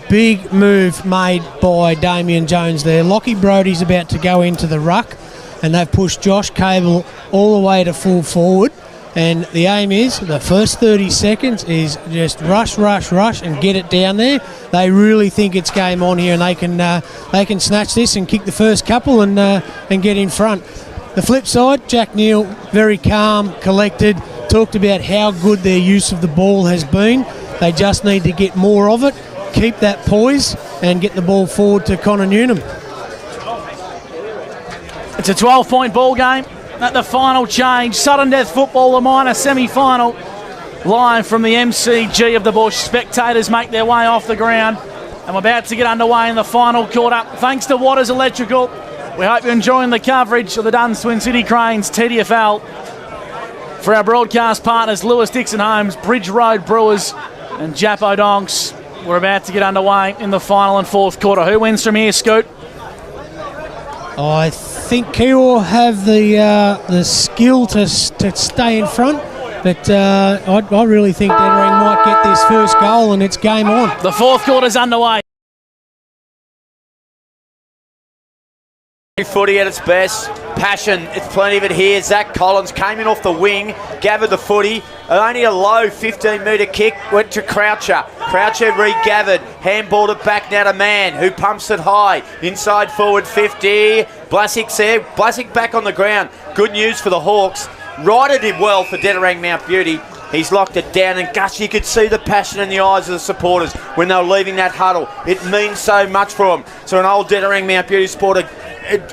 Big move made by Damien Jones there. Lockie Brodie's about to go into the ruck, and they've pushed Josh Cable all the way to full forward. And the aim is, the first 30 seconds is just rush, and get it down there. They really think it's game on here, and they can snatch this and kick the first couple and get in front. The flip side, Jack Neal, very calm, collected, talked about how good their use of the ball has been. They just need to get more of it, keep that poise, and get the ball forward to Connor Newnham. It's a 12-point ball game at the final change. Sudden Death Football, the minor semi-final. Live from the MCG of the Bush. Spectators make their way off the ground. And we're about to get underway in the final quarter. Thanks to Waters Electrical. We hope you're enjoying the coverage of the Duns Twin City Cranes, TDFL. For our broadcast partners, Lewis Dixon Homes, Bridge Road Brewers, and Japo Donks. We're about to get underway in the final and fourth quarter. Who wins from here, Scoot? I think Kiewa have the skill to stay in front, but I really think Dederang might get this first goal and it's game on. The fourth quarter's underway. Footy at its best, passion, it's plenty of it here. Zach Collins came in off the wing, gathered the footy, only a low 15-metre kick, went to Croucher. Croucher regathered, handballed it back now to Mann, who pumps it high, inside forward 50. Blasik's there, Blasik back on the ground. Good news for the Hawks. Righted him well for Dederang Mount Beauty. He's locked it down, and Gus, you could see the passion in the eyes of the supporters when they were leaving that huddle. It means so much for them. So an old Dederang Mount Beauty supporter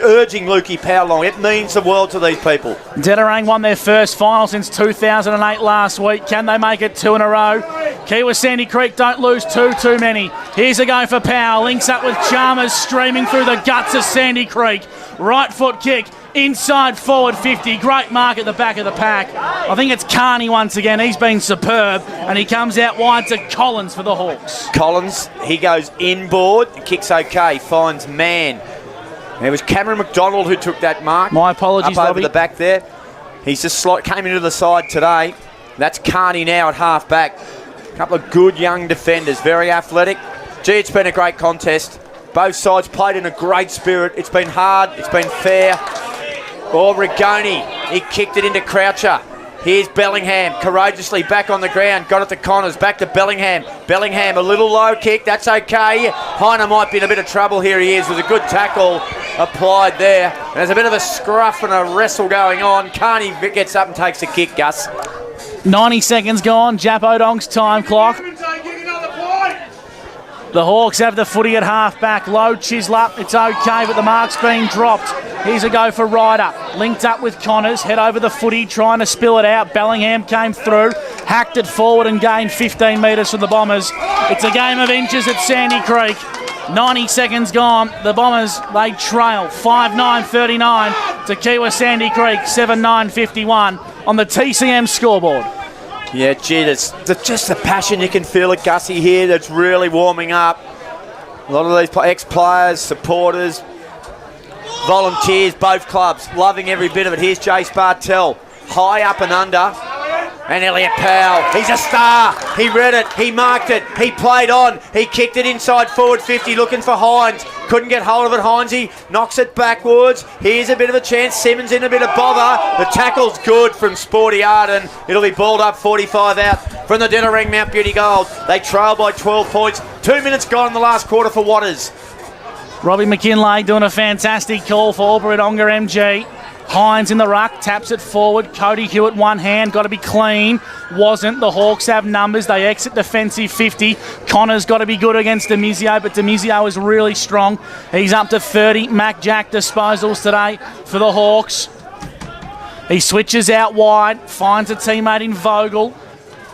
urging Lukey Powell along. It means the world to these people. Dederang won their first final since 2008 last week. Can they make it two in a row? Kiewa Sandy Creek don't lose too many. Here's a go for Powell. Links up with Chalmers, streaming through the guts of Sandy Creek. Right foot kick. Inside forward 50. Great mark at the back of the pack. I think it's Carney once again. He's been superb. And he comes out wide to Collins for the Hawks. Collins, he goes inboard. Kicks okay. Finds Mann. It was Cameron McDonald who took that mark. My apologies, up over Robbie. the back there. He's just came into the side today. That's Carney now at half back. A couple of good young defenders, very athletic. Gee, it's been a great contest. Both sides played in a great spirit. It's been hard. It's been fair. Oh, Rigoni, he kicked it into Croucher. Here's Bellingham, courageously back on the ground. Got it to Connors, back to Bellingham. Bellingham, a little low kick, that's okay. Heiner might be in a bit of trouble here. He is. It was a good tackle applied there. And there's a bit of a scruff and a wrestle going on. Carney gets up and takes a kick, Gus. 90 seconds gone. Jap Odong's time clock. The Hawks have the footy at half-back. Low chisel up. It's okay, but the mark's being dropped. Here's a go for Ryder. Linked up with Connors. Head over the footy, trying to spill it out. Bellingham came through, hacked it forward and gained 15 metres from the Bombers. It's a game of inches at Sandy Creek. 90 seconds gone. The Bombers, they trail 5-9-39 to Kiewa Sandy Creek 7-9-51 on the TCM scoreboard. Yeah, gee, it's just the passion. You can feel it, Gussie, here. That's really warming up. A lot of these ex-players, supporters, volunteers, both clubs, loving every bit of it. Here's Jace Bartell, high up and under. And Elliot Powell, he's a star. He read it, he marked it, he played on. He kicked it inside forward 50, looking for Hines. Couldn't get hold of it, Hinesy knocks it backwards. Here's a bit of a chance, Simmons in a bit of bother. The tackle's good from Sporty Arden. It'll be balled up 45 out from the Dederang Mount Beauty Gold. They trail by 12 points. 2 minutes gone in the last quarter for Waters. Robbie McKinlay doing a fantastic call for Albury Wodonga MG. Hines in the ruck, taps it forward. Cody Hewitt, one hand, got to be clean. Wasn't. The Hawks have numbers. They exit defensive 50. Connor's got to be good against Demizio, but Demizio is really strong. He's up to 30. Mac Jack disposals today for the Hawks. He switches out wide, finds a teammate in Vogel.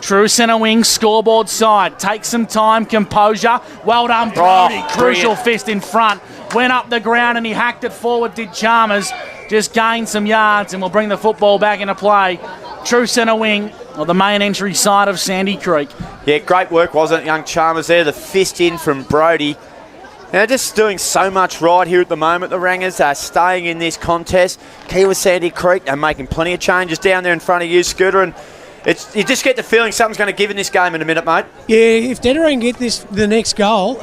True centre wing, scoreboard side. Takes some time, composure. Well done, Brody. Crucial fist in front. Went up the ground and he hacked it forward, did Chalmers. Just gained some yards and will bring the football back into play. True centre wing, or the main entry side of Sandy Creek. Yeah, great work, wasn't it, young Chalmers there? The fist in from Brody. They're just doing so much right here at the moment. The Rangers are staying in this contest. Kiewa Sandy Creek, they're making plenty of changes down there in front of you, Scooter, and you just get the feeling something's going to give in this game in a minute, mate. Yeah, if Dederang get the next goal,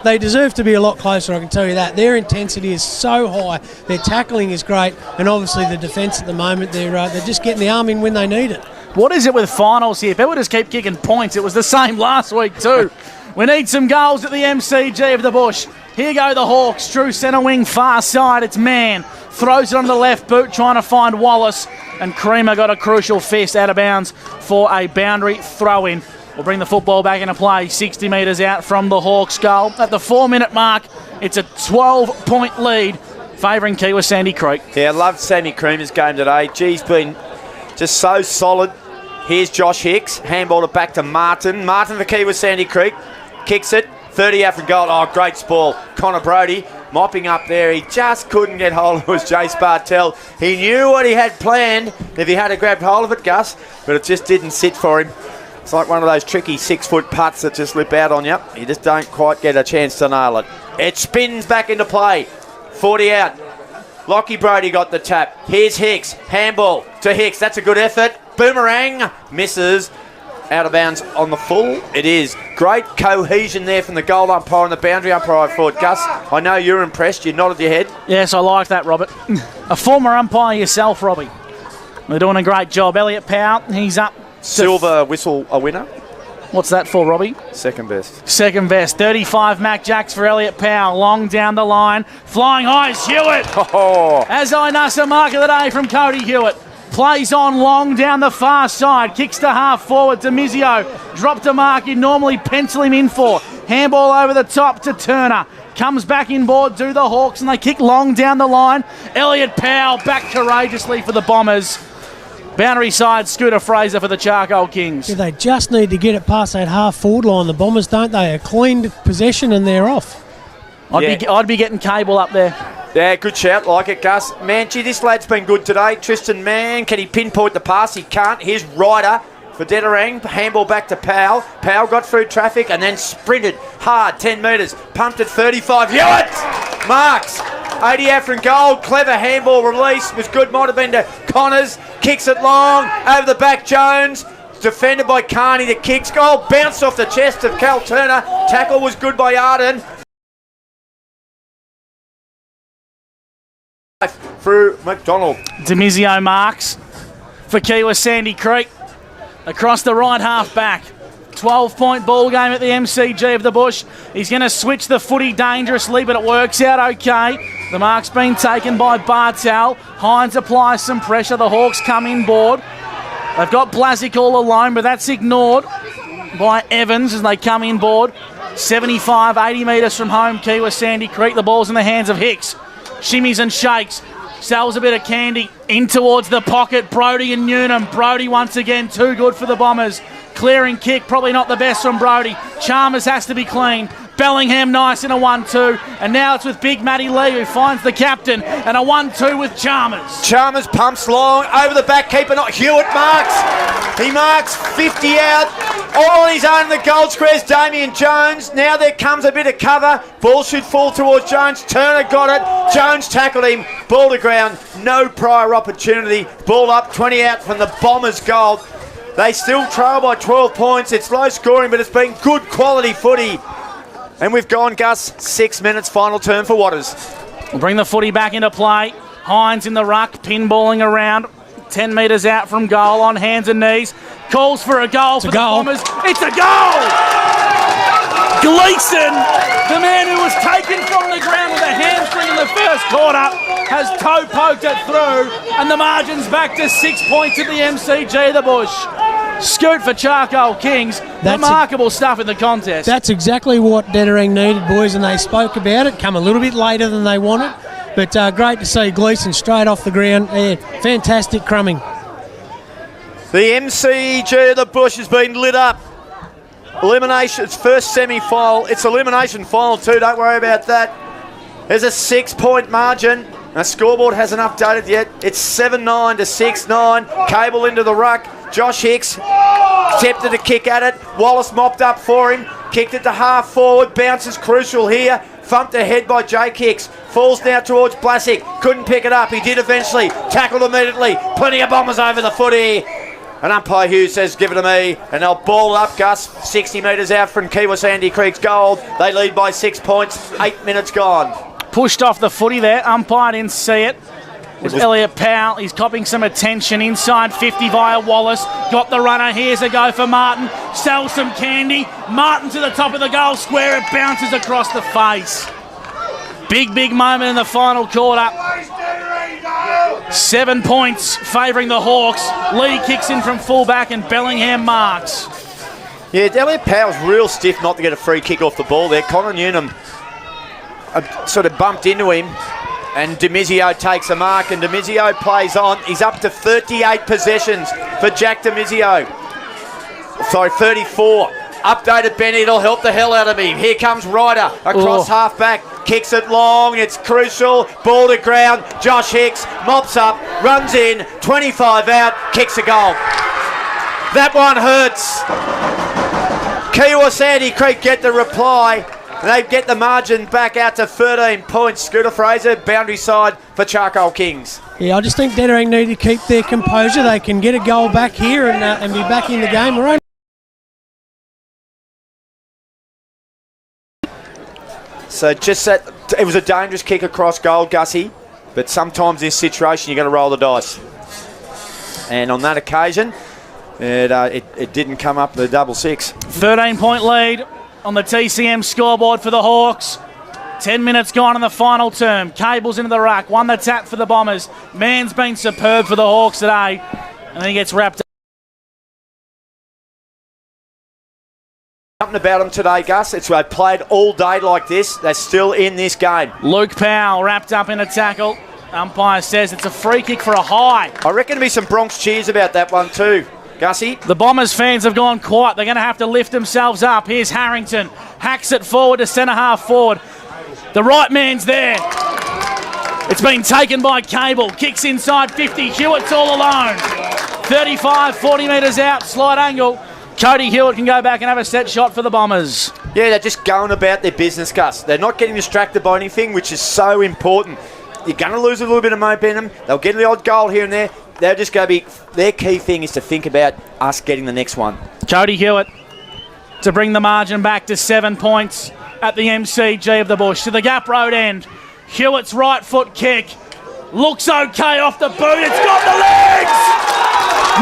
they deserve to be a lot closer, I can tell you that. Their intensity is so high, their tackling is great, and obviously the defence at the moment, they're just getting the arm in when they need it. What is it with finals here? People just keep kicking points. It was the same last week too. We need some goals at the MCG of the Bush. Here go the Hawks. True centre wing, far side. It's Mann. Throws it on the left boot, trying to find Wallace. And Creamer got a crucial fist out of bounds for a boundary throw-in. We'll bring the football back into play. 60 metres out from the Hawks' goal. At the 4-minute mark, it's a 12-point lead favouring Kiewa Sandy Creek. Yeah, I loved Sammy Creamer's game today. G's been just so solid. Here's Josh Hicks. Handballed it back to Martin. Martin for Kiewa Sandy Creek. Kicks it. 30 out from goal. Oh, great spoil. Connor Brody mopping up there. He just couldn't get hold of it. Was Jace Bartell. He knew what he had planned if he had grabbed hold of it, Gus, but it just didn't sit for him. It's like one of those tricky 6-foot putts that just slip out on you. You just don't quite get a chance to nail it. It spins back into play. 40 out. Lockie Brody got the tap. Here's Hicks. Handball to Hicks. That's a good effort. Boomerang. Misses. Out of bounds on the full. It is. Great cohesion there from the goal umpire and the boundary umpire, I thought. Gus, I know you're impressed. You nodded your head. Yes, I like that, Robert. A former umpire yourself, Robbie. They're doing a great job. Elliot Powell, he's up. Silver whistle a winner. What's that for, Robbie? Second best. Second best. 35 Mac Jacks for Elliot Powell. Long down the line. Flying high is Hewitt. Oh. As I Nasa mark of the day from Cody Hewitt. Plays on long down the far side. Kicks to half forward to Mizio. Dropped a mark you'd normally pencil him in for. Handball over the top to Turner. Comes back inboard, do the Hawks, and they kick long down the line. Elliot Powell back courageously for the Bombers. Boundary side, Scooter Fraser for the Charcoal Kings. Yeah, they just need to get it past that half-forward line, the Bombers, don't they? A clean possession and they're off. I'd be getting Cable up there. Yeah, good shout, like it, Gus. Man, gee, this lad's been good today. Tristan Mann, can he pinpoint the pass? He can't. Here's Ryder for Dederang. Handball back to Powell. Powell got through traffic and then sprinted hard, 10 metres. Pumped at 35. Hewitt! Marks. 80 out from goal. Clever handball release. Was good. Might have been to Connors. Kicks it long. Over the back, Jones. Defended by Carney. The kicks. Goal. Bounced off the chest of Cal Turner. Tackle was good by Arden. Through McDonald. Demizio marks. for Kiewa Sandy Creek. Across the right half back. 12-point ball game at the MCG of the Bush. He's going to switch the footy dangerously, but it works out okay. The mark's been taken by Bartel. Hines applies some pressure. The Hawks come inboard. They've got Blasic all alone, but that's ignored by Evans as they come inboard. 75, 80 metres from home, Kiewa Sandy Creek. The ball's in the hands of Hicks. Shimmies and shakes. Sells a bit of candy in towards the pocket. Brodie and Newnham. Brodie once again too good for the Bombers. Clearing kick, probably not the best from Brodie. Chalmers has to be clean. Bellingham nice in a 1-2. And now it's with Big Matty Lee who finds the captain and a 1-2 with Chalmers. Chalmers pumps long over the back keeper, not Hewitt marks. He marks 50 out. All on his own in the goal squares, Damien Jones. Now there comes a bit of cover. Ball should fall towards Jones. Turner got it. Jones tackled him. Ball to ground. No prior opportunity. Ball up, 20 out from the Bombers' goal. They still trail by 12 points. It's low scoring, but it's been good quality footy. And we've gone, Gus, 6 minutes, final turn for Waters. We'll bring the footy back into play. Hines in the ruck, pinballing around. 10 metres out from goal, on hands and knees. Calls for a goal for the Bombers. It's a goal! Gleeson, the man who was taken from the ground with a hamstring in the first quarter, has toe poked it through, and the margin's back to 6 points at the MCG of the Bush. Scoot for Charcoal Kings. Remarkable stuff in the contest. That's exactly what Dederang needed, boys, and they spoke about it. Come a little bit later than they wanted, but great to see Gleeson straight off the ground. Yeah, fantastic crumbing. The MCG of the Bush has been lit up. Elimination, it's first semi-final. It's elimination final too, don't worry about that. There's a 6-point margin. The scoreboard hasn't updated yet. It's 7-9 to 6-9. Cable into the ruck. Josh Hicks attempted to kick at it. Wallace mopped up for him. Kicked it to half forward. Bounces crucial here. Thumped ahead by Jake Hicks. Falls now towards Blasic. Couldn't pick it up. He did eventually. Tackled immediately. Plenty of Bombers over the footy. And umpire Hughes says, give it to me. And they'll ball up, Gus. 60 metres out from Kiewa Sandy Creek's goal. They lead by 6 points. 8 minutes gone. Pushed off the footy there. Umpire didn't see it. It was Elliot Powell. He's copping some attention inside 50 via Wallace. Got the runner. Here's a go for Martin. Sells some candy. Martin to the top of the goal square. It bounces across the face. Big moment in the final quarter. 7 points favouring the Hawks. Lee kicks in from fullback and Bellingham marks. Yeah, Elliot Powell's real stiff not to get a free kick off the ball there. Connor Newnham sort of bumped into him. And Demizio takes a mark, and Demizio plays on. He's up to 38 possessions for Jack Demizio. Sorry, 34. Updated Benny, it'll help the hell out of me. Here comes Ryder across half-back. Kicks it long, it's crucial. Ball to ground. Josh Hicks mops up, runs in, 25 out, kicks a goal. That one hurts. Kiewa Sandy Creek get the reply. They get the margin back out to 13 points. Scooter Fraser, boundary side for Charcoal Kings. Yeah, I just think Dederang need to keep their composure. They can get a goal back here and be back in the game. We're only so just that, it was a dangerous kick across goal, Gussie, but sometimes in this situation you've got to roll the dice. And on that occasion, it didn't come up the double six. 13-point lead on the TCM scoreboard for the Hawks. 10 minutes gone in the final term. Cable's into the ruck. Won the tap for the Bombers. Man's been superb for the Hawks today. And then he gets wrapped up. Something about them today, Gus. It's they played all day like this. They're still in this game. Luke Powell wrapped up in a tackle. Umpire says it's a free kick for a high. I reckon there'll be some Bronx cheers about that one too. Gussie? The Bombers fans have gone quiet. They're going to have to lift themselves up. Here's Harrington. Hacks it forward to centre half forward. The right man's there. It's been taken by Cable. Kicks inside 50. Hewitt's all alone. 35, 40 metres out. Slight angle. Cody Hewitt can go back and have a set shot for the Bombers. Yeah, they're just going about their business, Gus. They're not getting distracted by anything, which is so important. You're going to lose a little bit of momentum. They'll get the odd goal here and there. They're just going to be... Their key thing is to think about us getting the next one. Cody Hewitt to bring the margin back to 7 points at the MCG of the Bush. To the Gap Road end. Hewitt's right foot kick. Looks okay off the boot. It's got the legs!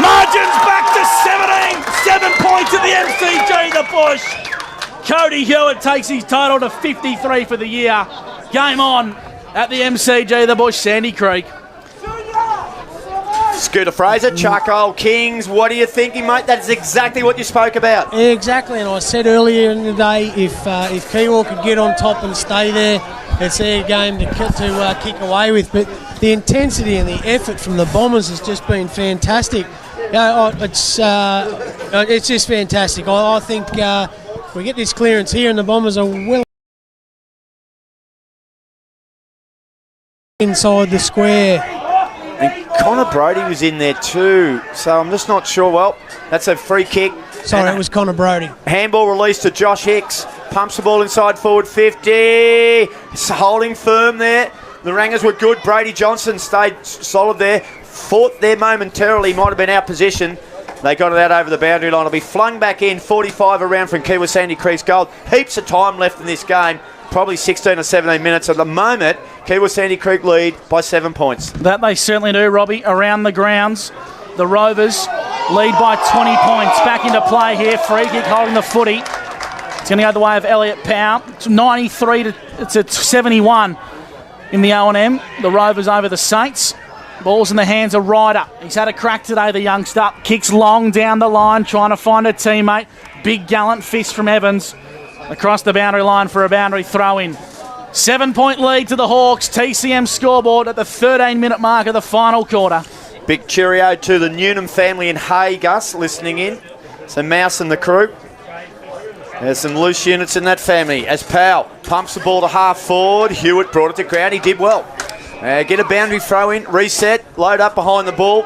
Margins back to 17. 7 points at the MCG, the Bush. Cody Hewitt takes his total to 53 for the year. Game on at the MCG, the Bush, Sandy Creek. Scooter Fraser, Charcoal Kings, what are you thinking, mate? That's exactly what you spoke about. Exactly, and I said earlier in the day, if Kiewa could get on top and stay there, it's their game to kick away with. But the intensity and the effort from the Bombers has just been fantastic. It's just fantastic. I think we get this clearance here, and the Bombers are well inside the square. And Connor Brodie was in there too, so I'm just not sure. Well, that's a free kick. Sorry, it was Connor Brodie. Handball released to Josh Hicks. Pumps the ball inside forward 50. It's holding firm there. The Rangers were good. Brady Johnson stayed solid there. Fought there momentarily. Might have been out position. They got it out over the boundary line. It'll be flung back in. 45 around from Kiewa Sandy Creek's goal. Heaps of time left in this game. Probably 16 or 17 minutes. At the moment, Kiewa Sandy Creek lead by 7 points. That they certainly do, Robbie. Around the grounds, the Rovers lead by 20 points. Back into play here. Free kick holding the footy. It's going to go the way of Elliot Powell. It's 93 to 71 in the O&M. The Rovers over the Saints. Ball's in the hands of Ryder. He's had a crack today, the youngster. Kicks long down the line, trying to find a teammate. Big gallant fist from Evans. Across the boundary line for a boundary throw-in. 7-point lead to the Hawks. TCM scoreboard at the 13-minute mark of the final quarter. Big cheerio to the Newnham family in Hay, Gus, listening in. So Mouse and the crew. There's some loose units in that family. As Powell pumps the ball to half forward, Hewitt brought it to ground. He did well. Get a boundary throw-in, reset, load up behind the ball.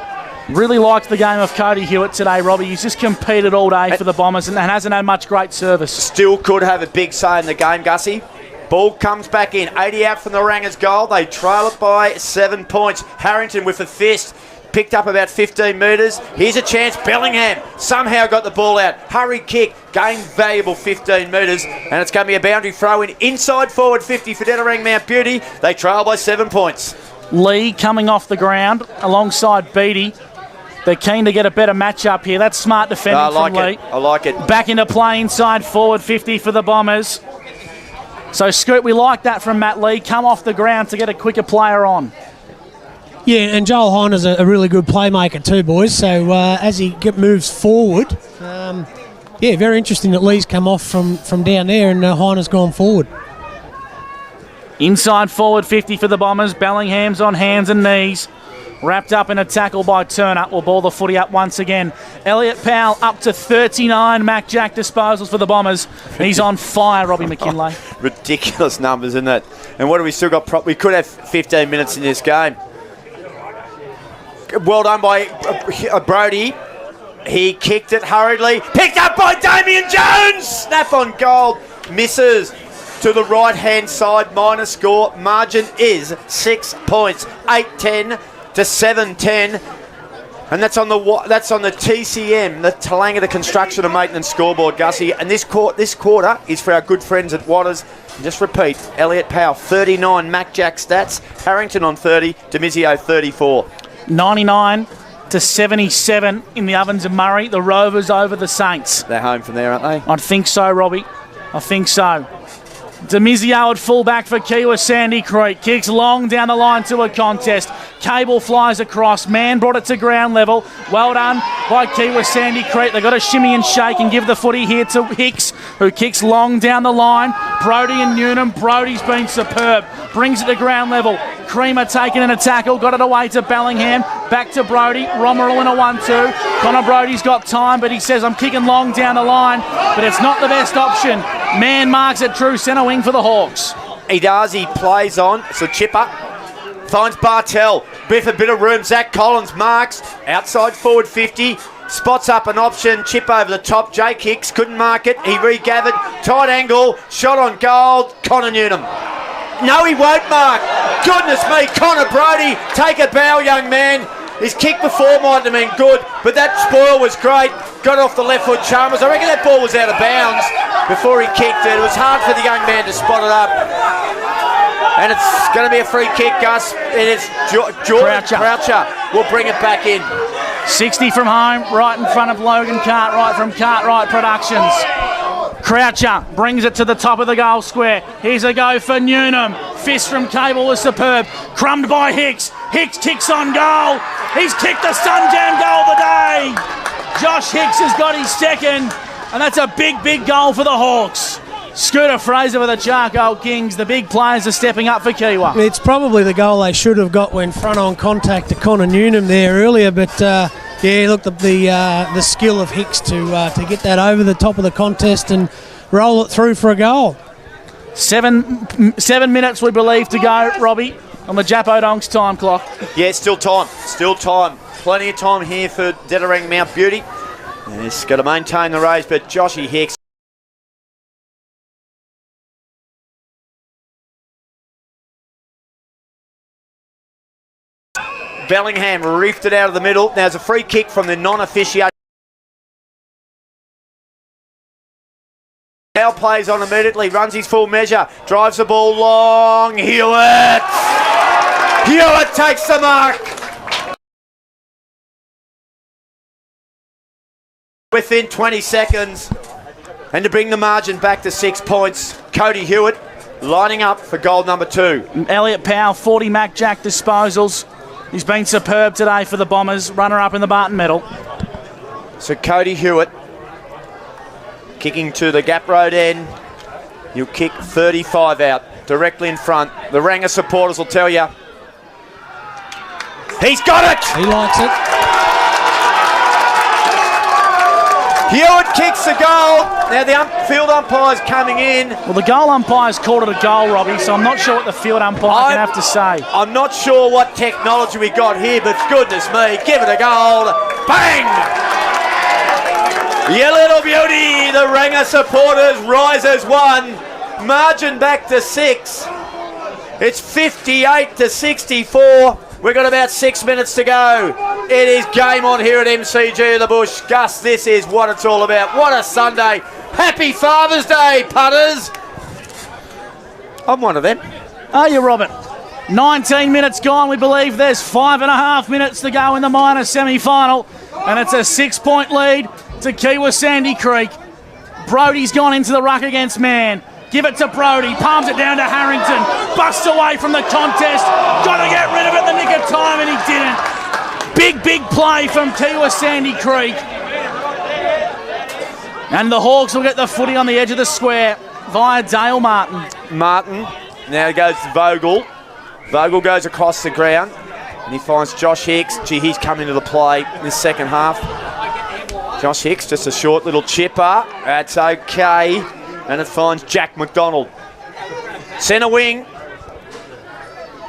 Really liked the game of Cody Hewitt today, Robbie. He's just competed all day for the Bombers and hasn't had much great service. Still could have a big say in the game, Gussie. Ball comes back in. 80 out from the Rangers' goal. They trail it by 7 points. Harrington with a fist. Picked up about 15 metres. Here's a chance. Bellingham somehow got the ball out. Hurried kick. Gained valuable 15 metres. And it's going to be a boundary throw in. Inside forward 50 for Dederang Mount Beauty. They trail by 7 points. Lee coming off the ground alongside Beattie. They're keen to get a better match-up here. That's smart defending from Lee. I like it. Back into play inside forward 50 for the Bombers. So, Scoot, we like that from Matt Lee. Come off the ground to get a quicker player on. Yeah, and Joel Heiner's a really good playmaker too, boys. So as he moves forward, very interesting that Lee's come off from down there and Heiner's gone forward. Inside forward 50 for the Bombers. Bellingham's on hands and knees. Wrapped up in a tackle by Turner. Will ball the footy up once again. Elliot Powell up to 39 Mac Jack disposals for the Bombers. He's on fire, Robbie McKinlay. Ridiculous numbers, isn't it? And what have we still got? We could have 15 minutes in this game. Well done by Brodie. He kicked it hurriedly. Picked up by Damien Jones. Snap on goal. Misses to the right-hand side. Minor score. Margin is 6 points. 8-10 to 7-10. And that's on the TCM, the Tallangatta Construction and Maintenance scoreboard, Gussie. And this quarter is for our good friends at Watters. And just repeat, Elliot Powell, 39 Mac Jack stats. Harrington on 30. Demizio, 34. 99 to 77 in the ovens of Murray. The Rovers over the Saints. They're home from there, aren't they? I think so, Robbie. I think so. Demizio at fullback for Kiewa Sandy Creek. Kicks long down the line to a contest. Cable flies across. Man brought it to ground level. Well done by Kiewa Sandy Creek. They've got to shimmy and shake and give the footy here to Hicks, who kicks long down the line. Brodie and Newnham. Brodie's been superb. Brings it to ground level. Creamer taken in a tackle. Got it away to Bellingham. Back to Brodie. Romerell in a 1-2. Connor Brodie's got time, but he says, I'm kicking long down the line. But it's not the best option. Man marks at true centre wing for the Hawks. He does. He plays on. It's a chipper. Finds Bartel. With a bit of room. Zach Collins marks. Outside forward 50. Spots up an option. Chip over the top. Jake Hicks couldn't mark it. He regathered. Tight angle. Shot on goal. Connor Newnham. No, he won't mark. Goodness me. Connor Brodie. Take a bow, young man. His kick before might have been good, but that spoil was great. Got off the left foot Chalmers. I reckon that ball was out of bounds before he kicked it. It was hard for the young man to spot it up. And it's going to be a free kick, Gus. It is Jordan Croucher will bring it back in. 60 from home, right in front of Logan Cartwright from Cartwright Productions. Croucher brings it to the top of the goal square. Here's a go for Newnham. Fist from Cable was superb. Crumbed by Hicks. Hicks kicks on goal. He's kicked the Sunjam goal of the day. Josh Hicks has got his second, and that's a big, big goal for the Hawks. Scooter Fraser with the Charcoal Kings. The big players are stepping up for Kiewa. It's probably the goal they should have got when front-on contact to Connor Newnham there earlier, but yeah, look, the skill of Hicks to get that over the top of the contest and roll it through for a goal. 7 minutes, we believe, to go, Robbie, on the Japodong's time clock. Yeah, still time. Plenty of time here for Dederang Mount Beauty. He's got to maintain the race, but Joshy Hicks. Bellingham reefed it out of the middle. Now there's a free kick from the non-officiating. Now plays on immediately, runs his full measure, drives the ball long. Hewitt takes the mark. Within 20 seconds, and to bring the margin back to 6 points, Cody Hewitt lining up for goal number 2. Elliot Powell, 40 Mac Jack disposals. He's been superb today for the Bombers, runner-up in the Barton medal. So Cody Hewitt kicking to the Gap Road end. He'll kick 35 out, directly in front. The Ranger supporters will tell you. He's got it! He likes it. Hewitt kicks the goal. Now the field umpire's coming in. Well, the goal umpire's called it a goal, Robbie, so I'm not sure what the field umpire can have to say. I'm not sure what technology we got here, but goodness me, give it a goal. Bang! You little beauty, the Ranger supporters rise as one. Margin back to 6. It's 58 to 64. We've got about 6 minutes to go. It is game on here at MCG of the Bush. Gus, this is what it's all about. What a Sunday. Happy Father's Day, punters. I'm one of them. Are you, Robert? 19 minutes gone. We believe there's 5.5 minutes to go in the minor semi-final. And it's a 6-point lead to Kiewa Sandy Creek. Brody's gone into the ruck against Mann. Give it to Brody, palms it down to Harrington, busts away from the contest, got to get rid of it in the nick of time, and he didn't. Big, big play from Kiewa Sandy Creek. And the Hawks will get the footy on the edge of the square via Dale Martin. Martin, now goes to Vogel. Vogel goes across the ground, and he finds Josh Hicks. Gee, he's come into the play in the second half. Josh Hicks, just a short little chipper, that's okay. And it finds Jack McDonald. Centre wing.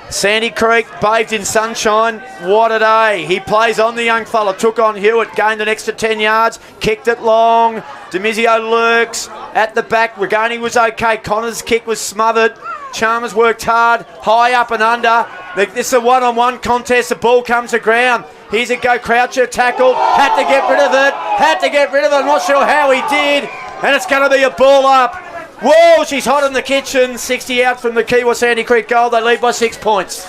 Sandy Creek, bathed in sunshine. What a day. He plays on the young fella. Took on Hewitt, gained an extra 10 yards. Kicked it long. Demizio lurks at the back. Regani was okay. Connor's kick was smothered. Chalmers worked hard. High up and under. This is a one-on-one contest. The ball comes to ground. Here's it go. Croucher tackled. Had to get rid of it. I'm not sure how he did. And it's going to be a ball up. Whoa, she's hot in the kitchen. 60 out from the Kiewa Sandy Creek goal. They lead by 6 points.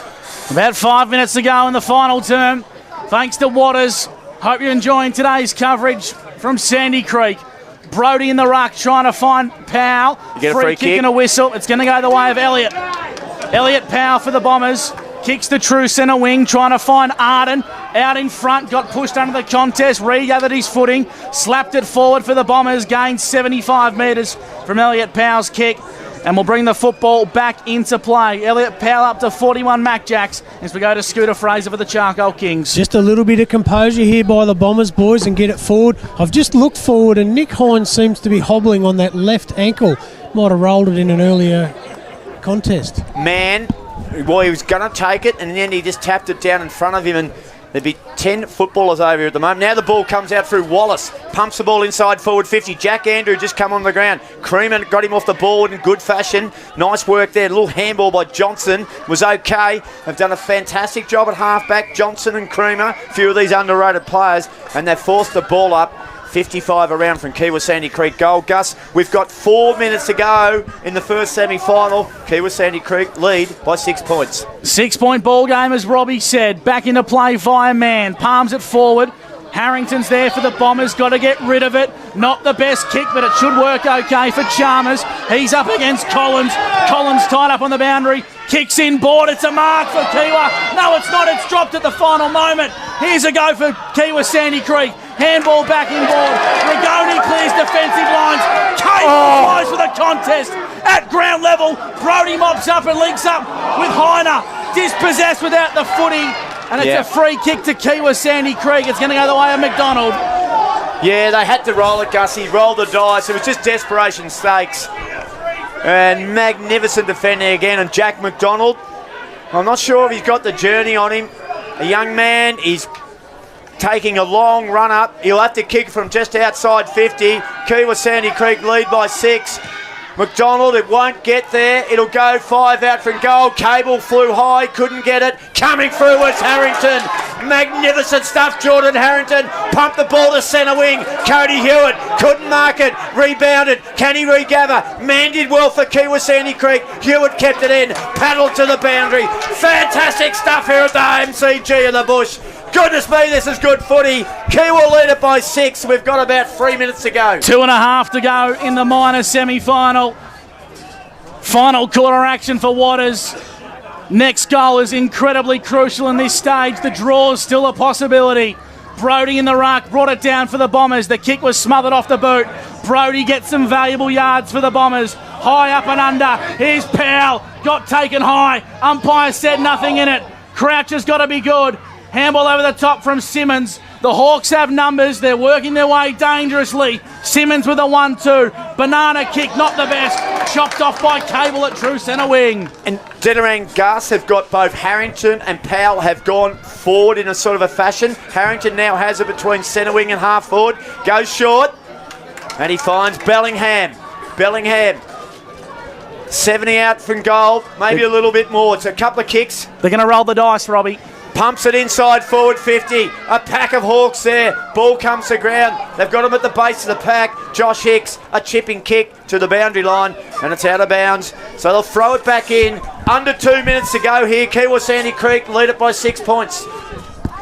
About 5 minutes to go in the final term. Thanks to Waters. Hope you're enjoying today's coverage from Sandy Creek. Brody in the ruck trying to find Powell. Free kick and a whistle. It's going to go the way of Elliott. Elliott Powell for the Bombers. Kicks the true centre wing, trying to find Arden. Out in front, got pushed under the contest, regathered his footing, slapped it forward for the Bombers, gained 75 metres from Elliott Powell's kick, and will bring the football back into play. Elliott Powell up to 41 Mac Jacks as we go to Scooter Fraser for the Charcoal Kings. Just a little bit of composure here by the Bombers, boys, and get it forward. I've just looked forward, and Nick Hines seems to be hobbling on that left ankle. Might have rolled it in an earlier contest. Man, well, he was going to take it, and then he just tapped it down in front of him, and there'd be 10 footballers over here at the moment. Now the ball comes out through Wallace. Pumps the ball inside forward 50. Jack Andrew just come on the ground. Creeman got him off the board in good fashion. Nice work there. A little handball by Johnson was okay. They've done a fantastic job at halfback. Johnson and Creamer, a few of these underrated players, and they've forced the ball up. 55 around from Kiewa Sandy Creek goal. Gus, we've got 4 minutes to go in the first semi-final. Kiewa Sandy Creek lead by 6 points. 6 point ball game, as Robbie said. Back into play via Mann. Palms it forward. Harrington's there for the Bombers. Got to get rid of it. Not the best kick, but it should work okay for Chalmers. He's up against Collins. Collins tied up on the boundary. Kicks in board. It's a mark for Kiewa. No, it's not. It's dropped at the final moment. Here's a go for Kiewa Sandy Creek. Handball back inboard. Rigoni clears defensive lines. Cable flies for the contest at ground level. Brody mops up and links up with Heiner. Dispossessed without the footy. And it's a free kick to Kiewa Sandy Creek. It's going to go the way of McDonald. Yeah, they had to roll it, Gussie. Roll the dice. It was just desperation stakes. And magnificent defending again. And Jack McDonald, I'm not sure if he's got the journey on him. A young man, he's taking a long run up. He'll have to kick from just outside 50. Kiewa Sandy Creek lead by 6. McDonald, it won't get there. It'll go 5 out from goal. Cable flew high, couldn't get it. Coming through was Harrington. Magnificent stuff, Jordan Harrington. Pumped the ball to centre wing. Cody Hewitt couldn't mark it. Rebounded. Can he regather? Man did well for Kiewa Sandy Creek. Hewitt kept it in. Paddled to the boundary. Fantastic stuff here at the MCG in the bush. Goodness me, this is good footy. Kiewa lead it by 6. We've got about 3 minutes to go. 2.5 to go in the minor semi-final. Final quarter action for Waters. Next goal is incredibly crucial in this stage. The draw is still a possibility. Brody in the ruck brought it down for the Bombers. The kick was smothered off the boot. Brody gets some valuable yards for the Bombers. High up and under. Here's Powell. Got taken high. Umpire said nothing in it. Crouch has got to be good. Handball over the top from Simmons. The Hawks have numbers. They're working their way dangerously. Simmons with a 1-2. Banana kick, not the best. Chopped off by Cable at true centre wing. And Dederang Gus have got both Harrington and Powell have gone forward in a sort of a fashion. Harrington now has it between centre wing and half forward. Goes short. And he finds Bellingham. 70 out from goal. Maybe a little bit more. It's a couple of kicks. They're going to roll the dice, Robbie. Pumps it inside forward 50. A pack of Hawks there. Ball comes to ground. They've got him at the base of the pack. Josh Hicks, a chipping kick to the boundary line, and it's out of bounds. So they'll throw it back in. Under 2 minutes to go here. Kiewa Sandy Creek lead it by 6 points.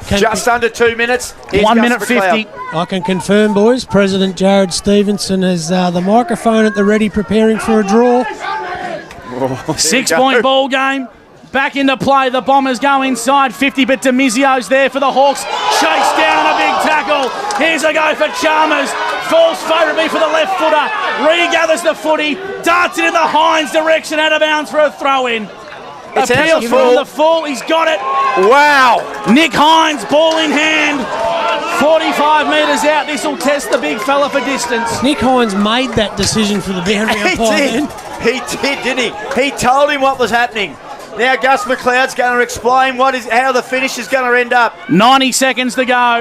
Just under 2 minutes. Here's 1 Gus minute McLeod. 50. I can confirm, boys, President Jared Stevenson has the microphone at the ready preparing for a draw. 6 point ball game. Back into play. The Bombers go inside 50, but Demizio's there for the Hawks. Chased down on a big tackle. Here's a go for Chalmers. Falls favourably for the left footer. Regathers the footy. Darts it in the Hines direction. Out of bounds for a throw in. Appeal from the full. He's got it. Wow. Nick Hines, ball in hand. 45 metres out. This will test the big fella for distance. Nick Hines made that decision for the boundary umpire. He did, didn't he? He told him what was happening. Now Gus McLeod's going to explain how the finish is going to end up. 90 seconds to go.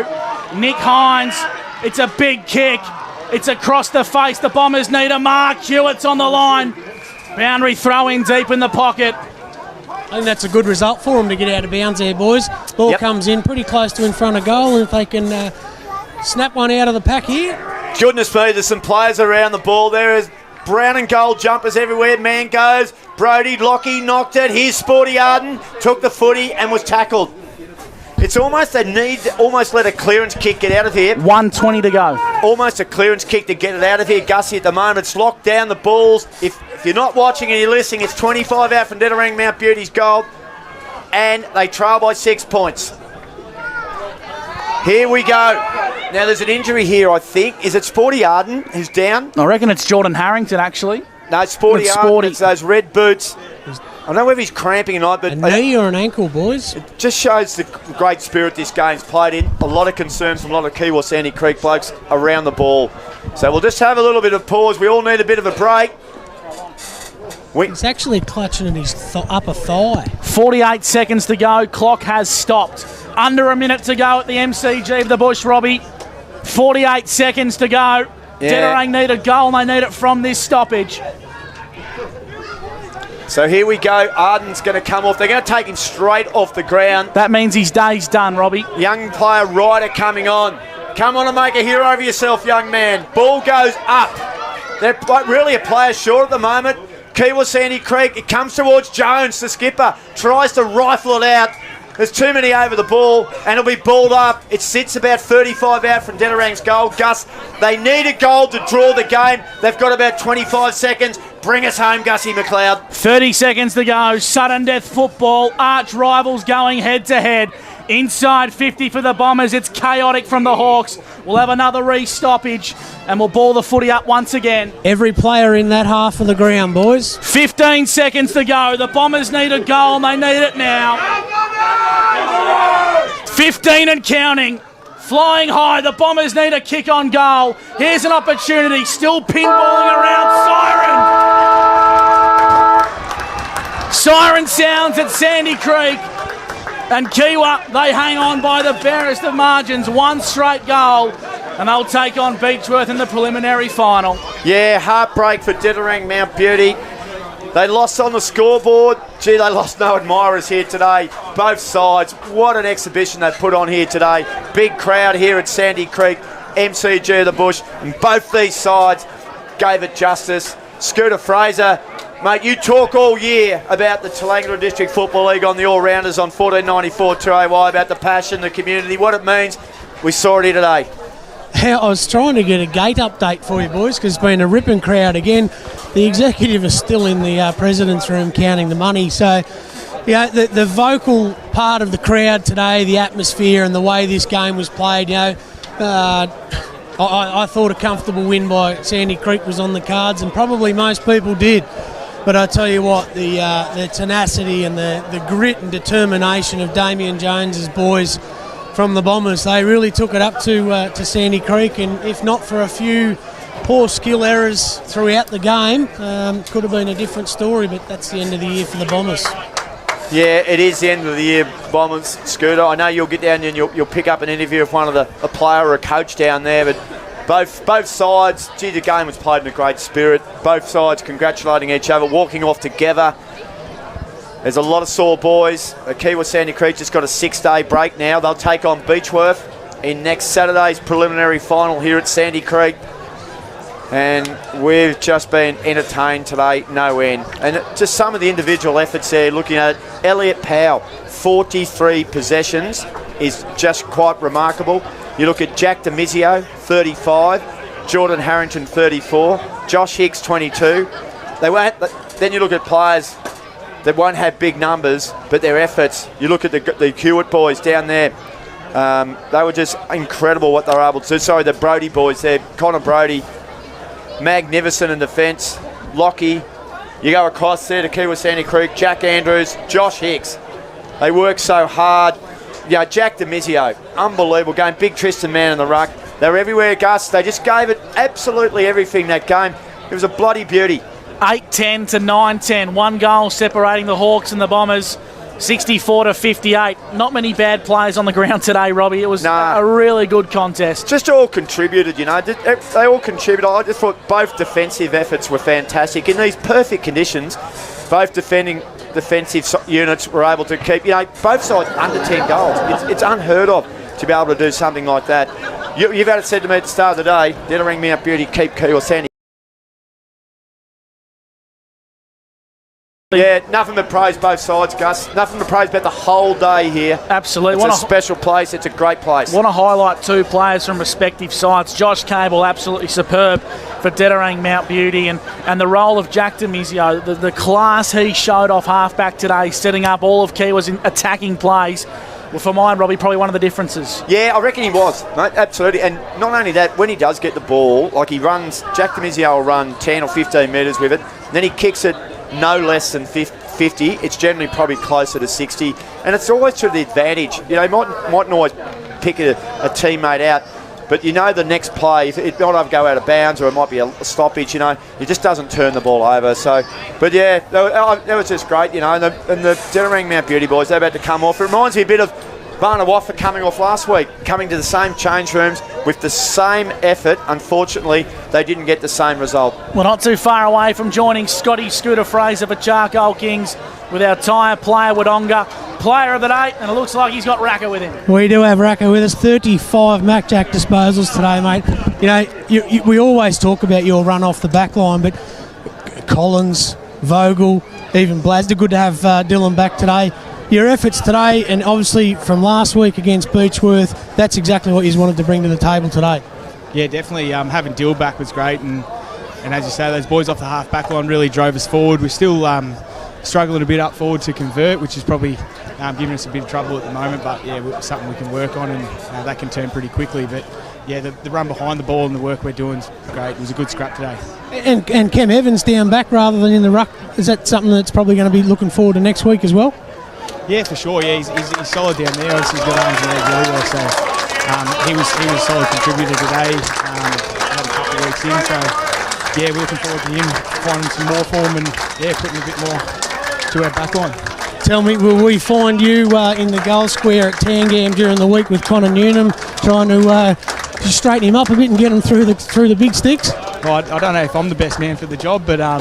Nick Hines, it's a big kick. It's across the face. The Bombers need a mark. Hewitt's on the line. Boundary throw in deep in the pocket. I think that's a good result for them to get out of bounds there, boys. Ball comes in pretty close to in front of goal, and if they can snap one out of the pack here. Goodness me, there's some players around the ball. There is brown and gold jumpers everywhere. Man goes. Brody, Lockie knocked it. Here's Sporty Arden. Took the footy and was tackled. It's almost they need to almost let a clearance kick get out of here. 1:20 to go. Almost a clearance kick to get it out of here. Gussie at the moment. It's locked down the balls. If you're not watching and you're listening, it's 25 out from Dederang Mount Beauty's goal. And they trail by 6 points. Here we go. Now there's an injury here, I think. Is it Sporty Arden who's down? I reckon it's Jordan Harrington, actually. No, Sporty Arden. It's those red boots. I don't know whether he's cramping or not, but a knee or an ankle, boys. It just shows the great spirit this game's played in. A lot of concerns from a lot of Kiewa Sandy Creek blokes around the ball. So we'll just have a little bit of pause. We all need a bit of a break. He's actually clutching at his upper thigh. 48 seconds to go. Clock has stopped. Under a minute to go at the MCG of the Bush, Robbie. 48 seconds to go. Dederang need a goal, and they need it from this stoppage. So here we go. Arden's going to come off. They're going to take him straight off the ground. That means his day's done, Robbie. Young player Ryder coming on. Come on and make a hero of yourself, young man. Ball goes up. They're really a player short at the moment. Kiewa Sandy Creek, it comes towards Jones, the skipper. Tries to rifle it out. There's too many over the ball, and it'll be balled up. It sits about 35 out from Dederang's goal. Gus, they need a goal to draw the game. They've got about 25 seconds. Bring us home, Gussie McLeod. 30 seconds to go. Sudden death football. Arch rivals going head to head. Inside 50 for the Bombers. It's chaotic from the Hawks. We'll have another re-stoppage and we'll ball the footy up once again. Every player in that half of the ground, boys. 15 seconds to go. The Bombers need a goal and they need it now. 15 and counting. Flying high. The Bombers need a kick on goal. Here's an opportunity. Still pinballing around. Siren. Siren sounds at Sandy Creek. And Kiewa, they hang on by the barest of margins. One straight goal. And they'll take on Beechworth in the preliminary final. Yeah, heartbreak for Dederang Mount Beauty. They lost on the scoreboard. Gee, they lost no admirers here today. Both sides. What an exhibition they put on here today. Big crowd here at Sandy Creek, MCG of the Bush. And both these sides gave it justice. Scooter Fraser, mate, you talk all year about the Tallangatta District Football League on the All-Rounders on 1494 2AY, about the passion, the community, what it means. We saw it here today. I was trying to get a gate update for you, boys, because it's been a ripping crowd again. The executive is still in the president's room counting the money. So, you know, the vocal part of the crowd today, the atmosphere and the way this game was played, you know, I thought a comfortable win by Sandy Creek was on the cards, and probably most people did. But I tell you what, the tenacity and the grit and determination of Damien Jones's boys from the Bombers, they really took it up to Sandy Creek, and if not for a few poor skill errors throughout the game, could have been a different story, but that's the end of the year for the Bombers. Yeah, it is the end of the year, Bombers. Scooter, I know you'll get down and you'll pick up an interview with one of a player or a coach down there, but both sides, gee, the game was played in a great spirit. Both sides congratulating each other, walking off together. There's a lot of sore boys. Kiewa Sandy Creek just got a 6-day break now. They'll take on Beechworth in next Saturday's preliminary final here at Sandy Creek. And we've just been entertained today, no end. And just some of the individual efforts there, looking at it. Elliot Powell, 43 possessions is just quite remarkable. You look at Jack DeMizio, 35. Jordan Harrington, 34. Josh Hicks, 22. Then you look at players that won't have big numbers, but their efforts. You look at the Hewitt boys down there. They were just incredible what they were able to do. Sorry, the Brody boys there. Connor Brody, magnificent in defence. Lockie, you go across there to Kiewa Sandy Creek. Jack Andrews, Josh Hicks. They work so hard. Yeah, Jack DeMizio, unbelievable game. Big Tristan man in the ruck. They were everywhere, Gus. They just gave it absolutely everything that game. It was a bloody beauty. 8-10 to 9-10. One goal separating the Hawks and the Bombers. 64 to 58. Not many bad plays on the ground today, Robbie. It was a really good contest. Just all contributed, you know. They all contributed. I just thought both defensive efforts were fantastic. In these perfect conditions, both defensive units were able to keep, you know, both sides under 10 goals. It's unheard of to be able to do something like that. You've had it said to me at the start of the day, Dederang Mount Beauty, keep Kiewa Sandy. Yeah, nothing but praise both sides, Gus. Nothing but praise about the whole day here. Absolutely. It's a special place. It's a great place. Want to highlight two players from respective sides. Josh Cable, absolutely superb for Dederang Mount Beauty, and the role of Jack DeMizio, the class he showed off halfback today, setting up all of Kiewa's attacking plays. Well, for mine, Robbie, probably one of the differences. Yeah, I reckon he was, mate, absolutely. And not only that, when he does get the ball, like he runs, Jack DeMizio will run 10 or 15 metres with it, then he kicks it no less than 50. It's generally probably closer to 60. And it's always to the advantage. You know, he mightn't always pick a teammate out, but you know the next play, if it might either go out of bounds or it might be a stoppage, you know, he just doesn't turn the ball over. So, but yeah, that was just great, you know. And the Dederang Mount Beauty boys, they're about to come off. It reminds me a bit of Barna Waffa coming off last week, coming to the same change rooms with the same effort. Unfortunately, they didn't get the same result. We're not too far away from joining Scotty Scooter Fraser for Charcoal Kings with our tyre player, Wodonga, player of the day, and it looks like he's got Racca with him. We do have Racca with us. 35 Mac Jack disposals today, mate. You know, we always talk about your run off the back line, but Collins, Vogel, even Blasder, good to have Dylan back today. your efforts today, and obviously from last week against Beechworth, that's exactly what you wanted to bring to the table today. Yeah, definitely. Having Dill back was great, and as you say, those boys off the half back line really drove us forward. We're still struggling a bit up forward to convert, which is probably giving us a bit of trouble at the moment, but yeah, something we can work on, and that can turn pretty quickly. But yeah, the run behind the ball and the work we're doing is great. It was a good scrap today. And Cam Evans down back rather than in the ruck, is that something that's probably going to be looking forward to next week as well? Yeah, for sure. Yeah, he's solid down there. Obviously, he's got arms and legs everywhere, so he was a solid contributor today. Had a couple of weeks in, so yeah, we're looking forward to him finding some more form and putting a bit more to our back line. Tell me, will we find you in the goal square at Tangam during the week with Connor Newnham, trying to just straighten him up a bit and get him through the big sticks? Well, I don't know if I'm the best man for the job, but I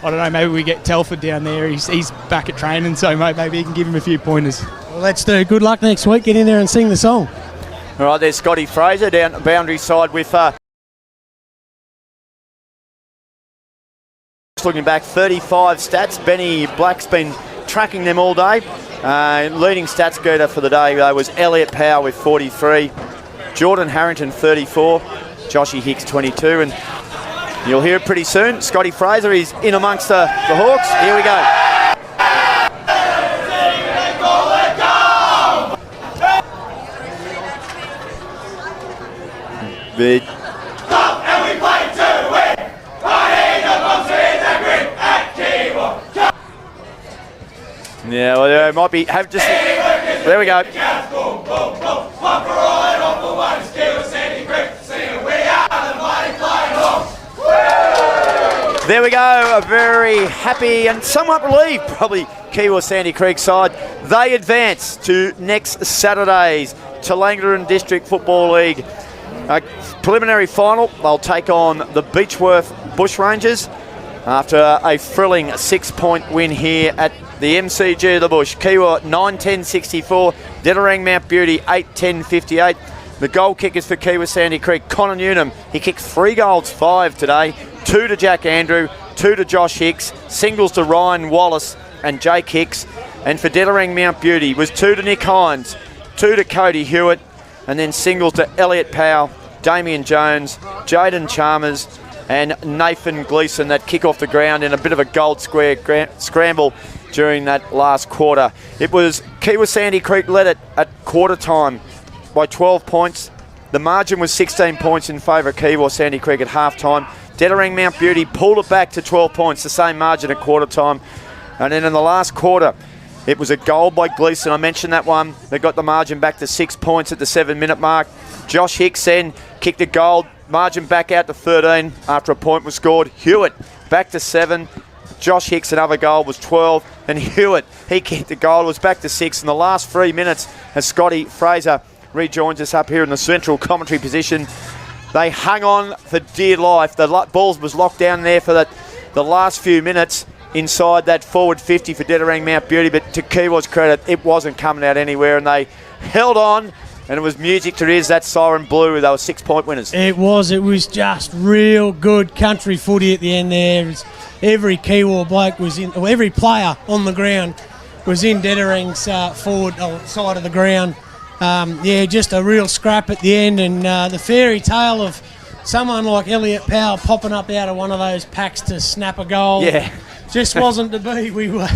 don't know, maybe we get Telford down there. He's back at training, so maybe he can give him a few pointers. Well, let's do. Good luck next week. Get in there and sing the song. All right, there's Scotty Fraser down the boundary side with... looking back, 35 stats. Benny Black's been tracking them all day. Leading stats getter for the day was Elliot Power with 43. Jordan Harrington, 34. Joshy Hicks, 22. And you'll hear it pretty soon. Scotty Fraser is in amongst the Hawks. Here we go. Big. And we play to win. Right in the box with the grip at Kiewa. Yeah, well, there might be. There we go. Boom, boom, boom. One for all and all for one. Kiewa, Sandy, grip. Singing, we are the mighty flying Hawks. There we go. A very happy and somewhat relieved, probably, Kiewa Sandy Creek side. They advance to next Saturday's Tallangatta District Football League preliminary final. They'll take on the Beechworth Bushrangers after a thrilling 6-point win here at the MCG of the Bush. Kiewa 9-10-64, Dederang Mount Beauty 8-10-58. The goal kickers for Kiewa Sandy Creek, Connor Newnham, he kicked 3 goals, 5 today, 2 to Jack Andrew, 2 to Josh Hicks, singles to Ryan Wallace and Jake Hicks, and for Dederang Mount Beauty was 2 to Nick Hines, 2 to Cody Hewitt, and then singles to Elliot Powell, Damien Jones, Jaden Chalmers and Nathan Gleeson that kick off the ground in a bit of a gold square scramble during that last quarter. It was Kiewa Sandy Creek led it at quarter time by 12 points. The margin was 16 points in favour of Kiewa Sandy Creek at half time. Dederang Mount Beauty pulled it back to 12 points, the same margin at quarter time. And then in the last quarter, it was a goal by Gleeson. I mentioned that one. They got the margin back to 6 points at the 7-minute mark. Josh Hicks then kicked a goal, margin back out to 13 after a point was scored. Hewitt back to 7. Josh Hicks, another goal, was 12. And Hewitt, he kicked a goal, was back to 6 in the last 3 minutes as Scotty Fraser rejoins us up here in the central commentary position. They hung on for dear life. The ball was locked down there for the last few minutes inside that forward 50 for Dederang Mount Beauty, but to Kiewa's credit, it wasn't coming out anywhere, and they held on, and it was music to ears. That siren blew. They were 6-point winners. It was just real good country footy at the end there. Every Kiewa bloke was in, or every player on the ground was in Dederang's forward side of the ground. Just a real scrap at the end, and the fairy tale of someone like Elliot Powell popping up out of one of those packs to snap a goal. Yeah. Just wasn't to be. We were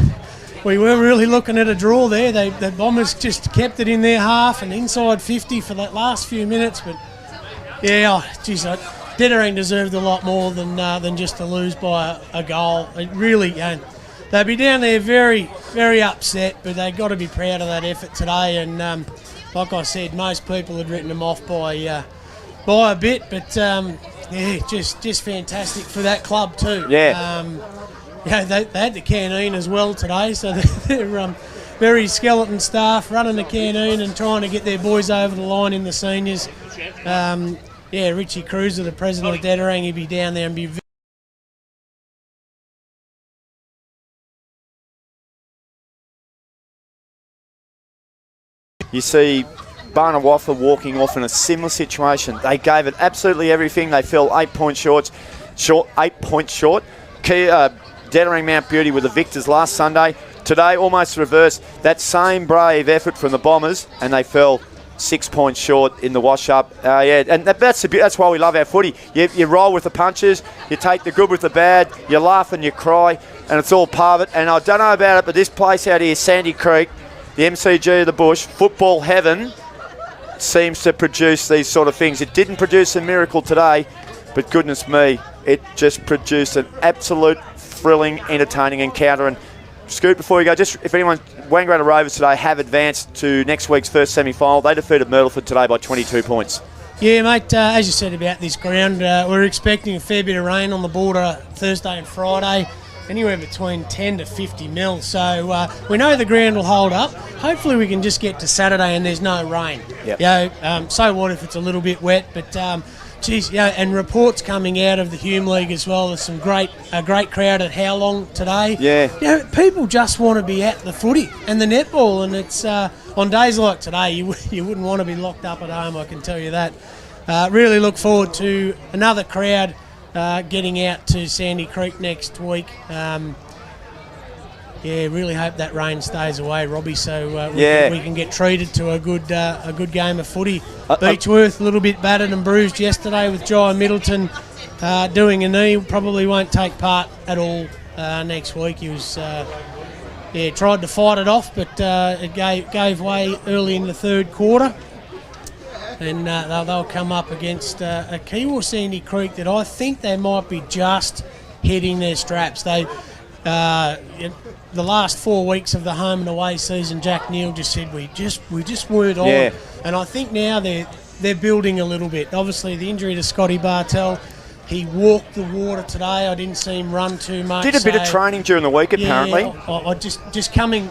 really looking at a draw there. The Bombers just kept it in their half and inside 50 for that last few minutes. But Dederang deserved a lot more than just to lose by a goal. It really, they'd be down there very, very upset, but they got to be proud of that effort today. And like I said, most people had written them off by a bit, but just fantastic for that club too. Yeah. They had the canteen as well today, so they're very skeleton staff running the canteen and trying to get their boys over the line in the seniors. Richie Cruiser, the president of Dederang, he'd be down there and be You see Barnawaffa walking off in a similar situation. They gave it absolutely everything. They fell 8 points short. Dederang Mount Beauty were the victors last Sunday. today, almost reversed. That same brave effort from the Bombers, and they fell 6 points short in the wash-up. And that's why we love our footy. You roll with the punches, you take the good with the bad, you laugh and you cry, and it's all part of it. And I don't know about it, but this place out here, Sandy Creek, the MCG of the Bush, football heaven, seems to produce these sort of things. It didn't produce a miracle today, but goodness me, it just produced an absolute thrilling, entertaining encounter. And Scoot, before you go, just if anyone, Wangaratta Rovers today have advanced to next week's first semi-final. They defeated Myrtleford today by 22 points. Yeah, mate, as you said about this ground, we're expecting a fair bit of rain on the border Thursday and Friday, anywhere between 10 to 50 mil. So we know the ground will hold up. Hopefully we can just get to Saturday and there's no rain. Yep. So what if it's a little bit wet, but and reports coming out of the Hume League as well. There's a great crowd at How Long today. Yeah. People just want to be at the footy and the netball, and it's on days like today you wouldn't want to be locked up at home, I can tell you that. Really look forward to another crowd getting out to Sandy Creek next week. Really hope that rain stays away, Robbie, so we can get treated to a good game of footy. Beechworth a little bit battered and bruised yesterday with Jai Middleton doing a knee. Probably won't take part at all next week. He was tried to fight it off, but it gave way early in the third quarter. And they'll come up against a Kiewa Sandy Creek that I think they might be just hitting their straps. The last 4 weeks of the home and away season, Jack Neal just said we just weren't on. Yeah. And I think now they're building a little bit. Obviously, the injury to Scotty Bartell, he walked the water today. I didn't see him run too much. Did a bit of training during the week, apparently. I just coming,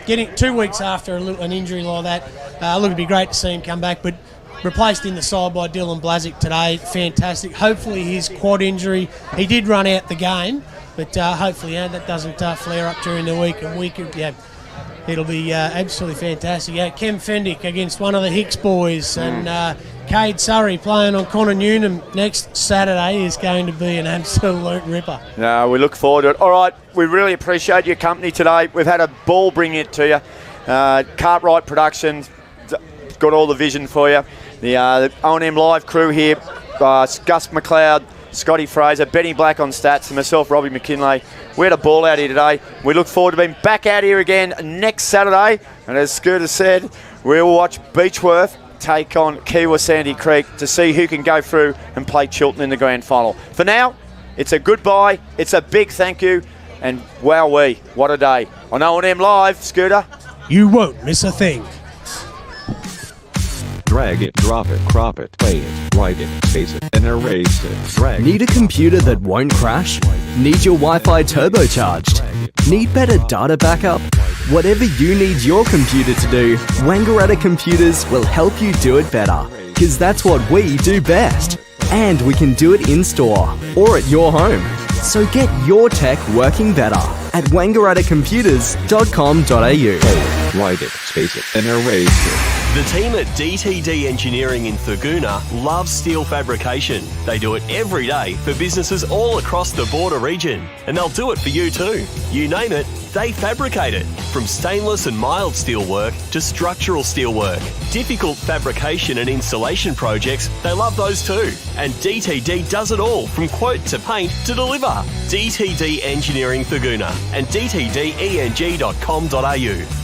getting 2 weeks after an injury like that. It'd be great to see him come back, but replaced in the side by Dylan Blazic today. Fantastic. Hopefully his quad injury, he did run out the game, but hopefully that doesn't flare up during the week. And it'll be absolutely fantastic. Kem Fendick against one of the Hicks boys, and Cade Surrey playing on Connor Newnham next Saturday is going to be an absolute ripper. No, we look forward to it. All right, we really appreciate your company today. We've had a ball bringing it to you. Cartwright Productions got all the vision for you. The O&M Live crew here, Gus McLeod, Scotty Fraser, Benny Black on stats, and myself, Robbie McKinlay. We had a ball out here today. We look forward to being back out here again next Saturday. And as Scooter said, we'll watch Beechworth take on Kiewa Sandy Creek to see who can go through and play Chilton in the grand final. For now, it's a goodbye. It's a big thank you. And wowee, what a day. On O&M Live, Scooter. You won't miss a thing. Drag it, drop it, crop it, play it, write it, space it, and erase it. Drag Need a computer that won't crash? Need your Wi-Fi turbocharged? Need better data backup? Whatever you need your computer to do, Wangaratta Computers will help you do it better. Because that's what we do best. And we can do it in-store or at your home. So get your tech working better at wangarattacomputers.com.au. Play it, write it, space it, and erase it. The team at DTD Engineering in Thurgoona loves steel fabrication. They do it every day for businesses all across the border region. And they'll do it for you too. You name it, they fabricate it. From stainless and mild steel work to structural steel work. Difficult fabrication and installation projects, they love those too. And DTD does it all, from quote to paint to deliver. DTD Engineering Thurgoona and dtdeng.com.au.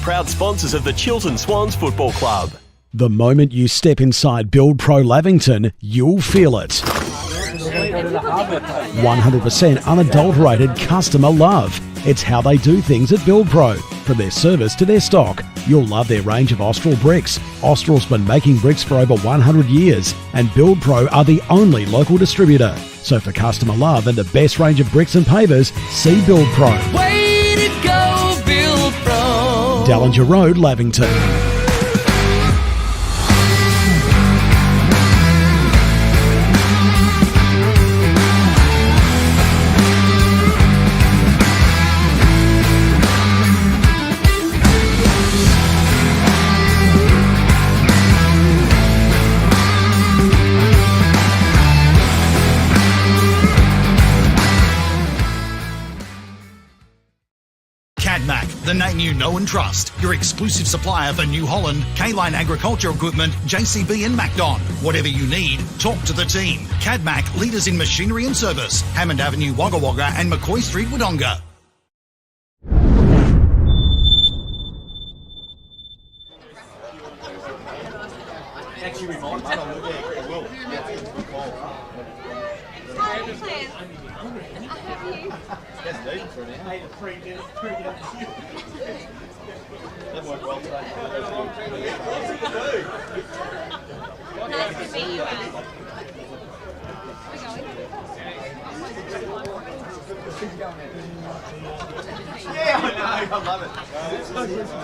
Proud sponsors of the Chiltern Swans Football Club. The moment you step inside Build Pro Lavington, you'll feel it. 100% unadulterated customer love. It's how they do things at Build Pro. From their service to their stock, you'll love their range of Austral bricks. Austral's been making bricks for over 100 years, and Build Pro are the only local distributor. So for customer love and the best range of bricks and pavers, see Build Pro. Way to go, Build Pro. Dallinger Road, Lavington. Cadmac, you know and trust. Your exclusive supplier for New Holland, K-Line Agriculture Equipment, JCB and Macdon. Whatever you need, talk to the team. Cadmac, leaders in machinery and service. Hammond Avenue, Wagga Wagga and McCoy Street, Wodonga. Yeah, I know. I love it.